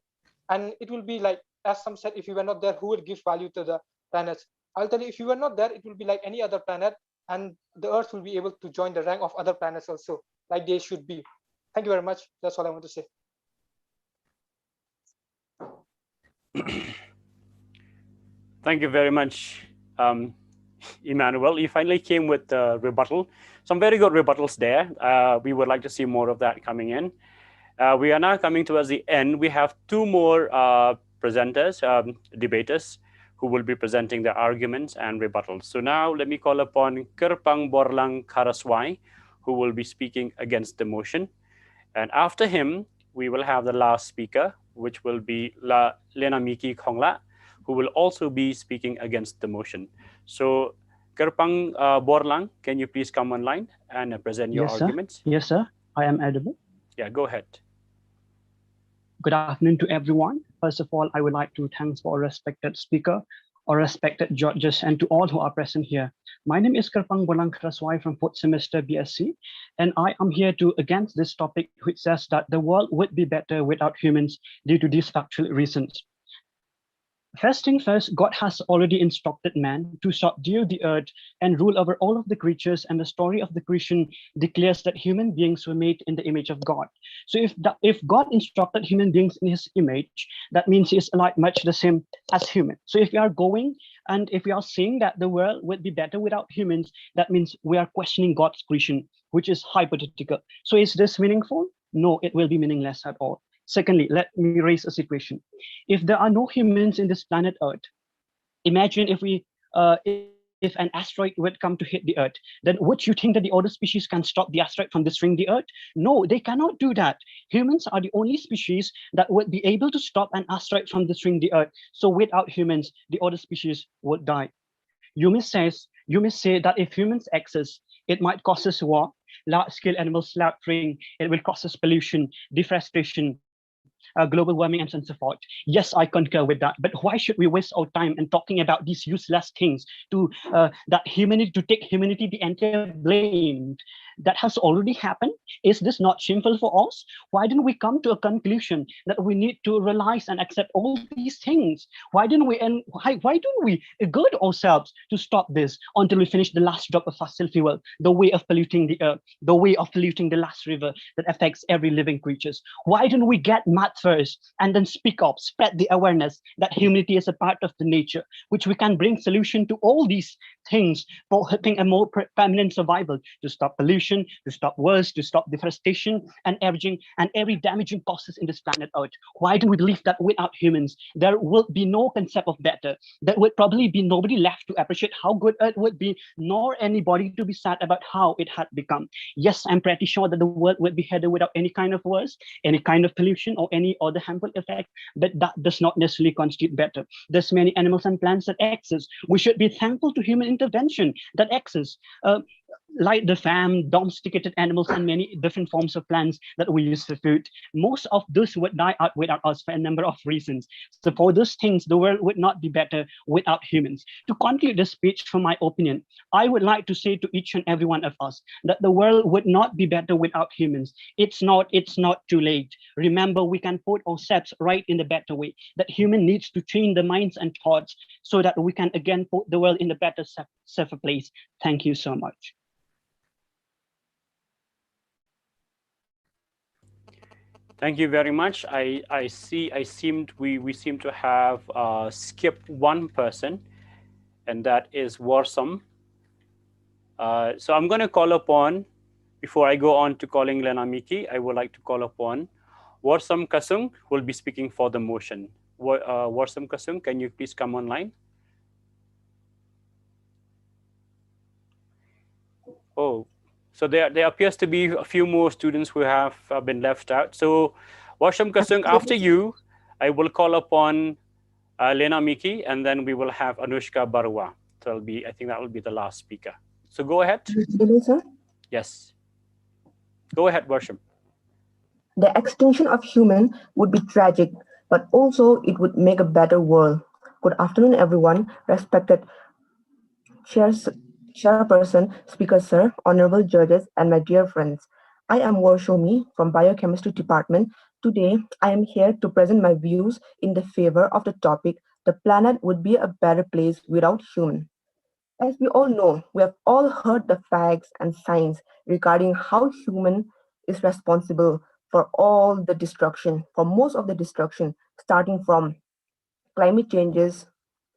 And it will be like, as some said, if you were not there, who will give value to the planets? I'll tell you, if you were not there, it will be like any other planet, and the Earth will be able to join the rank of other planets also, like they should be. Thank you very much. That's all I want to say. Thank you very much, Emmanuel. You finally came with the rebuttal. Some very good rebuttals there. We would like to see more of that coming in. We are now coming towards the end. We have two more presenters, debaters, who will be presenting their arguments and rebuttals. So now let me call upon Kerpang Borlang Karaswai, who will be speaking against the motion. And after him, we will have the last speaker, which will be Lena Miki Khongla, who will also be speaking against the motion. So Kerpang Borlang, can you please come online and present your arguments? Yes, sir. I am audible. Yeah, go ahead. Good afternoon to everyone. First of all, I would like to thank for a respected speaker or respected judges and to all who are present here. My name is Kerpang Borlang Karaswai from 4th semester BSc, and I am here to against this topic which says that the world would be better without humans due to these factual reasons. First thing first, God has already instructed man to subdue the earth and rule over all of the creatures, and the story of the creation declares that human beings were made in the image of God. So if God instructed human beings in his image, that means he is like much the same as human. So if we are going and if we are saying that the world would be better without humans, that means we are questioning God's creation, which is hypothetical. So is this meaningful? No, it will be meaningless at all. Secondly, let me raise a situation. If there are no humans in this planet Earth, imagine if an asteroid would come to hit the Earth, then would you think that the other species can stop the asteroid from destroying the Earth? No, they cannot do that. Humans are the only species that would be able to stop an asteroid from destroying the Earth. So without humans, the other species would die. You may say that if humans exist, it might cause us war, large-scale animal slaughtering, it will cause us pollution, deforestation, global warming, and so forth. Yes, I concur with that. But why should we waste our time in talking about these useless things to take humanity the entire blame? That has already happened. Is this not shameful for us? Why didn't we come to a conclusion that we need to realize and accept all these things? Why don't we gird ourselves to stop this until we finish the last drop of fossil fuel, the way of polluting the earth, the way of polluting the last river that affects every living creature? Why don't we get mad first and then speak up, spread the awareness that humanity is a part of the nature, which we can bring solution to all these things for helping a more permanent survival, to stop pollution, to stop wars, to stop deforestation and every damaging causes in this planet Earth. Why do we believe that without humans, there will be no concept of better? There would probably be nobody left to appreciate how good Earth would be, nor anybody to be sad about how it had become. Yes, I'm pretty sure that the world would be headed without any kind of wars, any kind of pollution, or any other harmful effect, but that does not necessarily constitute better. There's many animals and plants that exist. We should be thankful to human intervention that exists. Like the farm, domesticated animals, and many different forms of plants that we use for food. Most of those would die out without us for a number of reasons. So for those things, the world would not be better without humans. To conclude this speech, from my opinion, I would like to say to each and every one of us that the world would not be better without humans. It's not too late. Remember, we can put ourselves right in the better way, that human needs to change the minds and thoughts so that we can again put the world in a better, safer place. Thank you so much. Thank you very much. We seem to have skipped one person, and that is Warsam. So I'm going to call upon, before I go on to calling Lena Miki, I would like to call upon Warsam Kasung, who will be speaking for the motion. Warsam Kasung, can you please come online? Oh, so there appears to be a few more students who have been left out. So Warsam Kasung, after you, I will call upon Lena Miki, and then we will have Anushka Barua. So I think that will be the last speaker. So go ahead. Sir? Yes. Go ahead, Warsam. The extinction of human would be tragic, but also it would make a better world. Good afternoon, everyone. Respected chairperson, speaker, sir, honorable judges, and my dear friends. I am Warshomi from Biochemistry Department. Today, I am here to present my views in the favor of the topic, the planet would be a better place without human. As we all know, we have all heard the facts and science regarding how human is responsible for all the destruction, for most of the destruction, starting from climate changes,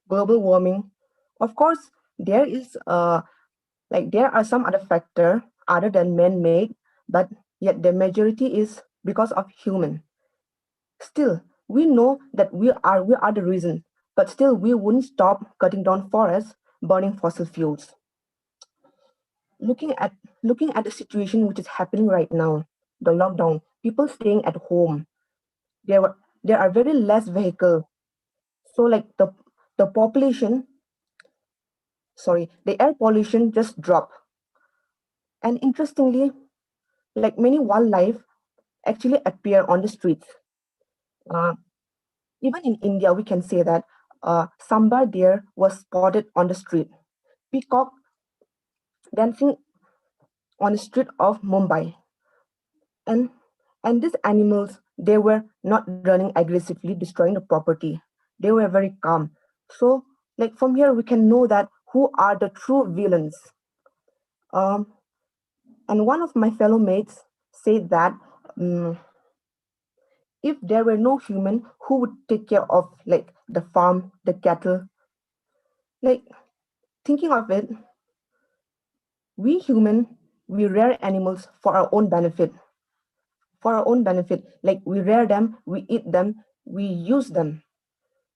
global warming. Of course, there is there are some other factors other than man-made, but yet the majority is because of human. Still, we know that we are the reason, but still we wouldn't stop cutting down forests, burning fossil fuels. Looking at the situation which is happening right now, the lockdown, people staying at home, there are very less vehicle. So like the population, the air pollution just dropped. And interestingly, like many wildlife actually appear on the streets. Even in India, we can say that sambar deer was spotted on the street. Peacock dancing on the street of Mumbai. And these animals, they were not running aggressively, destroying the property. They were very calm. So, like from here, we can know that who are the true villains. And one of my fellow mates said that if there were no human, who would take care of like the farm, the cattle? Like thinking of it, we human, we rear animals for our own benefit. For our own benefit, like we rear them, we eat them, we use them.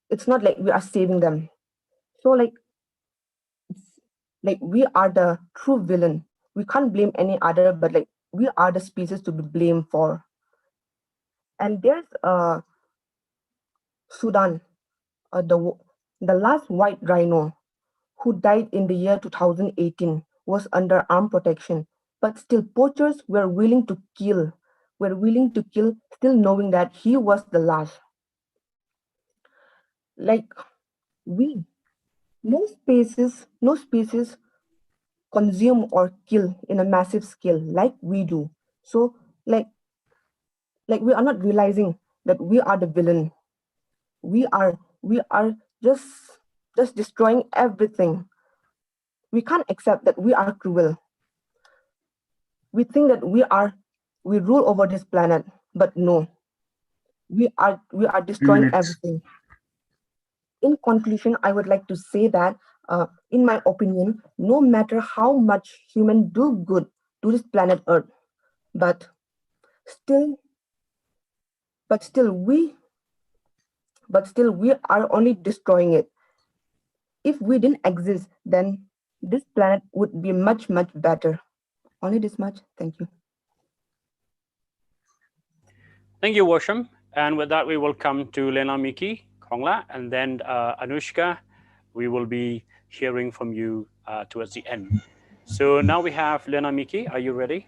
It's not like we are saving them. So like we are the true villain. We can't blame any other, but like we are the species to be blamed for. And there's Sudan, the last white rhino who died in the year 2018 was under armed protection, but still poachers were willing to kill, still knowing that he was the last. Like we, no species consume or kill in a massive scale like we do. So like we are not realizing that we are the villain. We are just destroying everything. We can't accept that we are cruel. We think that we rule over this planet, but no, we are destroying everything. In conclusion, I would like to say that in my opinion, no matter how much humans do good to this planet Earth, but still we are only destroying it. If we didn't exist, then this planet would be much better. Only this much. Thank you. Thank you, Worsham. And with that, we will come to Lena Miki, Kongla, and then Anushka. We will be hearing from you towards the end. So now we have Lena Miki. Are you ready?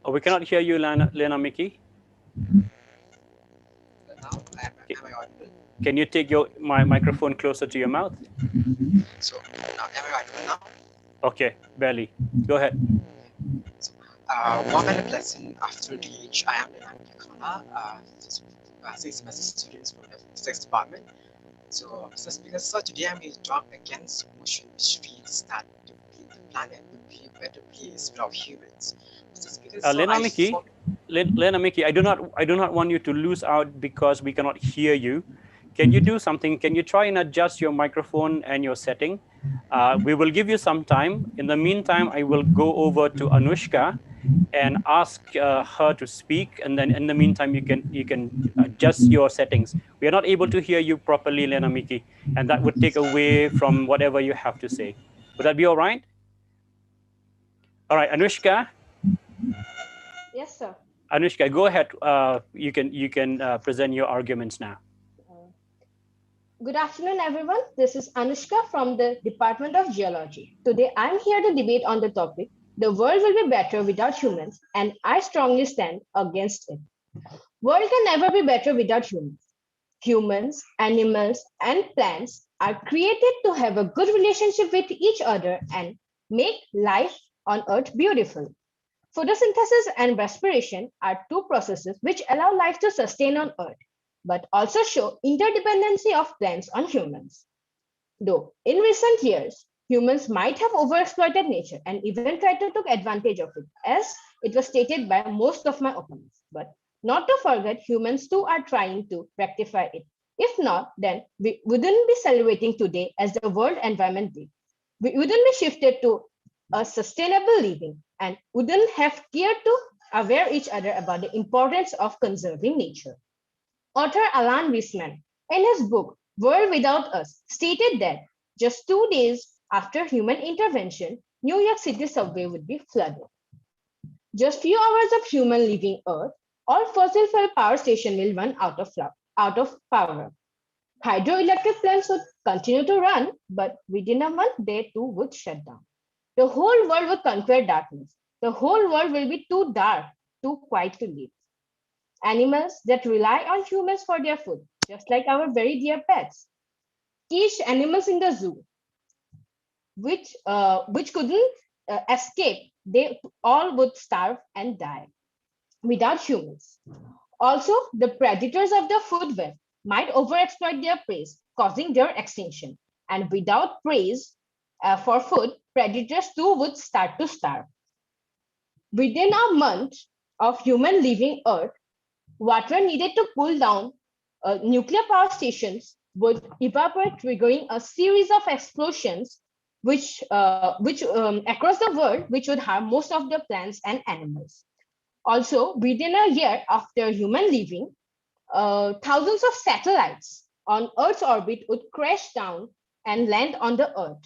Oh, we cannot hear you, Lena Miki. Can you take my microphone closer to your mouth? So now, am I right now? Okay, barely. Go ahead. So, warm and pleasant afternoon. I am Lena Miki, 6th semester students from the physics department. So, Mr. Speaker, so today I'm going to talk against a motion which feels that the planet would be a better place without humans. Mr. Speaker, so Lena Miki, I do not want you to lose out because we cannot hear you. Can you do something? Can you try and adjust your microphone and your setting? We will give you some time. In the meantime, I will go over to Anushka and ask her to speak, and then in the meantime you can adjust your settings. We are not able to hear you properly, Lena Miki, and that would take away from whatever you have to say. Would that be all right? All right, Anushka. Yes, sir. Anushka, go ahead. You can present your arguments now. Good afternoon, everyone. This is Anushka from the Department of Geology. Today, I'm here to debate on the topic, the world will be better without humans, and I strongly stand against it. World can never be better without humans. Humans, animals, and plants are created to have a good relationship with each other and make life on Earth beautiful. Photosynthesis and respiration are two processes which allow life to sustain on Earth, but also show interdependency of plants on humans. Though in recent years, humans might have overexploited nature and even tried to take advantage of it, as it was stated by most of my opponents. But not to forget, humans too are trying to rectify it. If not, then we wouldn't be celebrating today as the World Environment Day. We wouldn't be shifted to a sustainable living and wouldn't have cared to aware each other about the importance of conserving nature. Author Alan Weisman, in his book World Without Us, stated that just 2 days after human intervention, New York City subway would be flooded. Just few hours of human leaving Earth, all fossil fuel power stations will run out of power. Hydroelectric plants would continue to run, but within a month, they too would shut down. The whole world would conquer darkness. The whole world will be too dark, too quiet to live. Animals that rely on humans for their food, just like our very dear pets. Caged animals in the zoo, which couldn't escape, they all would starve and die without humans. Also, the predators of the food web might overexploit their prey, causing their extinction. And without prey for food, predators too would start to starve. Within a month of human leaving Earth, water needed to cool down nuclear power stations would evaporate, triggering a series of explosions which across the world, which would harm most of the plants and animals. Also, within a year after human leaving, thousands of satellites on Earth's orbit would crash down and land on the Earth,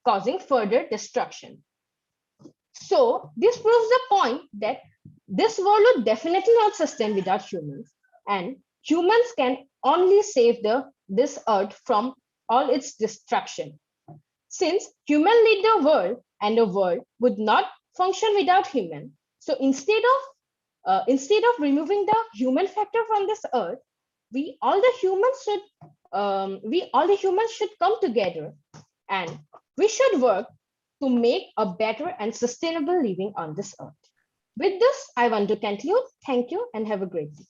causing further destruction. So this proves the point that this world would definitely not sustain without humans, and humans can only save this Earth from all its destruction. Since humans lead the world, and the world would not function without humans, so instead of removing the human factor from this Earth, we all the humans should come together, and we should work to make a better and sustainable living on this Earth. With this, I want to conclude. Thank you and have a great day.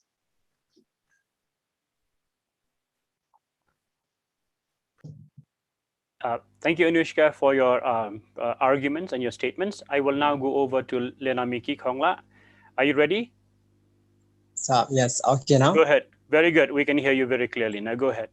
Thank you, Anushka, for your arguments and your statements. I will now go over to Lena Miki Khongla. Are you ready? So, yes, okay now. Go ahead. Very good. We can hear you very clearly. Now go ahead.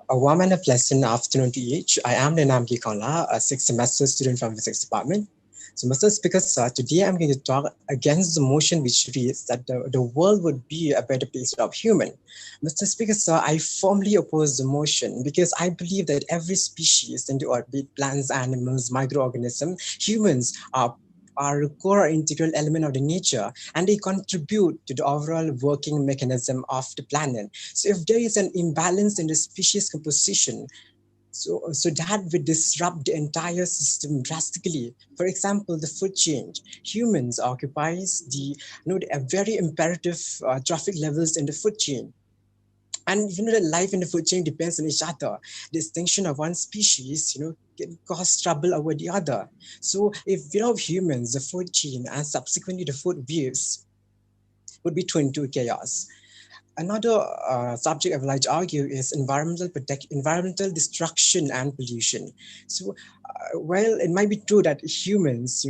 A warm and a pleasant afternoon to each. I am Lena Miki Khongla, a 6th semester student from Physics Department. So, Mr. Speaker, sir, today I'm going to talk against the motion which reads that the world would be a better place without human. Mr. Speaker, sir, I firmly oppose the motion because I believe that every species in the earth, be it plants, animals, microorganisms, humans are a core integral element of the nature, and they contribute to the overall working mechanism of the planet. So if there is an imbalance in the species composition, so that would disrupt the entire system drastically. For example, the food chain. Humans occupies the very imperative traffic levels in the food chain. And the life in the food chain depends on each other. The extinction of one species, can cause trouble over the other. So if without humans, the food chain and subsequently the food waves would be thrown into chaos. Another subject I would like to argue is environmental destruction and pollution. So, while it might be true that humans,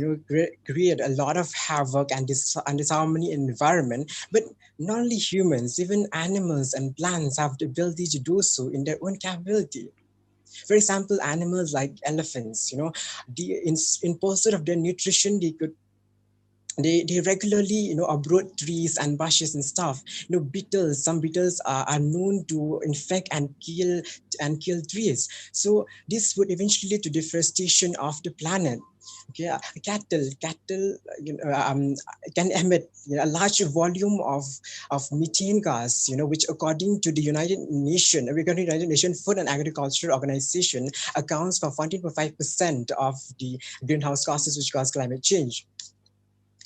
create a lot of havoc and disharmony in the environment, but not only humans, even animals and plants have the ability to do so in their own capability. For example, animals like elephants, in pursuit of their nutrition, they regularly uproot trees and bushes and stuff. Beetles, some beetles are known to infect and kill trees. So this would eventually lead to deforestation of the planet. Okay, cattle can emit a large volume of methane gas, which according to the United Nations Food and Agriculture Organization accounts for 14.5% of the greenhouse gases which cause climate change.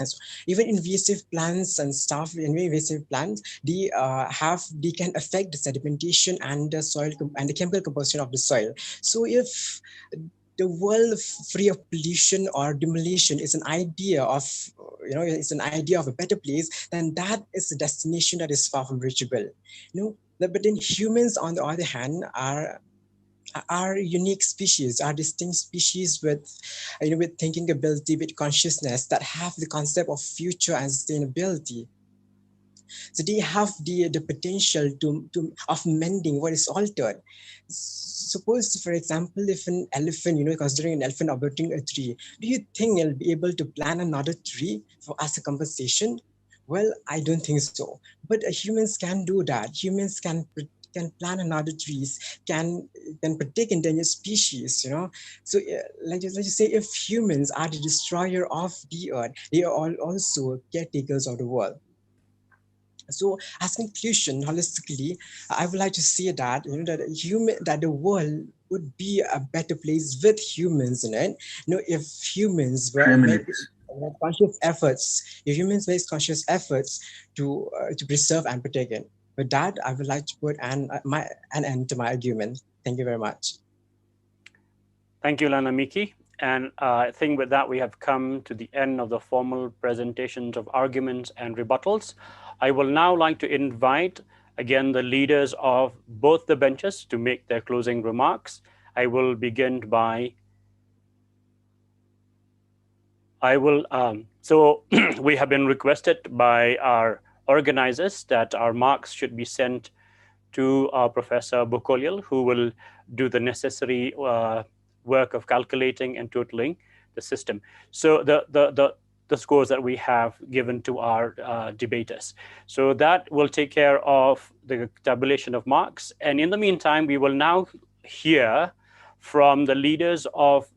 So even invasive plants and stuff, invasive plants, they can affect the sedimentation and the soil and the chemical composition of the soil. So if the world free of pollution or demolition is an idea of, it's an idea of a better place, then that is a destination that is far from reachable. But then humans, on the other hand, are unique species, are distinct species with thinking ability, with consciousness, that have the concept of future and sustainability. So they have the potential of mending what is altered. Suppose, for example, if an elephant, considering an elephant uprooting a tree, do you think it'll be able to plant another tree as a compensation? Well, I don't think so. But humans can do that. Humans can plant another trees, can protect endangered species, So let's just say, if humans are the destroyer of the earth, they are all also caretakers of the world. So as conclusion, holistically, I would like to say that, that the world would be a better place with humans in it. If humans were conscious efforts, to preserve and protect it. With that, I would like to put an end to my argument. Thank you very much. Thank you, Lana Miki. And I think with that, we have come to the end of the formal presentations of arguments and rebuttals. I will now like to invite, again, the leaders of both the benches to make their closing remarks. I will begin by, so we have been requested by our organizers that our marks should be sent to Professor Bokoliel, who will do the necessary work of calculating and totaling the system. So the scores that we have given to our debaters. So that will take care of the tabulation of marks. And in the meantime, we will now hear from the leaders of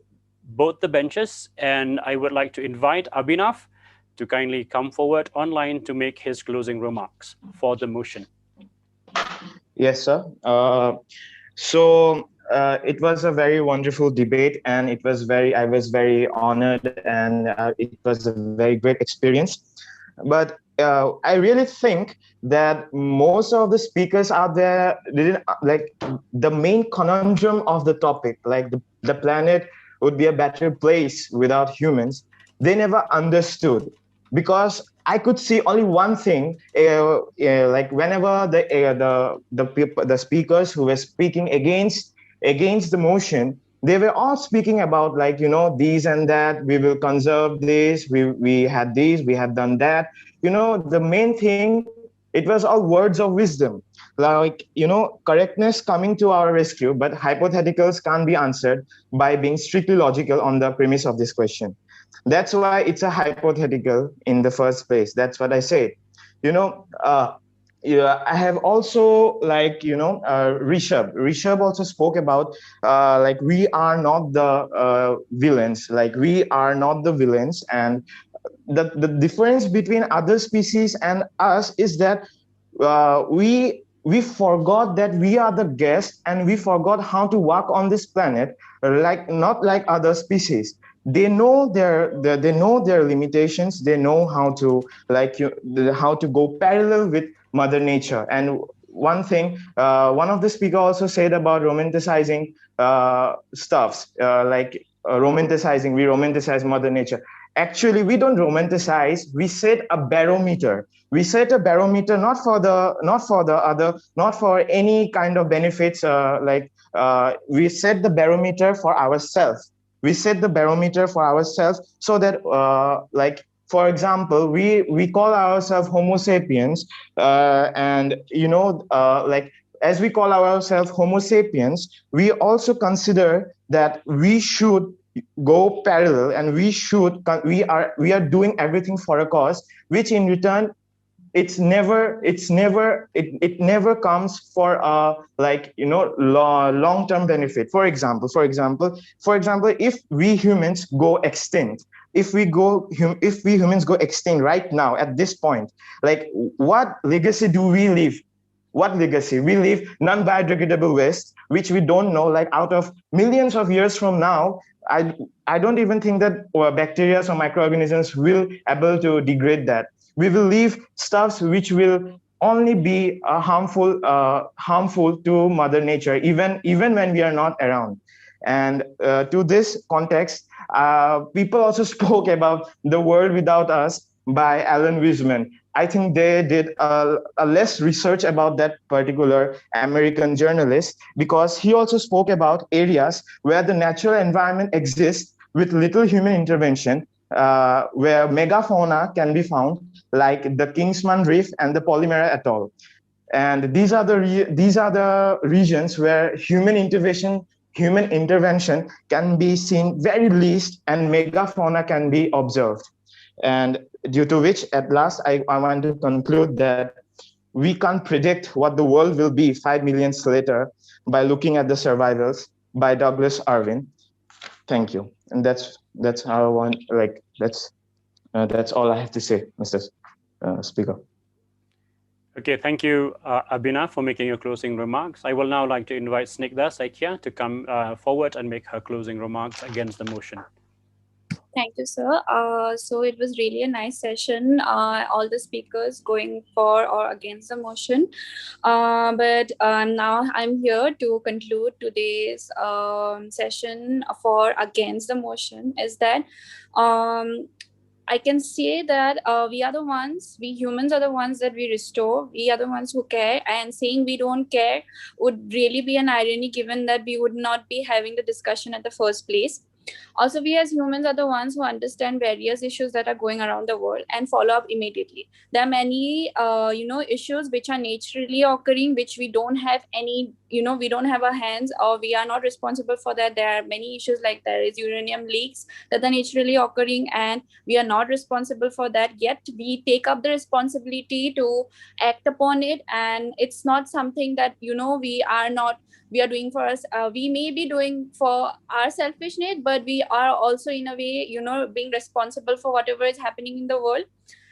both the benches. And I would like to invite Abhinav to kindly come forward online to make his closing remarks for the motion. Yes, sir. It was a very wonderful debate, and I was very honored, and it was a very great experience. But I really think that most of the speakers out there didn't like the main conundrum of the topic, like the planet would be a better place without humans. They never understood, because I could see only one thing. Like whenever the speakers who were speaking against the motion, they were all speaking about, like, these and that. We will conserve this. We had this. We have done that. The main thing. It was all words of wisdom, like, correctness coming to our rescue, but hypotheticals can't be answered by being strictly logical on the premise of this question. That's why it's a hypothetical in the first place. That's what I say. I have also, like, Rishabh also spoke about, like, we are not the villains. Like, we are not the villains. And the difference between other species and us is that we forgot that we are the guests, and we forgot how to walk on this planet, like not like other species. They know their limitations. They know how to, like, how to go parallel with Mother Nature. And one thing, one of the speakers also said about romanticizing stuffs, like we romanticize Mother Nature. Actually, we don't romanticize. We set a barometer. We set a barometer not for the other, not for any kind of benefits. We set the barometer for ourselves. We set the barometer for ourselves so that, for example, we call ourselves Homo sapiens, and as we call ourselves Homo sapiens, we also consider that we should go parallel, and we are doing everything for a cause, which in return it never comes for a long-term benefit. For example, if we humans go extinct, if we humans go extinct right now at this point, like, what legacy do we leave? What legacy? We leave non-biodegradable waste, which we don't know, like, out of millions of years from now, I don't even think that bacteria or microorganisms will able to degrade that. We will leave stuffs which will only be harmful to Mother Nature, even when we are not around. And to this context, people also spoke about The World Without Us by Alan Wiseman. I think they did a less research about that particular American journalist, because he also spoke about areas where the natural environment exists with little human intervention, where megafauna can be found, like the Kingsman Reef and the Polymera Atoll. And these are the regions where human intervention can be seen very least, and megafauna can be observed. And due to which, at last, I want to conclude that we can't predict what the world will be 5 million years later by looking at the survivals by Douglas Irving. Thank you. And that's how I want, that's all I have to say, Mr. Speaker. Okay, thank you, Abhina, for making your closing remarks. I will now like to invite Snigdha Saikia to come forward and make her closing remarks against the motion. Thank you, sir. So it was really a nice session. All the speakers going for or against the motion. But now I'm here to conclude today's session for against the motion. Is that I can say that we humans are the ones that we restore. We are the ones who care, and saying we don't care would really be an irony, given that we would not be having the discussion at the first place. Also, we as humans are the ones who understand various issues that are going around the world and follow up immediately. There are many, issues which are naturally occurring, which we don't have any, we don't have our hands, or we are not responsible for that. There are many issues, like there is uranium leaks that are naturally occurring, and we are not responsible for that. Yet we take up the responsibility to act upon it, and it's not something that we are doing for us. We may be doing for our selfish need, but we are also in a way, being responsible for whatever is happening in the world.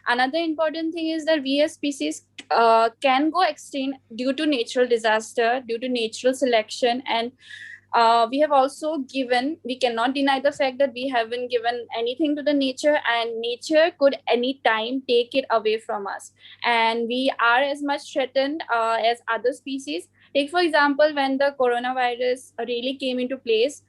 Another important thing is that we as species can go extinct due to natural disaster, due to natural selection. And we have also we cannot deny the fact that we haven't given anything to the nature, and nature could anytime take it away from us. And we are as much threatened as other species. Take, for example, when the coronavirus really came into place,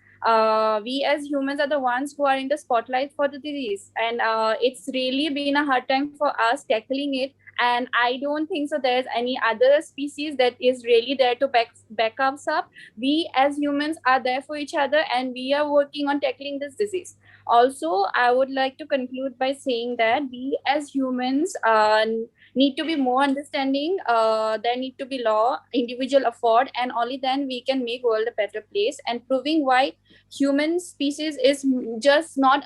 we as humans are the ones who are in the spotlight for the disease. And it's really been a hard time for us tackling it. And I don't think so there's any other species that is really there to back us up. We as humans are there for each other, and we are working on tackling this disease. Also, I would like to conclude by saying that we as humans need to be more understanding. There need to be law, individual effort, and only then we can make world a better place. And proving why human species is just not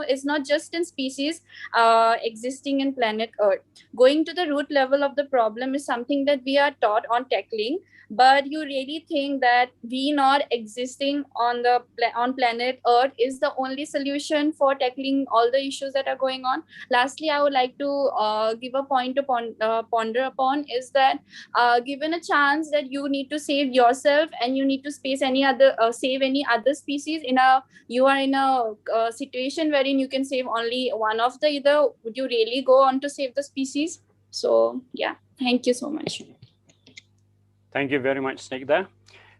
is not just in species existing in planet Earth. Going to the root level of the problem is something that we are taught on tackling. But you really think that we not existing on planet Earth is the only solution for tackling all the issues that are going on? Lastly, I would like to give a point to ponder upon, is that given a chance that you need to save yourself and you need to save any other species, you are in a situation wherein you can save only one of the either, would you really go on to save the species? So yeah, thank you so much. Thank you very much, Snigdha.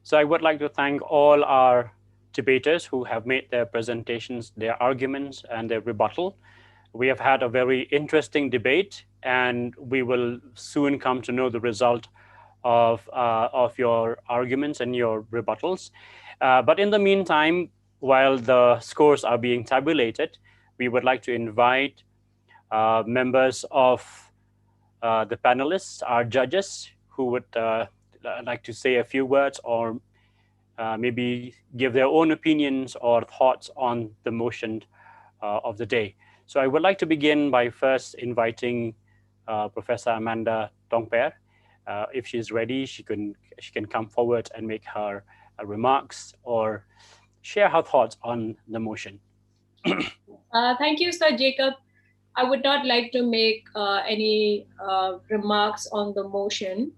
So I would like to thank all our debaters who have made their presentations, their arguments, and their rebuttal. We have had a very interesting debate, and we will soon come to know the result of your arguments and your rebuttals. But in the meantime, while the scores are being tabulated, we would like to invite members of the panelists, our judges, who would like to say a few words or maybe give their own opinions or thoughts on the motion of the day. So I would like to begin by first inviting Professor Amanda Tongper. If she's ready, she can come forward and make her remarks or share her thoughts on the motion. Thank you, Sir Jacob. I would not like to make any remarks on the motion.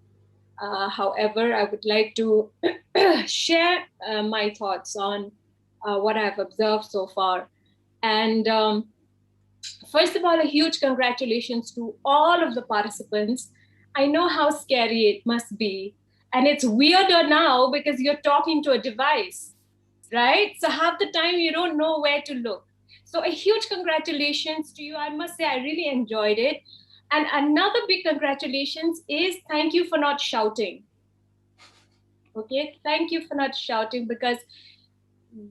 However, I would like to share my thoughts on what I've observed so far. And first of all, a huge congratulations to all of the participants. I know how scary it must be. And it's weirder now because you're talking to a device, right? So half the time you don't know where to look. So a huge congratulations to you. I must say I really enjoyed it. And another big congratulations is thank you for not shouting. Okay, thank you for not shouting, because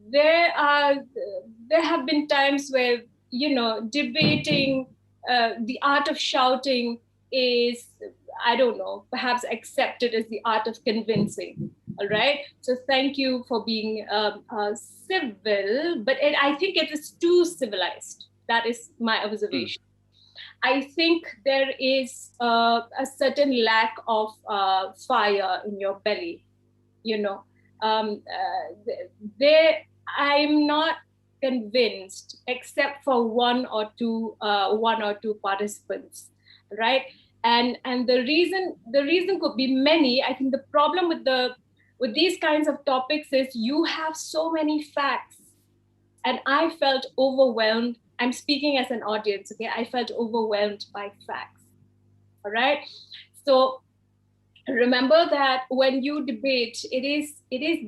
there have been times where, you know, debating, the art of shouting is, I don't know, perhaps accepted as the art of convincing. All right. So thank you for being civil, but I think it is too civilized. That is my observation. I think there is a certain lack of fire in your belly. You know, I'm not convinced, except for one or two participants, right? And the reason could be many. I think the problem with these kinds of topics is you have so many facts, and I felt overwhelmed. I'm speaking as an audience, okay? I felt overwhelmed by facts, all right? So remember that when you debate, it is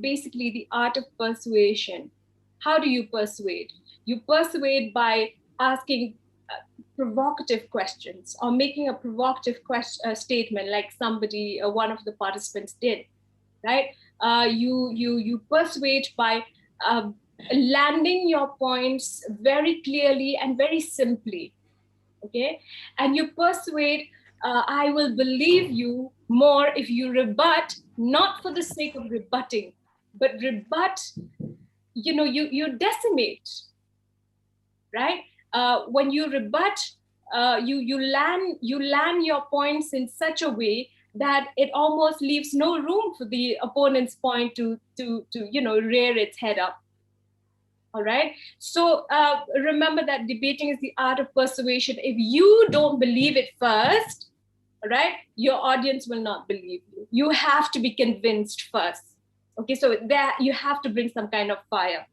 basically the art of persuasion. How do you persuade? You persuade by asking provocative questions or making a provocative statement, like one of the participants did, right? You persuade by landing your points very clearly and very simply, okay? And you persuade, I will believe you more if you rebut, not for the sake of rebutting, but rebut, you know, you decimate, right? When you rebut, you land your points in such a way that it almost leaves no room for the opponent's point to you know, rear its head up. All right. So remember that debating is the art of persuasion. If you don't believe it first, all right, your audience will not believe you. You have to be convinced first. Okay, so there you have to bring some kind of fire.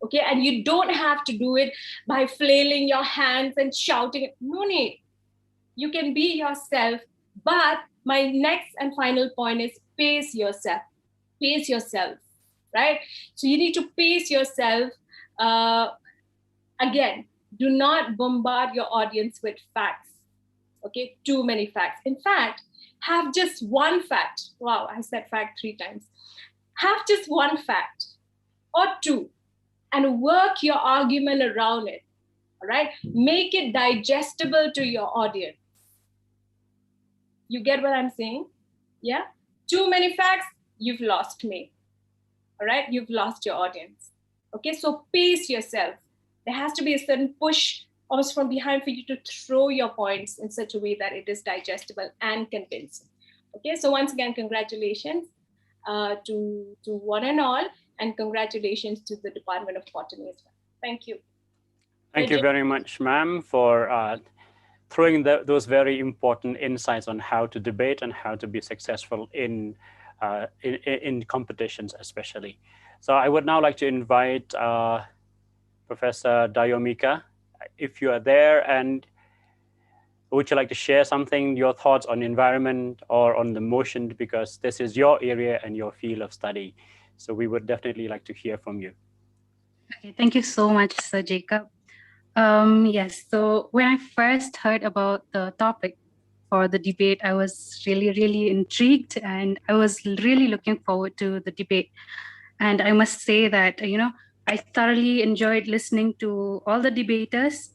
Okay, and you don't have to do it by flailing your hands and shouting. No need. You can be yourself. But my next and final point is pace yourself. Pace yourself, right? So you need to pace yourself. Again, do not bombard your audience with facts. Okay, too many facts. In fact, have just one fact. Wow, I said fact 3 times. Have just one fact or two and work your argument around it. All right, make it digestible to your audience. You get what I'm saying? Yeah, too many facts, you've lost me. All right, you've lost your audience. Okay, so pace yourself. There has to be a certain push almost from behind for you to throw your points in such a way that it is digestible and convincing. Okay, so once again, congratulations to one and all, and congratulations to the Department of Botany as well. Thank you. Thank you very much, ma'am, for throwing those very important insights on how to debate and how to be successful in competitions, especially. So I would now like to invite Professor Dayomika, if you are there, and would you like to share something, your thoughts on environment or on the motion, because this is your area and your field of study. So we would definitely like to hear from you. Okay, thank you so much, Sir Jacob. Yes, so when I first heard about the topic for the debate, I was really, really intrigued and I was really looking forward to the debate. And I must say that, I thoroughly enjoyed listening to all the debaters.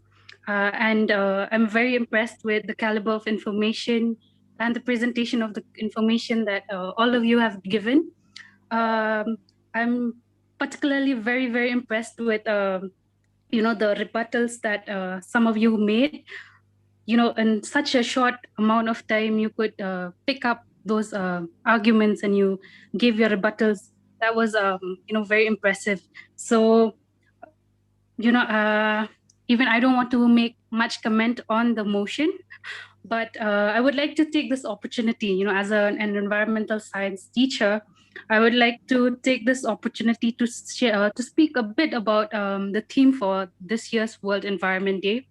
And I'm very impressed with the caliber of information and the presentation of the information that all of you have given. I'm particularly very, very impressed with, the rebuttals that some of you made. In such a short amount of time, you could pick up those arguments and you gave your rebuttals. That was, very impressive. So, even I don't want to make much comment on the motion, but I would like to take this opportunity, as an environmental science teacher, I would like to take this opportunity to share, to speak a bit about the theme for this year's World Environment Day.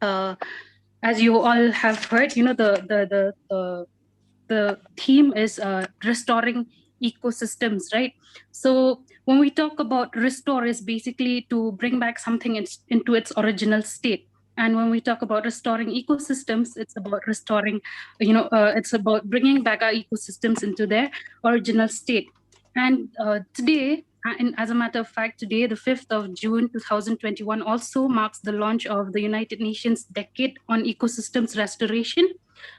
As you all have heard, the theme is restoring ecosystems, right? So when we talk about restore, is basically to bring back something into its original state. And when we talk about restoring ecosystems, it's about restoring, it's about bringing back our ecosystems into their original state. And today, and as a matter of fact, today, the 5th of June, 2021, also marks the launch of the United Nations Decade on Ecosystems Restoration,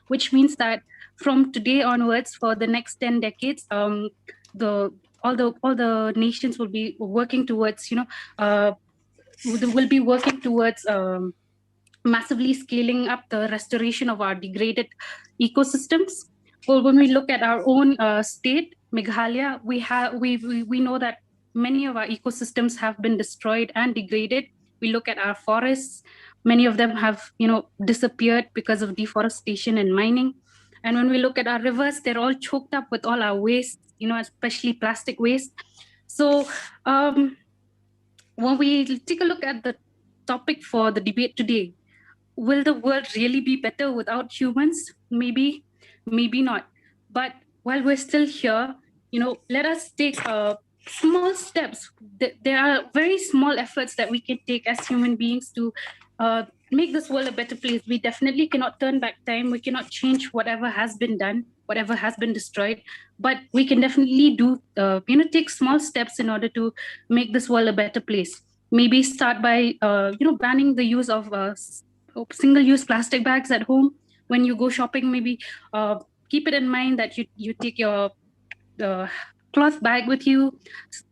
which means that from today onwards, for the next 10 decades, all the nations will be working towards, will be working towards massively scaling up the restoration of our degraded ecosystems. Well, when we look at our own state, Meghalaya, we know that many of our ecosystems have been destroyed and degraded. We look at our forests; many of them have, disappeared because of deforestation and mining. And when we look at our rivers, they're all choked up with all our waste, especially plastic waste. So when we take a look at the topic for the debate today, will the world really be better without humans? Maybe, maybe not. But while we're still here, let us take small steps. There are very small efforts that we can take as human beings to make this world a better place. We definitely cannot turn back time. We cannot change whatever has been done, whatever has been destroyed. But we can definitely do, take small steps in order to make this world a better place. Maybe start by, banning the use of single-use plastic bags at home. When you go shopping, maybe keep it in mind that you take your cloth bag with you.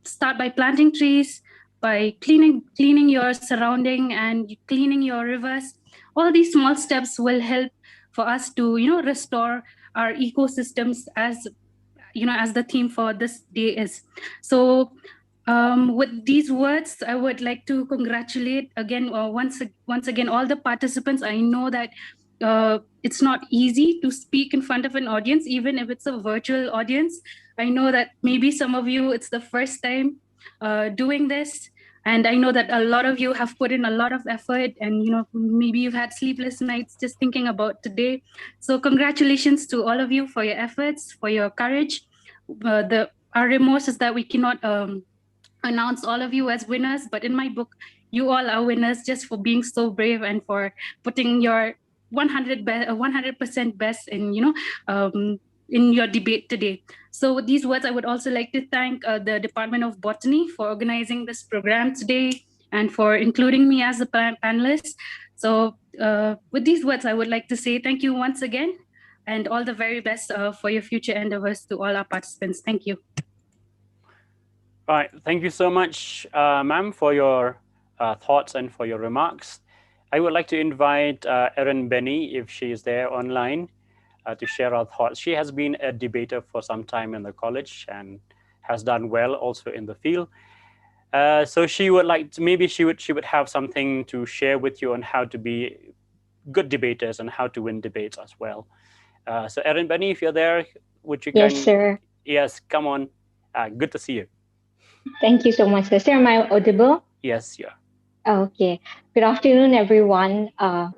Start by planting trees, by cleaning your surrounding and cleaning your rivers. All these small steps will help for us to restore our ecosystems, as as the theme for this day is. So with these words, I would like to congratulate again, once again, all the participants. I know that it's not easy to speak in front of an audience, even if it's a virtual audience. I know that maybe some of you, it's the first time doing this. And I know that a lot of you have put in a lot of effort, and maybe you've had sleepless nights just thinking about today. So congratulations to all of you for your efforts, for your courage. Our remorse is that we cannot announce all of you as winners, but in my book, you all are winners just for being so brave and for putting your 100% best in your debate today. So with these words, I would also like to thank the Department of Botany for organizing this program today and for including me as a panelist. So with these words, I would like to say thank you once again and all the very best for your future endeavors to all our participants. Thank you. All right, thank you so much, ma'am, for your thoughts and for your remarks. I would like to invite Erin Benny, if she is there online, to share our thoughts. She has been a debater for some time in the college and has done well also in the field. So she would like to, maybe she would have something to share with you on how to be good debaters and how to win debates as well. So Erin Benny, if you're there, would you? Yes, sir. Yes, come on. Good to see you. Thank you so much, sir. Am I audible? Yes, yeah. Okay. Good afternoon, everyone.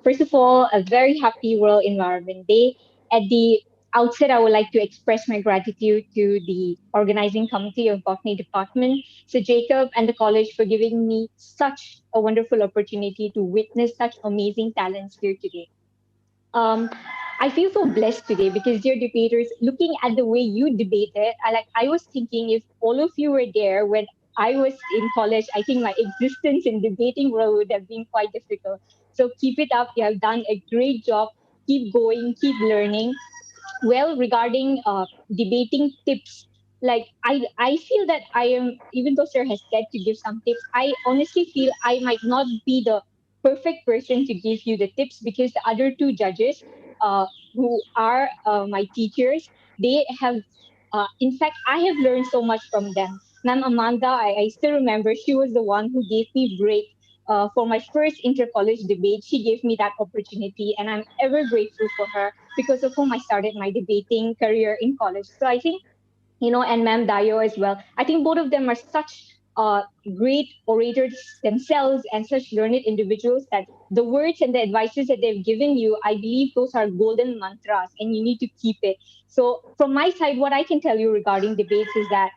First of all, a very happy World Environment Day. At the outset, I would like to express my gratitude to the organizing committee of Botany Department, Sir Jacob, and the college for giving me such a wonderful opportunity to witness such amazing talents here today. Um, I feel so blessed today because, dear debaters, looking at the way you debated, I was thinking if all of you were there when I was in college, I think my existence in debating world would have been quite difficult. So keep it up. You have done a great job. Keep going. Keep learning. Well, regarding debating tips, I feel that I am, even though sir has said to give some tips, I honestly feel I might not be the perfect person to give you the tips because the other two judges, who are my teachers, they have, in fact, I have learned so much from them. Ma'am Amanda, I still remember she was the one who gave me break for my first inter-college debate. She gave me that opportunity, and I'm ever grateful for her because of whom I started my debating career in college. So I think, and Ma'am Dayo as well. I think both of them are such great orators themselves and such learned individuals that the words and the advices that they've given you, I believe those are golden mantras and you need to keep it. So from my side, what I can tell you regarding debates is that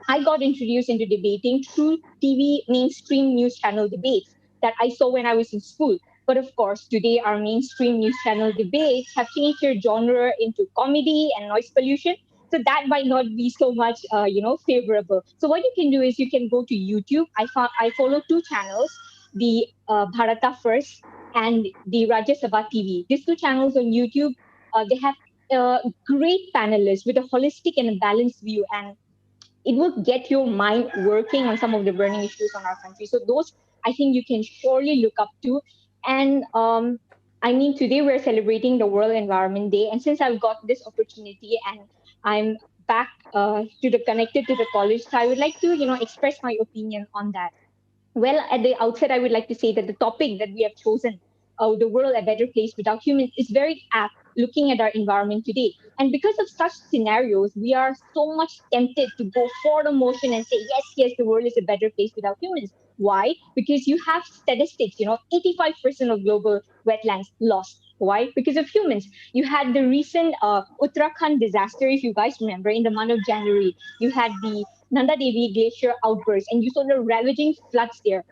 I got introduced into debating through TV mainstream news channel debates that I saw when I was in school. But of course, today our mainstream news channel debates have changed their genre into comedy and noise pollution. So that might not be so much, favorable. So what you can do is you can go to YouTube. I follow two channels, the Bharata First and the Rajya Sabha TV. These two channels on YouTube, they have great panelists with a holistic and a balanced view, and it will get your mind working on some of the burning issues on our country. So those I think you can surely look up to. And I mean, today we're celebrating the World Environment Day, and since I've got this opportunity and I'm back connected to the college, so I would like to express my opinion on that. Well, at the outset, I would like to say that the topic that we have chosen, the world a better place without humans, is very apt looking at our environment today. And because of such scenarios, we are so much tempted to go for the motion and say, yes, yes, the world is a better place without humans. Why? Because you have statistics, 85% of global wetlands lost. Why? Because of humans. You had the recent Uttarakhand disaster, if you guys remember, in the month of January. You had the Nanda Devi glacier outburst, and you saw the ravaging floods there.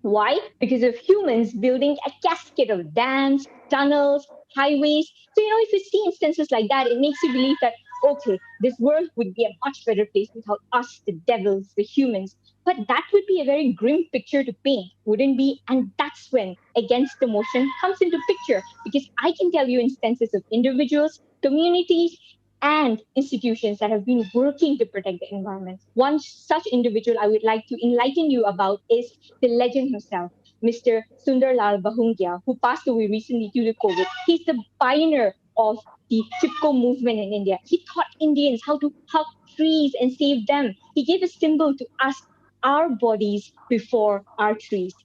Why? Because of humans building a cascade of dams, tunnels, highways. So, if you see instances like that, it makes you believe that, okay, this world would be a much better place without us, the devils, the humans. But that would be a very grim picture to paint, wouldn't be? And that's when Against the Motion comes into picture, because I can tell you instances of individuals, communities, and institutions that have been working to protect the environment. One such individual I would like to enlighten you about is the legend himself, Mr. Sundarlal Bahungia, who passed away recently due to COVID. He's the pioneer of the Chipko movement in India. He taught Indians how to hug trees and save them. He gave a symbol to us, our bodies before our trees.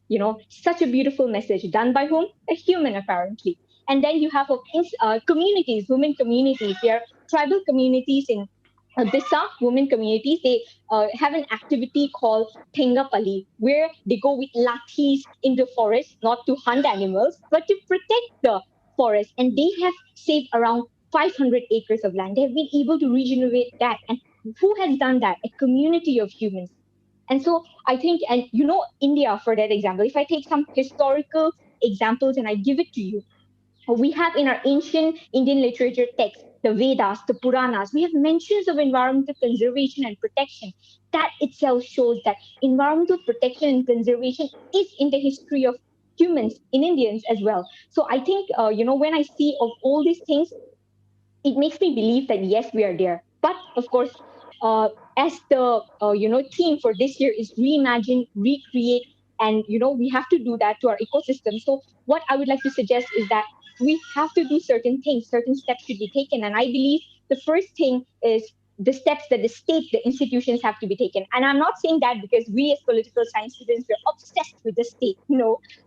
Such a beautiful message done by whom? A human, apparently. And then you have communities, women communities. There are tribal communities in Bisa, women communities. They have an activity called Thengapali, where they go with lathis in the forest, not to hunt animals, but to protect the forest. And they have saved around 500 acres of land. They have been able to regenerate that. And who has done that? A community of humans. And so I think, and India, for that example, if I take some historical examples and I give it to you, we have in our ancient Indian literature texts, the Vedas, the Puranas, we have mentions of environmental conservation and protection. That itself shows that environmental protection and conservation is in the history of humans, in Indians as well. So I think, when I see of all these things, it makes me believe that yes, we are there. But of course, uh, as the theme for this year is reimagine, recreate, and we have to do that to our ecosystem. So what I would like to suggest is that we have to do certain things, certain steps should be taken, and I believe the first thing is the steps that the state, the institutions have to be taken. And I'm not saying that because we as political science students, we're obsessed with the state,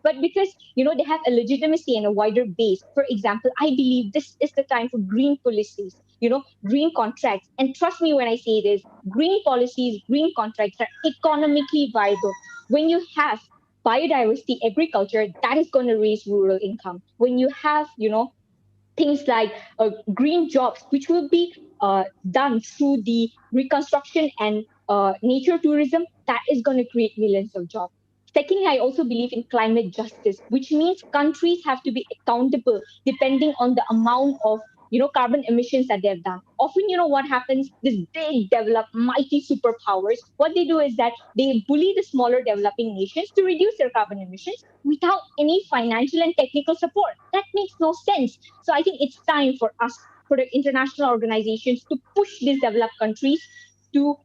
but because, they have a legitimacy and a wider base. For example, I believe this is the time for green policies, green contracts. And trust me when I say this, green policies, green contracts are economically viable. When you have biodiversity agriculture, that is going to raise rural income. When you have, things like green jobs, which will be done through the reconstruction and nature tourism, that is going to create millions of jobs. Secondly, I also believe in climate justice, which means countries have to be accountable depending on the amount of carbon emissions that they've done. Often, what happens, these big developed mighty superpowers, what they do is that they bully the smaller developing nations to reduce their carbon emissions without any financial and technical support. That makes no sense. So I think it's time for us, for the international organizations, to push these developed countries to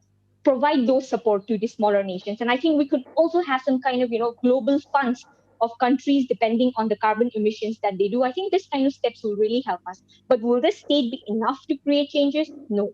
provide those support to the smaller nations. And I think we could also have some kind of global funds of countries depending on the carbon emissions that they do. I think this kind of steps will really help us. But will the state be enough to create changes? No.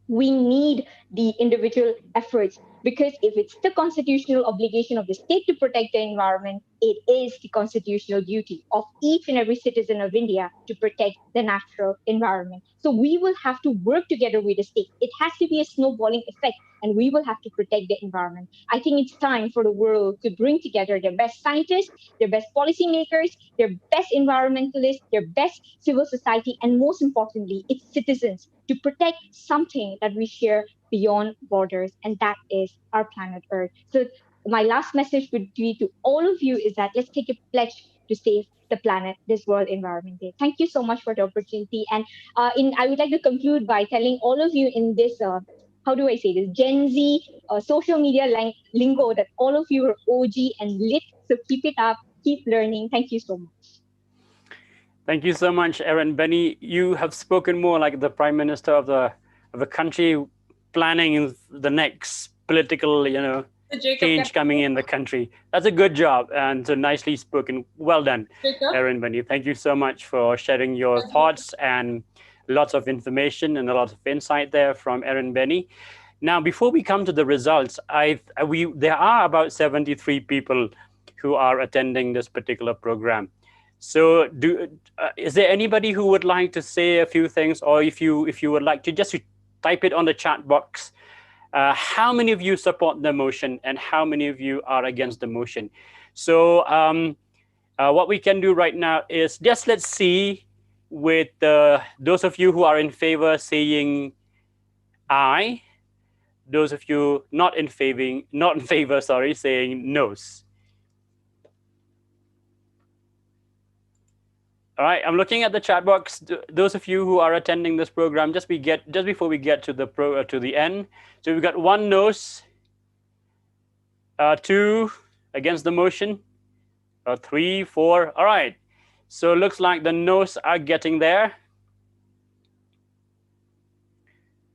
We need the individual efforts, because if it's the constitutional obligation of the state to protect the environment, it is the constitutional duty of each and every citizen of India to protect the natural environment. So we will have to work together with the state. It has to be a snowballing effect, and we will have to protect the environment. I think it's time for the world to bring together their best scientists, their best policymakers, their best environmentalists, their best civil society, and most importantly, its citizens, to protect something that we share beyond borders, and that is our planet Earth. So my last message would be to all of you is that let's take a pledge to save the planet this World Environment Day. Thank you so much for the opportunity. And I would like to conclude by telling all of you in this, how do I say this, Gen Z social media lingo, that all of you are OG and lit. So keep it up, keep learning. Thank you so much. Thank you so much, Erin. Benny, you have spoken more like the Prime Minister of the country, planning the next political, change coming in the country. That's a good job, and so nicely spoken. Well done, Erin, Benny. Thank you so much for sharing your thoughts and lots of information and a lot of insight there from Erin, Benny. Now, before we come to the results, there are about 73 people who are attending this particular program. So is there anybody who would like to say a few things, or if you would like to just type it on the chat box, how many of you support the motion and how many of you are against the motion? So what we can do right now is just let's see with those of you who are in favor saying aye, those of you not in favor, sorry, saying no's. All right, I'm looking at the chat box. Those of you who are attending this program, just before we get to the end. So we've got 1 no's, 2 against the motion, 3, 4. All right. So it looks like the no's are getting there.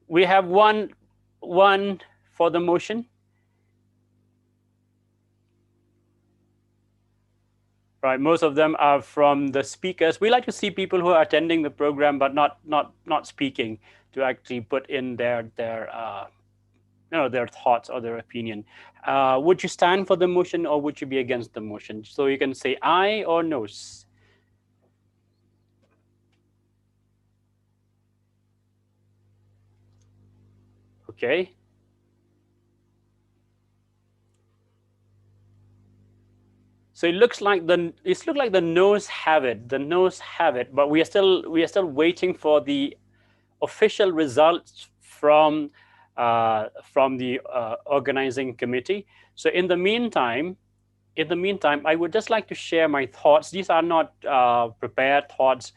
We have one for the motion. Right, most of them are from the speakers. We like to see people who are attending the program but not speaking, to actually put in their thoughts or their opinion. Would you stand for the motion or would you be against the motion? So you can say aye or no's. Okay. So it looks like the no's have it. The no's have it, but we are still waiting for the official results from the organizing committee. So in the meantime, I would just like to share my thoughts. These are not prepared thoughts.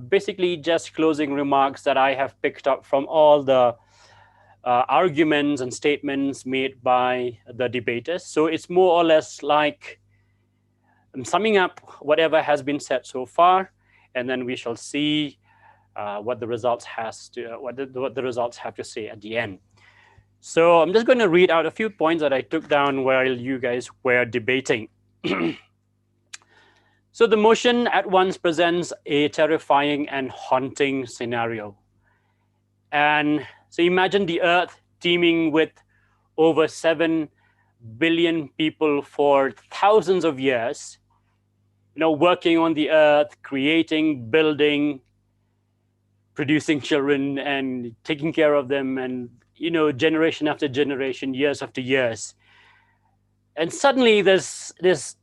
Basically, just closing remarks that I have picked up from all the arguments and statements made by the debaters. So it's more or less like I'm summing up whatever has been said so far, and then we shall see what the results have to say at the end. So I'm just going to read out a few points that I took down while you guys were debating. So the motion at once presents a terrifying and haunting scenario. And so imagine the Earth teeming with over 7 billion people for thousands of years, working on the Earth, creating, building, producing children and taking care of them, and generation after generation, years after years. And suddenly this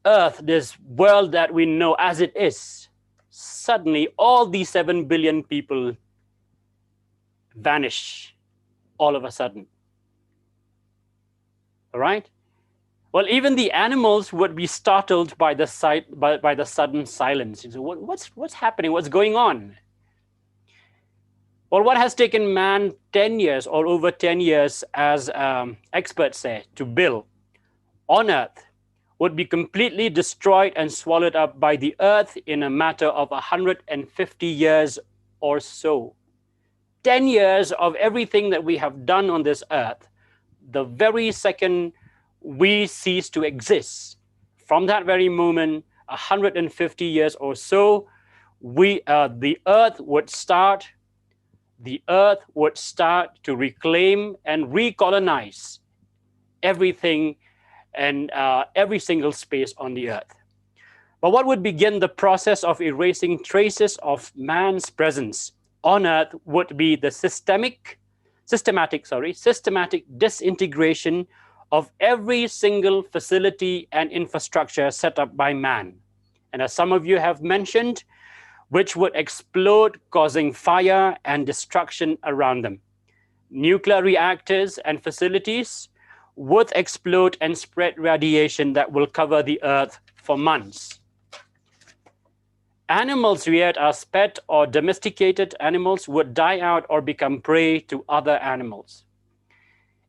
Earth, this world that we know as it is, suddenly all these 7 billion people vanish all of a sudden. All right? Well, even the animals would be startled by the sudden silence. You say, what's happening? What's going on? Well, what has taken man 10 years or over 10 years, as experts say, to build on Earth would be completely destroyed and swallowed up by the Earth in a matter of 150 years or so. 10 years of everything that we have done on this Earth, the very second we cease to exist, from that very moment, 150 years or so, the Earth would start to reclaim and recolonize everything and every single space on the Earth. But what would begin the process of erasing traces of man's presence on Earth would be the systematic disintegration of every single facility and infrastructure set up by man. And as some of you have mentioned, which would explode, causing fire and destruction around them. Nuclear reactors and facilities would explode and spread radiation that will cover the Earth for months. Animals reared as pet or domesticated animals would die out or become prey to other animals.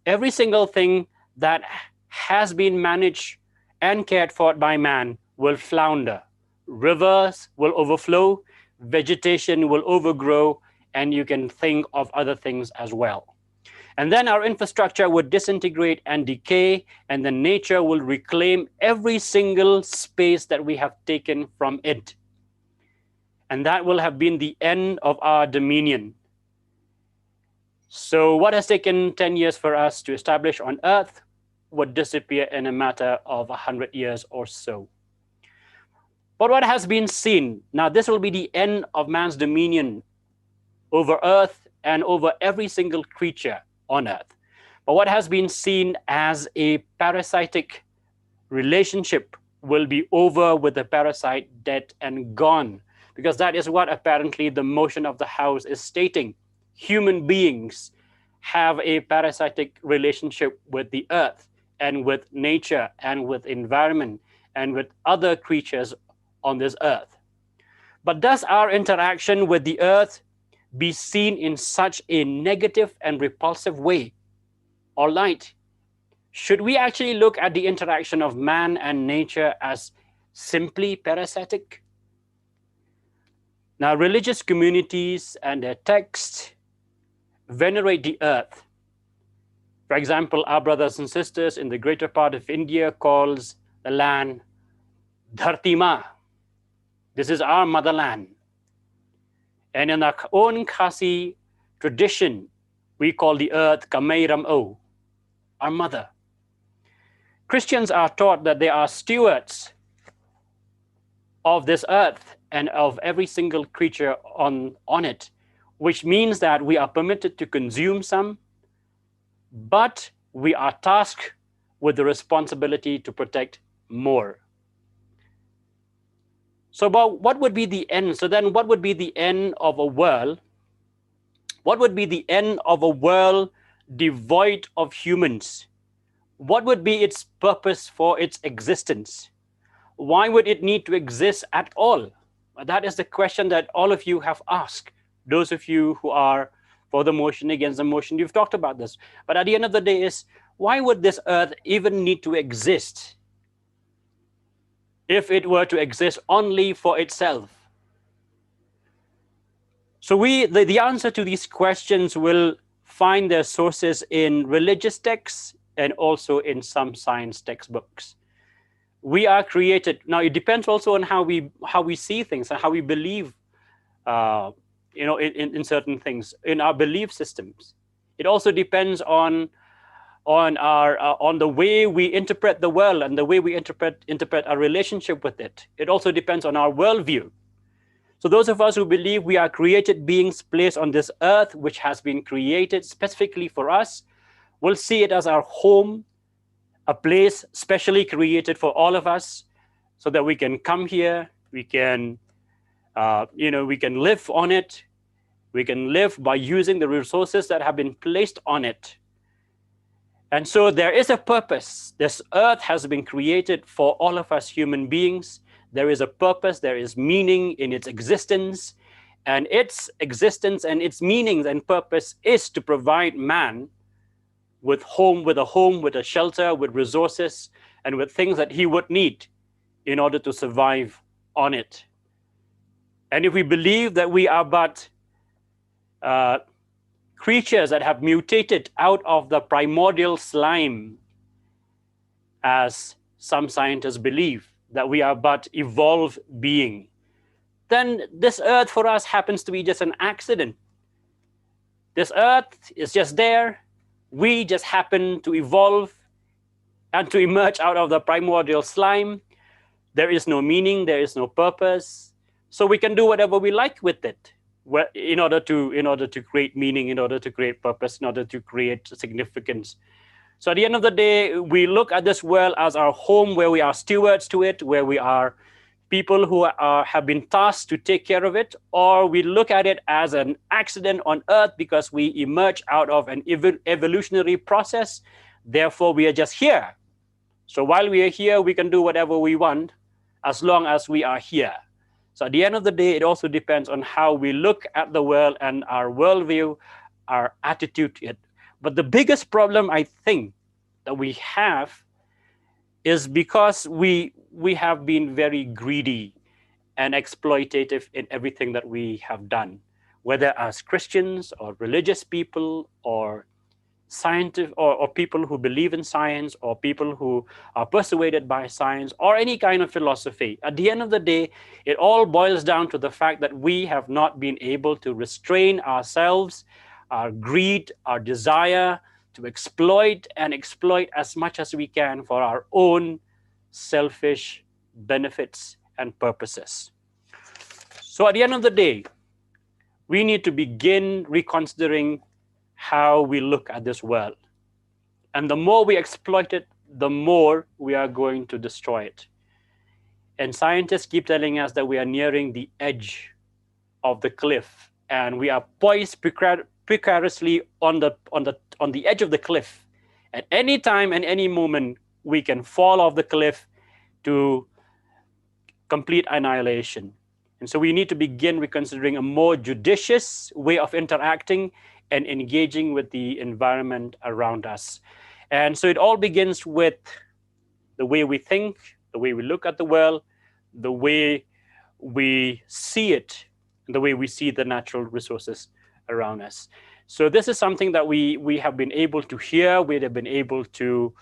Every single thing that has been managed and cared for by man will flounder. Rivers will overflow, vegetation will overgrow, and you can think of other things as well. And then our infrastructure would disintegrate and decay, and then nature will reclaim every single space that we have taken from it. And that will have been the end of our dominion. So what has taken 10 years for us to establish on Earth would disappear in a matter of 100 years or so. But what has been seen, now this will be the end of man's dominion over Earth and over every single creature on Earth. But what has been seen as a parasitic relationship will be over with the parasite dead and gone, because that is what apparently the motion of the house is stating. Human beings have a parasitic relationship with the Earth and with nature and with environment and with other creatures on this Earth. But does our interaction with the Earth be seen in such a negative and repulsive way? Or light? Should we actually look at the interaction of man and nature as simply parasitic? Now, religious communities and their texts venerate the Earth. For example, our brothers and sisters in the greater part of India calls the land Dharti Ma. This is our motherland. And in our own Khasi tradition, we call the Earth Kamei Ram-o, our mother. Christians are taught that they are stewards of this Earth and of every single creature on it, which means that we are permitted to consume some, but we are tasked with the responsibility to protect more. So what would be the end? So then what would be the end of a world? What would be the end of a world devoid of humans? What would be its purpose for its existence? Why would it need to exist at all? That is the question that all of you have asked. Those of you who are for the motion, against the motion, you've talked about this. But at the end of the day is, why would this Earth even need to exist if it were to exist only for itself? So the answer to these questions will find their sources in religious texts and also in some science textbooks. We are created. Now, it depends also on how we see things and how we believe in certain things, in our belief systems. It also depends on the way we interpret the world and the way we interpret our relationship with it. It also depends on our worldview. So those of us who believe we are created beings placed on this Earth, which has been created specifically for us, will see it as our home, a place specially created for all of us, so that we can come here, we can We can live on it. We can live by using the resources that have been placed on it. And so there is a purpose. This earth has been created for all of us human beings. There is a purpose, there is meaning in its existence. And its existence and its meanings and purpose is to provide man with a home, with a shelter, with resources, and with things that he would need in order to survive on it. And if we believe that we are but creatures that have mutated out of the primordial slime, as some scientists believe, that we are but evolved being, then this earth for us happens to be just an accident. This earth is just there. We just happen to evolve and to emerge out of the primordial slime. There is no meaning, there is no purpose. So we can do whatever we like with it in order to create meaning, in order to create purpose, in order to create significance. So at the end of the day, we look at this world as our home, where we are stewards to it, where we are people who have been tasked to take care of it, or we look at it as an accident on earth because we emerge out of an evolutionary process. Therefore, we are just here. So while we are here, we can do whatever we want as long as we are here. So at the end of the day, it also depends on how we look at the world and our worldview, our attitude to it. But the biggest problem, I think, that we have is because we have been very greedy and exploitative in everything that we have done, whether as Christians or religious people or scientists or people who believe in science or people who are persuaded by science or any kind of philosophy. At the end of the day, it all boils down to the fact that we have not been able to restrain ourselves, our greed, our desire to exploit as much as we can for our own selfish benefits and purposes. So at the end of the day, we need to begin reconsidering how we look at this world. And the more we exploit it, the more we are going to destroy it. And scientists keep telling us that we are nearing the edge of the cliff, and we are poised precariously on the edge of the cliff. At any time and any moment, we can fall off the cliff to complete annihilation. And so we need to begin reconsidering a more judicious way of interacting and engaging with the environment around us. And so it all begins with the way we think, the way we look at the world, the way we see it, and the way we see the natural resources around us. So this is something that we have been able to hear, we have been able to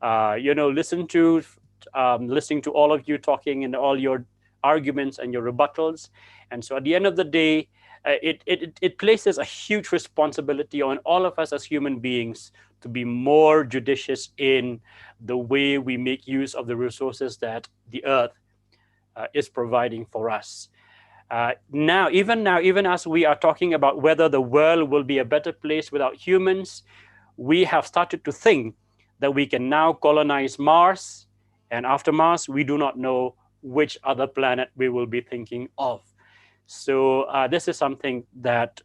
listening to all of you talking and all your arguments and your rebuttals. And so at the end of the day, it places a huge responsibility on all of us as human beings to be more judicious in the way we make use of the resources that the earth is providing for us. Even as we are talking about whether the world will be a better place without humans, we have started to think that we can now colonize Mars, and after Mars, we do not know which other planet we will be thinking of. So this is something that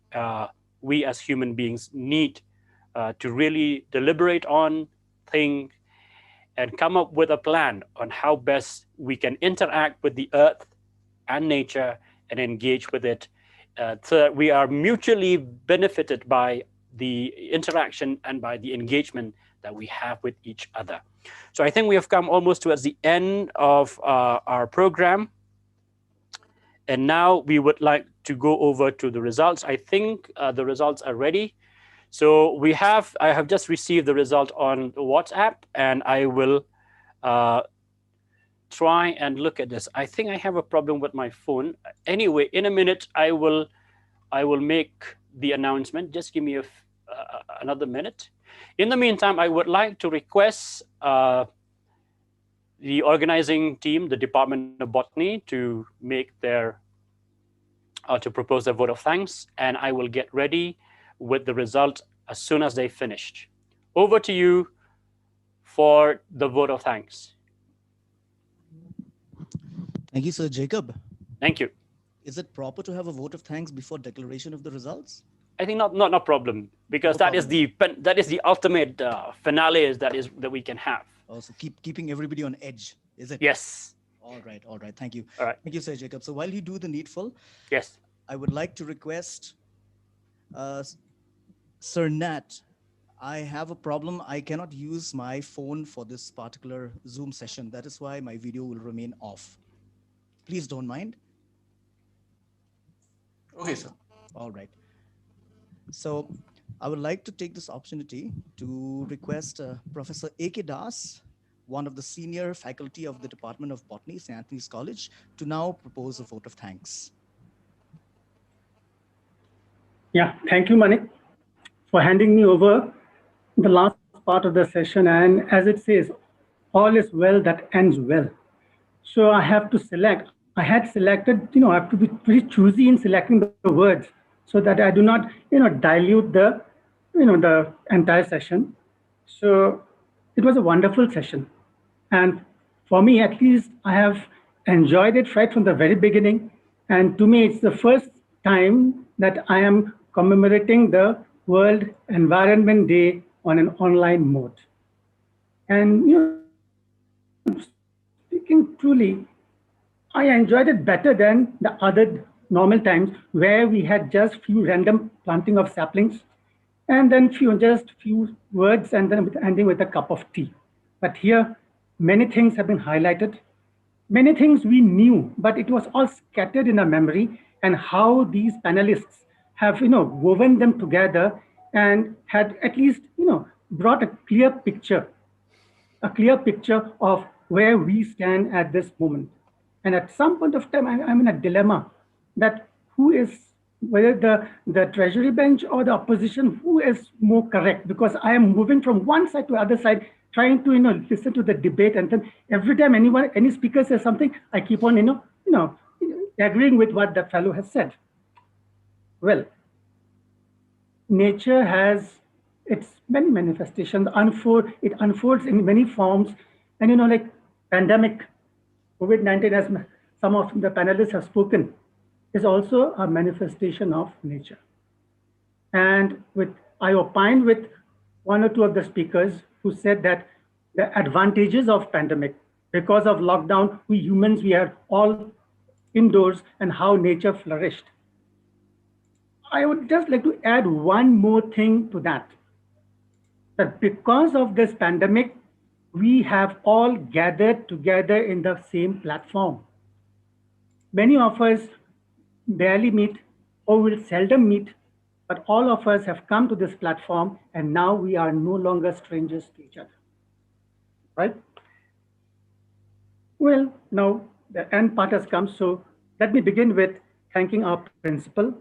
we as human beings need to really deliberate on, think, and come up with a plan on how best we can interact with the earth and nature and engage with it so that we are mutually benefited by the interaction and by the engagement that we have with each other. So I think we have come almost towards the end of our program. And now we would like to go over to the results. I think the results are ready. So I have just received the result on WhatsApp, and I will try and look at this. I think I have a problem with my phone. Anyway, in a minute, I will make the announcement. Just give me another minute. In the meantime, I would like to request the organizing team, the Department of Botany, to make to propose their vote of thanks, and I will get ready with the result as soon as they finished. Over to you for the vote of thanks. Thank you, Sir Jacob. Thank you. is it proper to have a vote of thanks before declaration of the results? I think not a problem, because that is the ultimate finale that we can have. Also, keeping everybody on edge, is it? Yes. All right. Thank you. All right. Thank you, Sir Jacob. So while you do the needful, yes, I would like to request Sir Nat. I have a problem. I cannot use my phone for this particular Zoom session. That is why my video will remain off. Please don't mind. Okay, sir. All right. So I would like to take this opportunity to request Professor A.K. Das, one of the senior faculty of the Department of Botany, St. Anthony's College, to now propose a vote of thanks. Yeah, thank you, Manik, for handing me over the last part of the session. And as it says, all is well that ends well. So I have to select. I had selected, I have to be pretty choosy in selecting the words so that I do not, dilute the, the entire session. So it was a wonderful session. And for me, at least, I have enjoyed it right from the very beginning. And to me, it's the first time that I am commemorating the World Environment Day on an online mode. And speaking truly, I enjoyed it better than the other normal times where we had just few random planting of saplings and then just few words and then ending with a cup of tea. But here, many things have been highlighted. Many things we knew, but it was all scattered in our memory, and how these panelists have, woven them together and had at least, brought a clear picture of where we stand at this moment. And at some point of time, I'm in a dilemma that whether the Treasury bench or the opposition, who is more correct? Because I am moving from one side to the other side, trying to listen to the debate, and then every time any speaker says something, I keep on agreeing with what the fellow has said. Well, nature has its many manifestations. It unfolds in many forms, and like pandemic, COVID-19, as some of the panelists have spoken, is also a manifestation of nature. And I opined with one or two of the speakers who said that the advantages of pandemic, because of lockdown, we humans, we are all indoors, and how nature flourished. I would just like to add one more thing to that because of this pandemic, we have all gathered together in the same platform. Many of us barely meet or will seldom meet, but all of us have come to this platform, and now we are no longer strangers to each other, right? Well, now the end part has come, so let me begin with thanking our principal,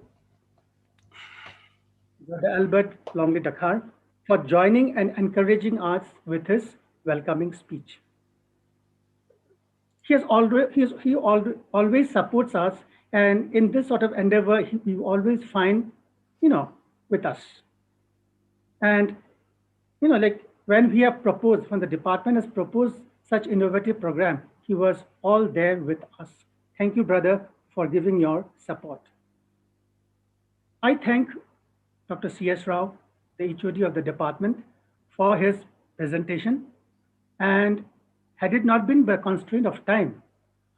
Brother Albert Longley Dakhar, for joining and encouraging us with his welcoming speech. He always supports us, and in this sort of endeavor, we always find, with us. And, like when we have proposed, when the department has proposed such innovative program, he was all there with us. Thank you, brother, for giving your support. I thank Dr. C.S. Rao, the HOD of the department, for his presentation. And had it not been by constraint of time,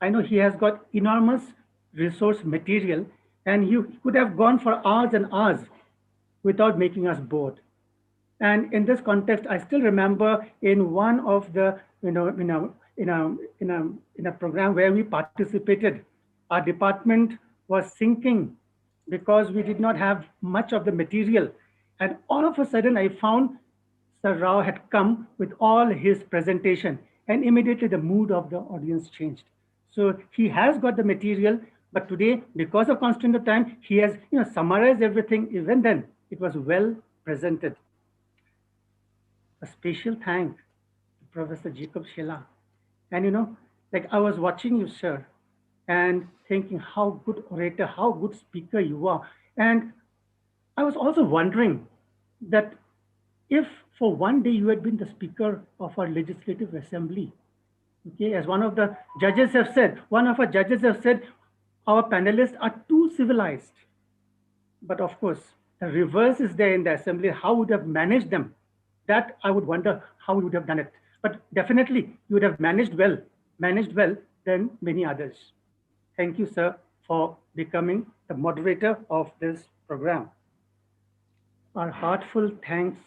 I know he has got enormous resource material, and he could have gone for hours and hours without making us bored. And in this context, I still remember in one of the, in a program where we participated, our department was sinking because we did not have much of the material. And all of a sudden, I found Sir Rao had come with all his presentation, and immediately the mood of the audience changed. So he has got the material, but today, because of constraint of time, he has summarized everything. Even then, it was well presented. A special thank to Professor Jacob Shillong. And like I was watching you, sir, and thinking how good orator, how good speaker you are. And I was also wondering that if for one day you had been the speaker of our legislative assembly, okay, as one of the judges have said, our panelists are too civilized. But of course, the reverse is there in the assembly. How would have managed them? That I would wonder how you would have done it. But definitely, you would have managed well than many others. Thank you, sir, for becoming the moderator of this program. Our heartfelt thanks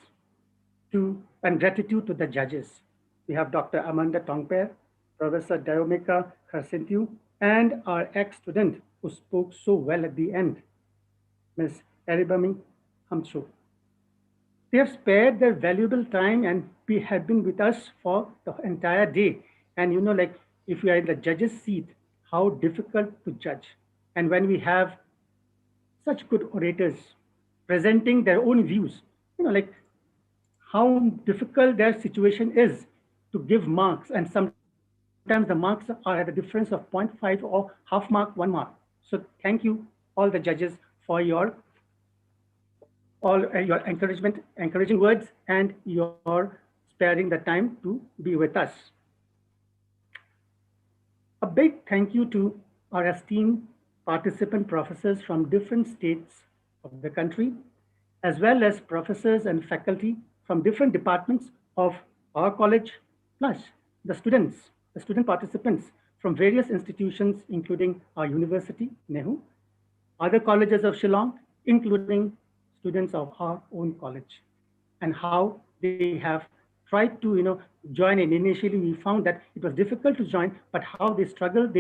to and gratitude to the judges. We have Dr. Amanda Tongper, Professor Diomika Kharsentiu, and our ex-student who spoke so well at the end, Ms. Eribami Hamcho. They have spared their valuable time and have been with us for the entire day. And like if we are in the judge's seat, how difficult to judge. And when we have such good orators presenting their own views, like how difficult their situation is to give marks. And sometimes the marks are at a difference of 0.5 or half mark, 1 mark. So thank you, all the judges, for your encouraging words and your sparing the time to be with us. A big thank you to our esteemed participant professors from different states of the country, as well as professors and faculty from different departments of our college, plus the student participants from various institutions, including our university, NEHU, other colleges of Shillong, including students of our own college, and how they have tried to join in. Initially, we found that it was difficult to join, but how they struggled,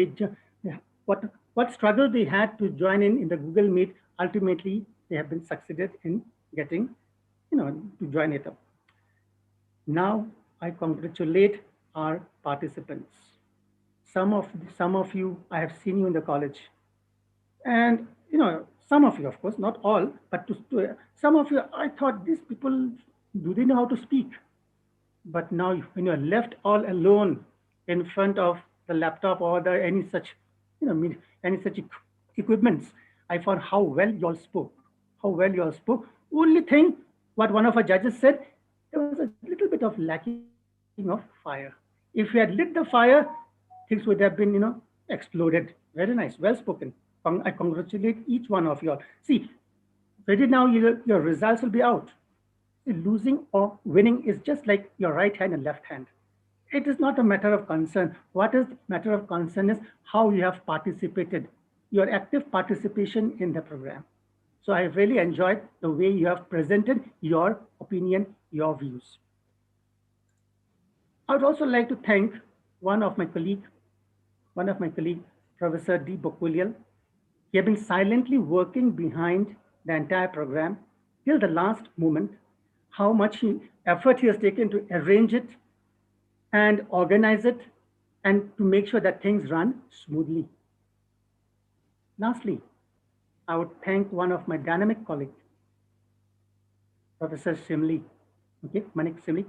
what struggle they had to join in the Google Meet. Ultimately, they have been succeeded in getting to join it up. Now I congratulate our participants. Some of you, I have seen you in the college, and some of you, of course, not all, but some of you, I thought these people, do they know how to speak? But now when you're left all alone in front of the laptop or any such equipments, I found how well you all spoke. Only thing, what one of our judges said, there was a little bit of lacking of fire. If we had lit the fire, things would have been exploded. Very nice, well spoken. I congratulate each one of you all. See, ready now, your results will be out. Losing or winning is just like your right hand and left hand. It is not a matter of concern. What is matter of concern is how you have participated, your active participation in the program. So I really enjoyed the way you have presented your opinion, your views. I would also like to thank one of my colleague, Professor D. Bokwilial. He has been silently working behind the entire program till the last moment. How much effort he has taken to arrange it and organize it and to make sure that things run smoothly. Lastly, I would thank one of my dynamic colleagues, Professor Simli, Manik Simli,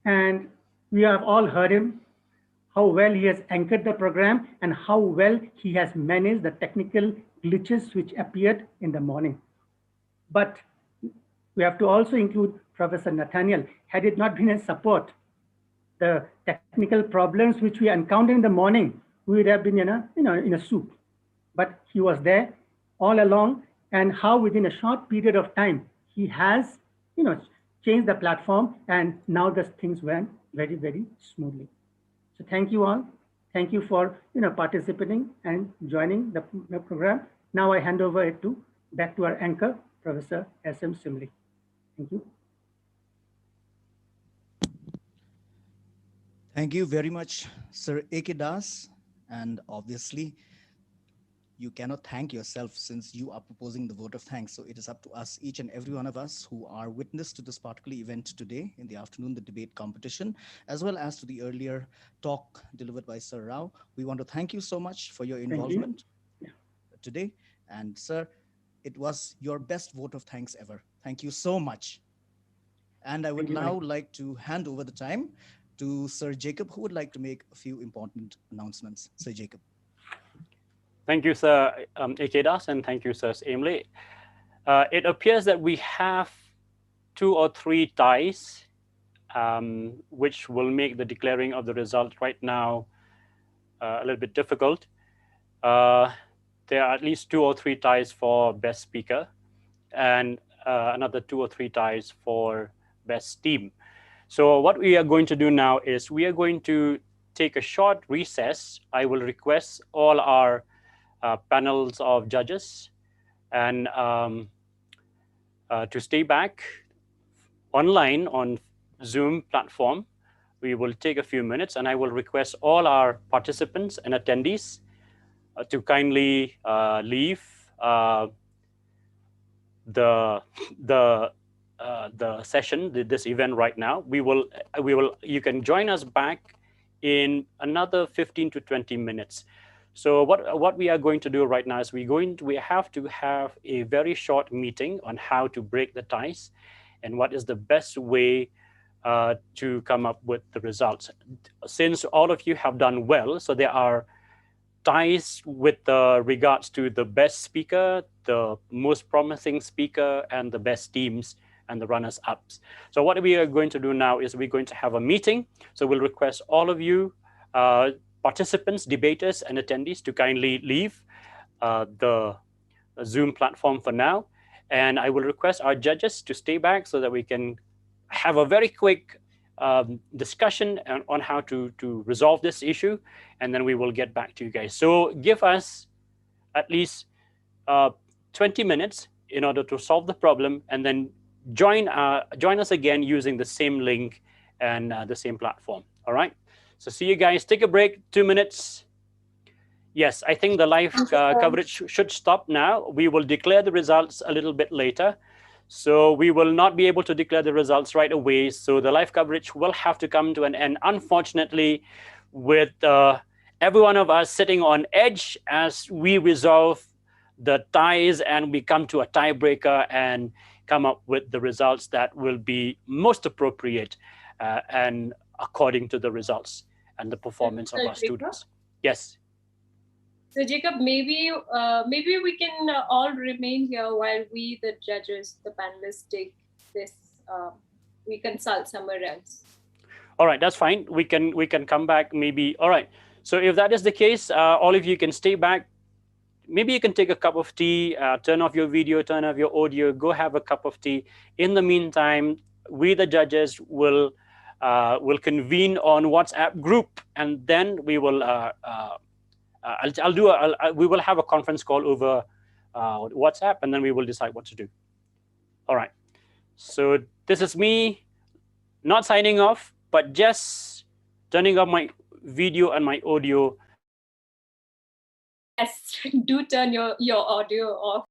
and we have all heard him, how well he has anchored the program and how well he has managed the technical glitches which appeared in the morning. But we have to also include Professor Nathaniel. Had it not been his support, the technical problems which we encountered in the morning, we would have been in a soup. But he was there all along, and how within a short period of time he has changed the platform, and now the things went very, very smoothly. So thank you all. Thank you for participating and joining the program. Now I hand over it back to our anchor, Professor S.M. Simli. Thank you. Thank you very much, Sir A.K. Das. And obviously, you cannot thank yourself since you are proposing the vote of thanks. So it is up to us, each and every one of us who are witness to this particular event today in the afternoon, the debate competition, as well as to the earlier talk delivered by Sir Rao. We want to thank you so much for your involvement today. And sir, it was your best vote of thanks ever. Thank you so much. And I would now like to hand over the time to Sir Jacob, who would like to make a few important announcements. Sir Jacob. Thank you, Sir A.K. Das, and thank you, Sir Emily. It appears that we have 2 or 3 ties, which will make the declaring of the result right now a little bit difficult. there are at least 2 or 3 ties for best speaker, and another 2 or 3 ties for best team. So what we are going to do now is we are going to take a short recess. I will request all our panels of judges and to stay back online on Zoom platform. We will take a few minutes, and I will request all our participants and attendees to kindly leave the session, this event right now. You can join us back in another 15 to 20 minutes. So what we are going to do right now is we have to have a very short meeting on how to break the ties and what is the best way to come up with the results. Since all of you have done well, so there are ties with regards to the best speaker, the most promising speaker, and the best teams and the runners-ups. So what we are going to do now is we're going to have a meeting. So we'll request all of you participants, debaters, and attendees to kindly leave the Zoom platform for now. And I will request our judges to stay back so that we can have a very quick discussion on how to resolve this issue, and then we will get back to you guys. So give us at least 20 minutes in order to solve the problem, and then join us again using the same link and the same platform. All right. So see you guys. Take a break. 2 minutes. Yes, I think the live coverage should stop now. We will declare the results a little bit later. So we will not be able to declare the results right away. So the live coverage will have to come to an end, unfortunately, with every one of us sitting on edge as we resolve the ties and we come to a tiebreaker and come up with the results that will be most appropriate and according to the results and the performance of our students. Yes. So Jacob, maybe we can all remain here while we, the judges, the panelists, take this. We consult somewhere else. All right, that's fine. We can come back maybe. All right. So if that is the case, all of you can stay back. Maybe you can take a cup of tea, turn off your video, turn off your audio, go have a cup of tea. In the meantime, we, the judges, will convene on WhatsApp group, and then we will. We will have a conference call over WhatsApp, and then we will decide what to do. All right. So this is me not signing off, but just turning off my video and my audio. Yes, do turn your audio off.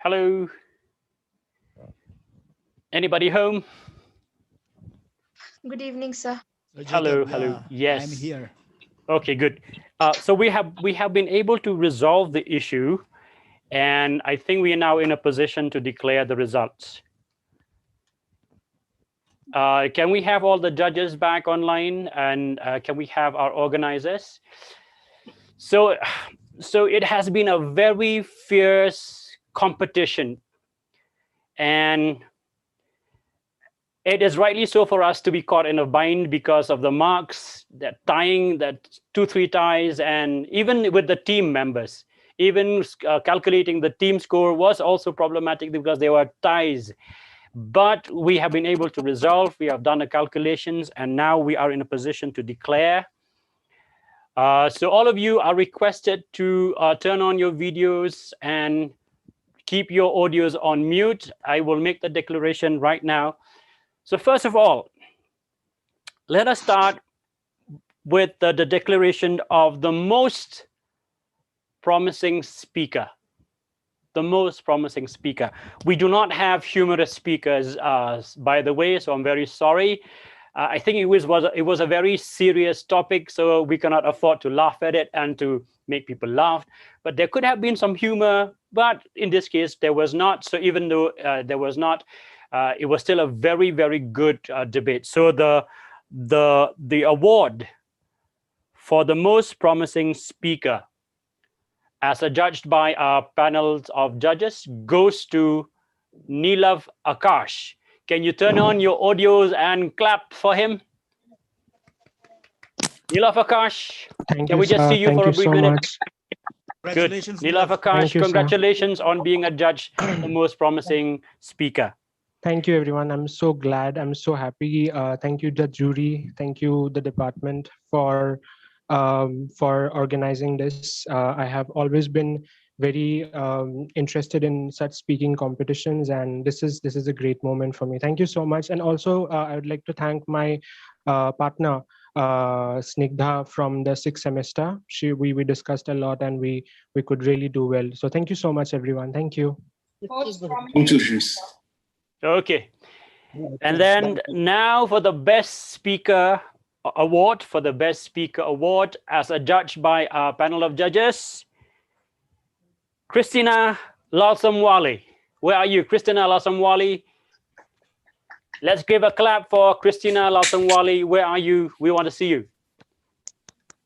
Hello. Anybody home? Good evening, sir. Hello, Jacob, hello. yeah, Yes. I'm here. Okay, good. So we have been able to resolve the issue, and I think we are now in a position to declare the results. Can we have all the judges back online, and can we have our organizers? So it has been a very fierce competition, and it is rightly so for us to be caught in a bind because of the marks, that tying, that 2-3 ties, and even with the team members, even calculating the team score was also problematic because there were ties. But we have been able to resolve, we have done the calculations, and now we are in a position to declare. So all of you are requested to turn on your videos and keep your audios on mute. I will make the declaration right now. So first of all, let us start with the declaration of the most promising speaker. The most promising speaker. We do not have humorous speakers, by the way, so I'm very sorry. I think it was a very serious topic, so we cannot afford to laugh at it and to make people laugh. But there could have been some humor, but in this case, there was not. So even though there was not, it was still a very, very good debate. So the award for the most promising speaker, as judged by our panels of judges, goes to Nilav Akash. Can you turn on your audios and clap for him? Nilav Akash, can we just see you for a brief minute? Good. Congratulations, Nilav Akash, Thank you, sir. congratulations on being a judge, the most promising speaker. Thank you, everyone. I'm so glad. I'm so happy. Thank you, the jury. Thank you, the department, for organizing this. I have always been very interested in such speaking competitions, and this is a great moment for me. Thank you so much. And also, I would like to thank my partner, Snigdha, from the 6th semester. We discussed a lot, and we could really do well. So thank you so much, everyone. Thank you. Congratulations. Okay. And then now for the best speaker award, as judged by our panel of judges, Christina Lalsamwali. Where are you, Christina Lalsamwali? Let's give a clap for Christina Lalsamwali. Where are you? We want to see you.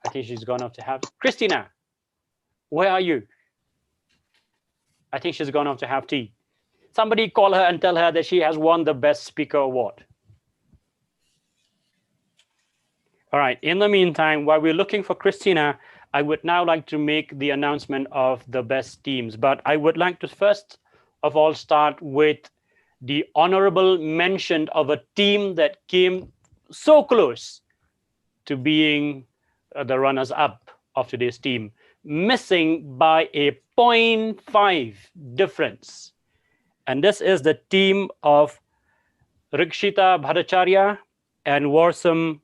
I think she's gone off to have. Christina, where are you? I think she's gone off to have tea. Somebody call her and tell her that she has won the Best Speaker Award. All right, in the meantime, while we're looking for Christina, I would now like to make the announcement of the best teams. But I would like to first of all start with the honorable mention of a team that came so close to being the runners-up of today's team, missing by a 0.5 difference. And this is the team of Rikshita Bhattacharya and Warsam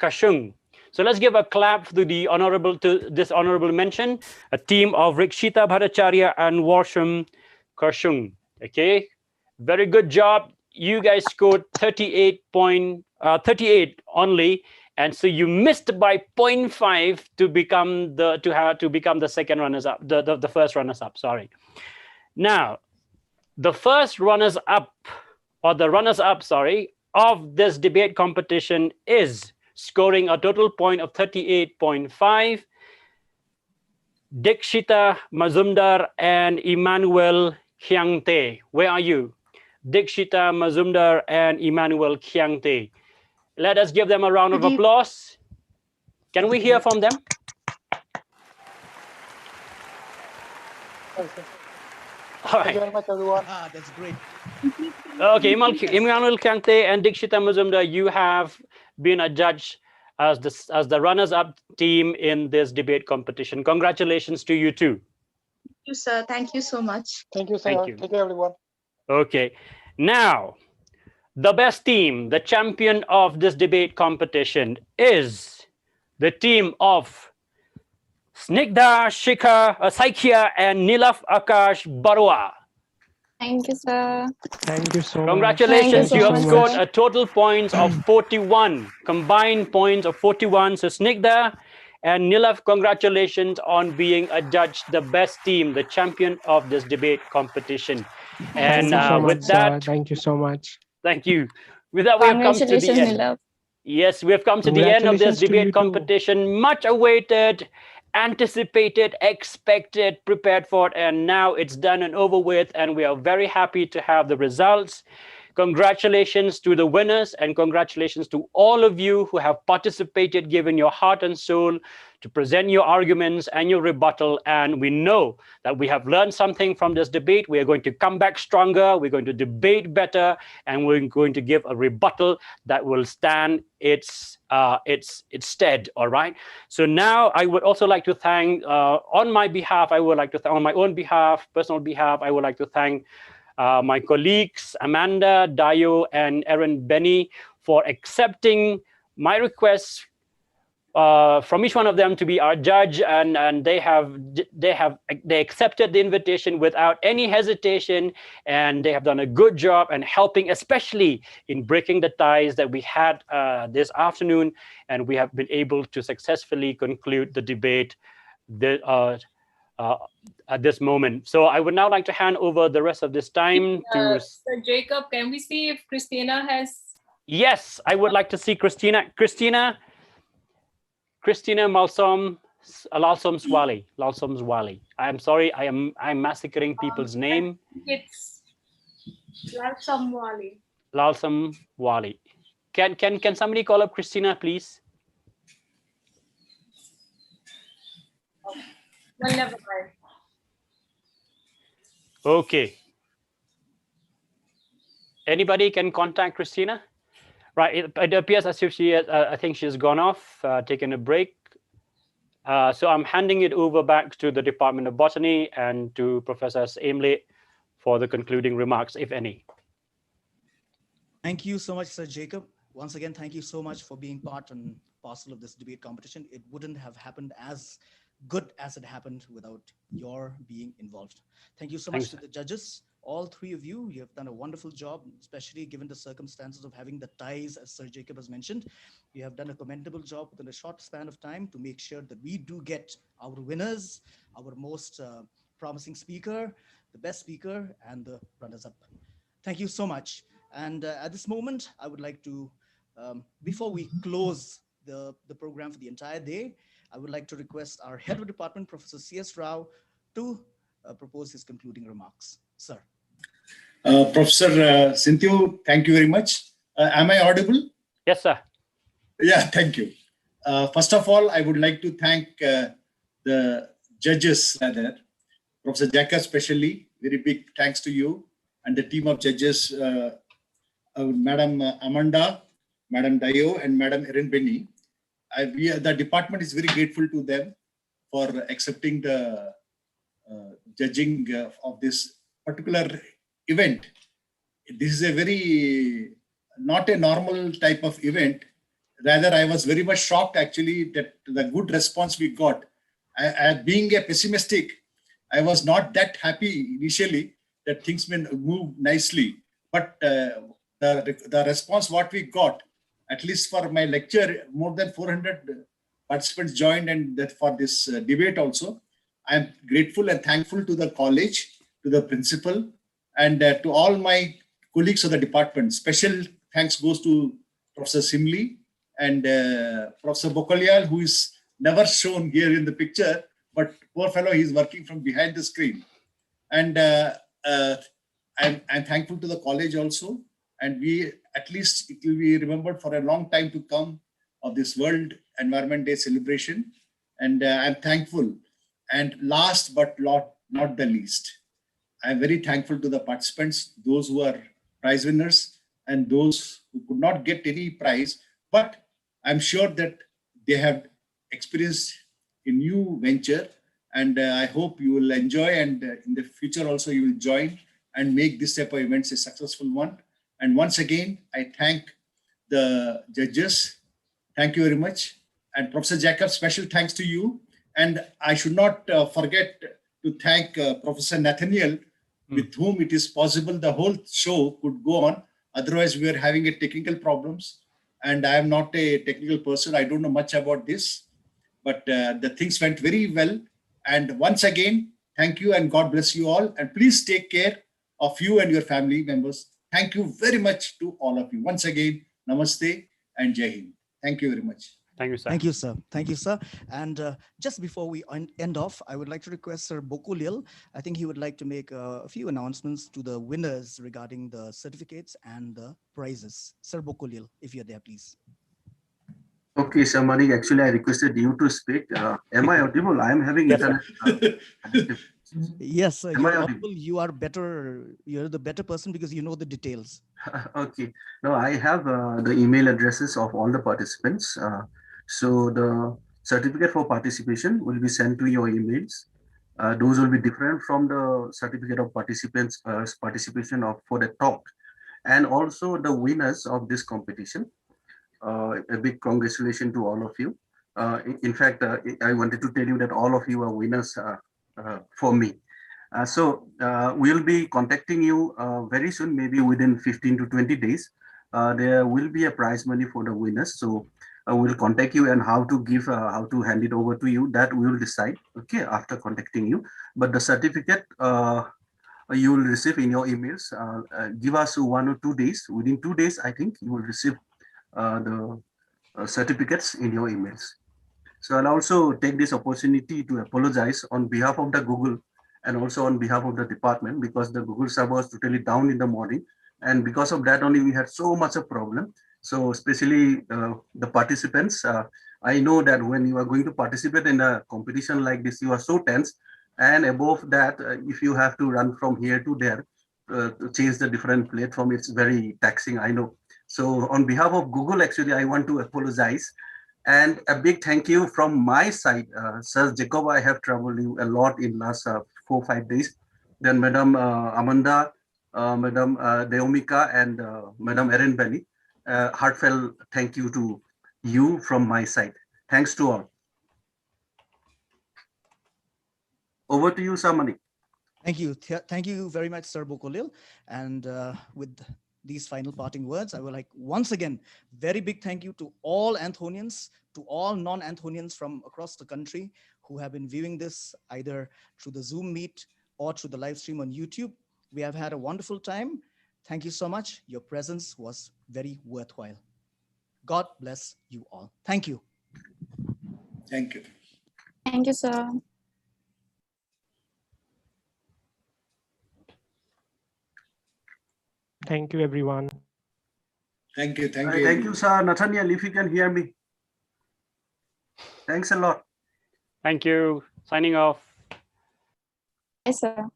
Kashung. So let's give a clap to this honorable mention, a team of Rikshita Bhattacharya and Warsam Kashung. Okay, very good job. You guys scored 38 only, and so you missed by 0.5 to become the second runners-up, the first runners-up. Sorry. Now, the first runners-up, or the runners-up, sorry, of this debate competition is scoring a total point of 38.5. Dikshita Mazumdar and Emmanuel Kyangte. Where are you? Dikshita Mazumdar and Emmanuel Kyangte. Let us give them a round of applause. Can we hear from them? All right. Thank you very much, everyone. That's great. Okay, Emmanuel Kyangte and Dikshita Mazumdar, you have been a judge as the runners-up team in this debate competition. Congratulations to you too. Thank you, sir. Thank you so much. Thank you, sir. Thank you. Thank you, everyone. Okay, now the best team, the champion of this debate competition is the team of Snigdha Shikhar Saikia and Nilaf Akash Barua. Thank you, sir. Thank you so Congratulations, Thank you you so have much, scored sir. a total points of 41, combined points of 41. So Snigdha and Nilaf, congratulations on being adjudged the best team, the champion of this debate competition. Thank you so much, With that, Thank you so much. thank you. With that, we have come to the Congratulations, end. Nilaf. Yes, we have come to the end of this Congratulations to you debate too. competition. Much awaited, anticipated, expected, prepared for, and now it's done and over with. And we are very happy to have the results. Congratulations to the winners, and congratulations to all of you who have participated, given your heart and soul to present your arguments and your rebuttal. And we know that we have learned something from this debate. We are going to come back stronger. We're going to debate better, and we're going to give a rebuttal that will stand its stead. All right. So now I would also like to thank, on my behalf, on my own behalf, personal behalf, I would like to thank my colleagues, Amanda, Dayo, and Erin Benny, for accepting my requests from each one of them to be our judge, and they accepted the invitation without any hesitation, and they have done a good job and helping, especially in breaking the ties that we had this afternoon, and we have been able to successfully conclude the debate at this moment. So I would now like to hand over the rest of this time to... Sir Jacob, can we see if Christina has... Yes, I would like to see Christina Lalsom Swali. I'm sorry, I'm massacring people's name. It's Lalsom Wali. Lalsom Wali. Can somebody call up Christina, please? Well, never mind. Okay. Anybody can contact Christina? Right, it appears as if she has, I think she's gone off, taken a break. So I'm handing it over back to the Department of Botany and to Professor Aimley for the concluding remarks, if any. Thank you so much, Sir Jacob. Once again, thank you so much for being part and parcel of this debate competition. It wouldn't have happened as good as it happened without your being involved. Thank you so much to the judges. All three of you, you have done a wonderful job, especially given the circumstances of having the ties, as Sir Jacob has mentioned. You have done a commendable job within a short span of time to make sure that we do get our winners, our most promising speaker, the best speaker, and the runners-up. Thank you so much. And at this moment, I would like to, before we close the program for the entire day, I would like to request our head of department, Professor C.S. Rao, to propose his concluding remarks. Sir. Professor Cynthia, thank you very much. Am I audible? Yes, sir. Yeah, thank you. First of all, I would like to thank the judges there. Professor Jacob especially, very big thanks to you and the team of judges, Madam Amanda, Madam Dayo, and Madam Erin Benny. The department is very grateful to them for accepting the judging of this particular event. This is a very, not a normal type of event. Rather, I was very much shocked actually that the good response we got. Being a pessimistic, I was not that happy initially that things may move nicely. But the response what we got, at least for my lecture, more than 400 participants joined, and that for this debate also. I am grateful and thankful to the college, to the principal, and to all my colleagues of the department. Special thanks goes to Professor Simli and Professor Bokalial, who is never shown here in the picture, but poor fellow, he's working from behind the screen. And I'm thankful to the college also. And we, at least it will be remembered for a long time to come of this World Environment Day celebration. And I'm thankful. And last but not the least, I'm very thankful to the participants, those who are prize winners and those who could not get any prize, but I'm sure that they have experienced a new venture, and I hope you will enjoy, and in the future also you will join and make this type of events a successful one. And once again, I thank the judges. Thank you very much. And Professor Jacob, special thanks to you. And I should not forget to thank Professor Nathaniel, with whom it is possible the whole show could go on. Otherwise, we are having a technical problems. And I am not a technical person. I don't know much about this. But the things went very well. And once again, thank you and God bless you all. And please take care of you and your family members. Thank you very much to all of you. Once again, namaste and Jai Hind. Thank you very much. Thank you, sir. Thank you, sir. Thank you, sir. And just before we end off, I would like to request Sir Bokulil. I think he would like to make a few announcements to the winners regarding the certificates and the prizes. Sir Bokulil, if you're there, please. Okay, Shamani, actually I requested you to speak. Am I audible? I am having internet. Yes, sir, you're audible. You are better. You're the better person because you know the details. Okay. No, I have the email addresses of all the participants. So the certificate for participation will be sent to your emails. Those will be different from the certificate of participation for the talk. And also the winners of this competition. A big congratulations to all of you. In fact, I wanted to tell you that all of you are winners for me. So we'll be contacting you very soon, maybe within 15 to 20 days. There will be a prize money for the winners. So we'll contact you, and how to give, how to hand it over to you, that we will decide, okay, after contacting you. But the certificate you will receive in your emails. Give us 1 or 2 days. Within 2 days, I think you will receive the certificates in your emails. So I'll also take this opportunity to apologize on behalf of the Google and also on behalf of the department, because the Google server was totally down in the morning. And because of that only, we had so much of problem. So especially the participants, I know that when you are going to participate in a competition like this, you are so tense. And above that, if you have to run from here to there to change the different platform, it's very taxing, I know. So on behalf of Google, actually, I want to apologize. And a big thank you from my side. Sir Jacob, I have traveled you a lot in last 4 or 5 days. Then Madam Amanda, Madam Deomika, and Madam Erin Benny. Heartfelt thank you to you from my side. Thanks to all. Over to you, Samani. Thank you. Thank you very much, Sir Bokulil. And with these final parting words, I would like once again, very big thank you to all Anthonians, to all non-Anthonians from across the country who have been viewing this either through the Zoom meet or through the live stream on YouTube. We have had a wonderful time. Thank you so much. Your presence was very worthwhile. God bless you all. Thank you. Thank you. Thank you, sir. Thank you, everyone. Thank you. Thank you. Thank you, sir. Nathaniel, if you can hear me. Thanks a lot. Thank you. Signing off. Yes, sir.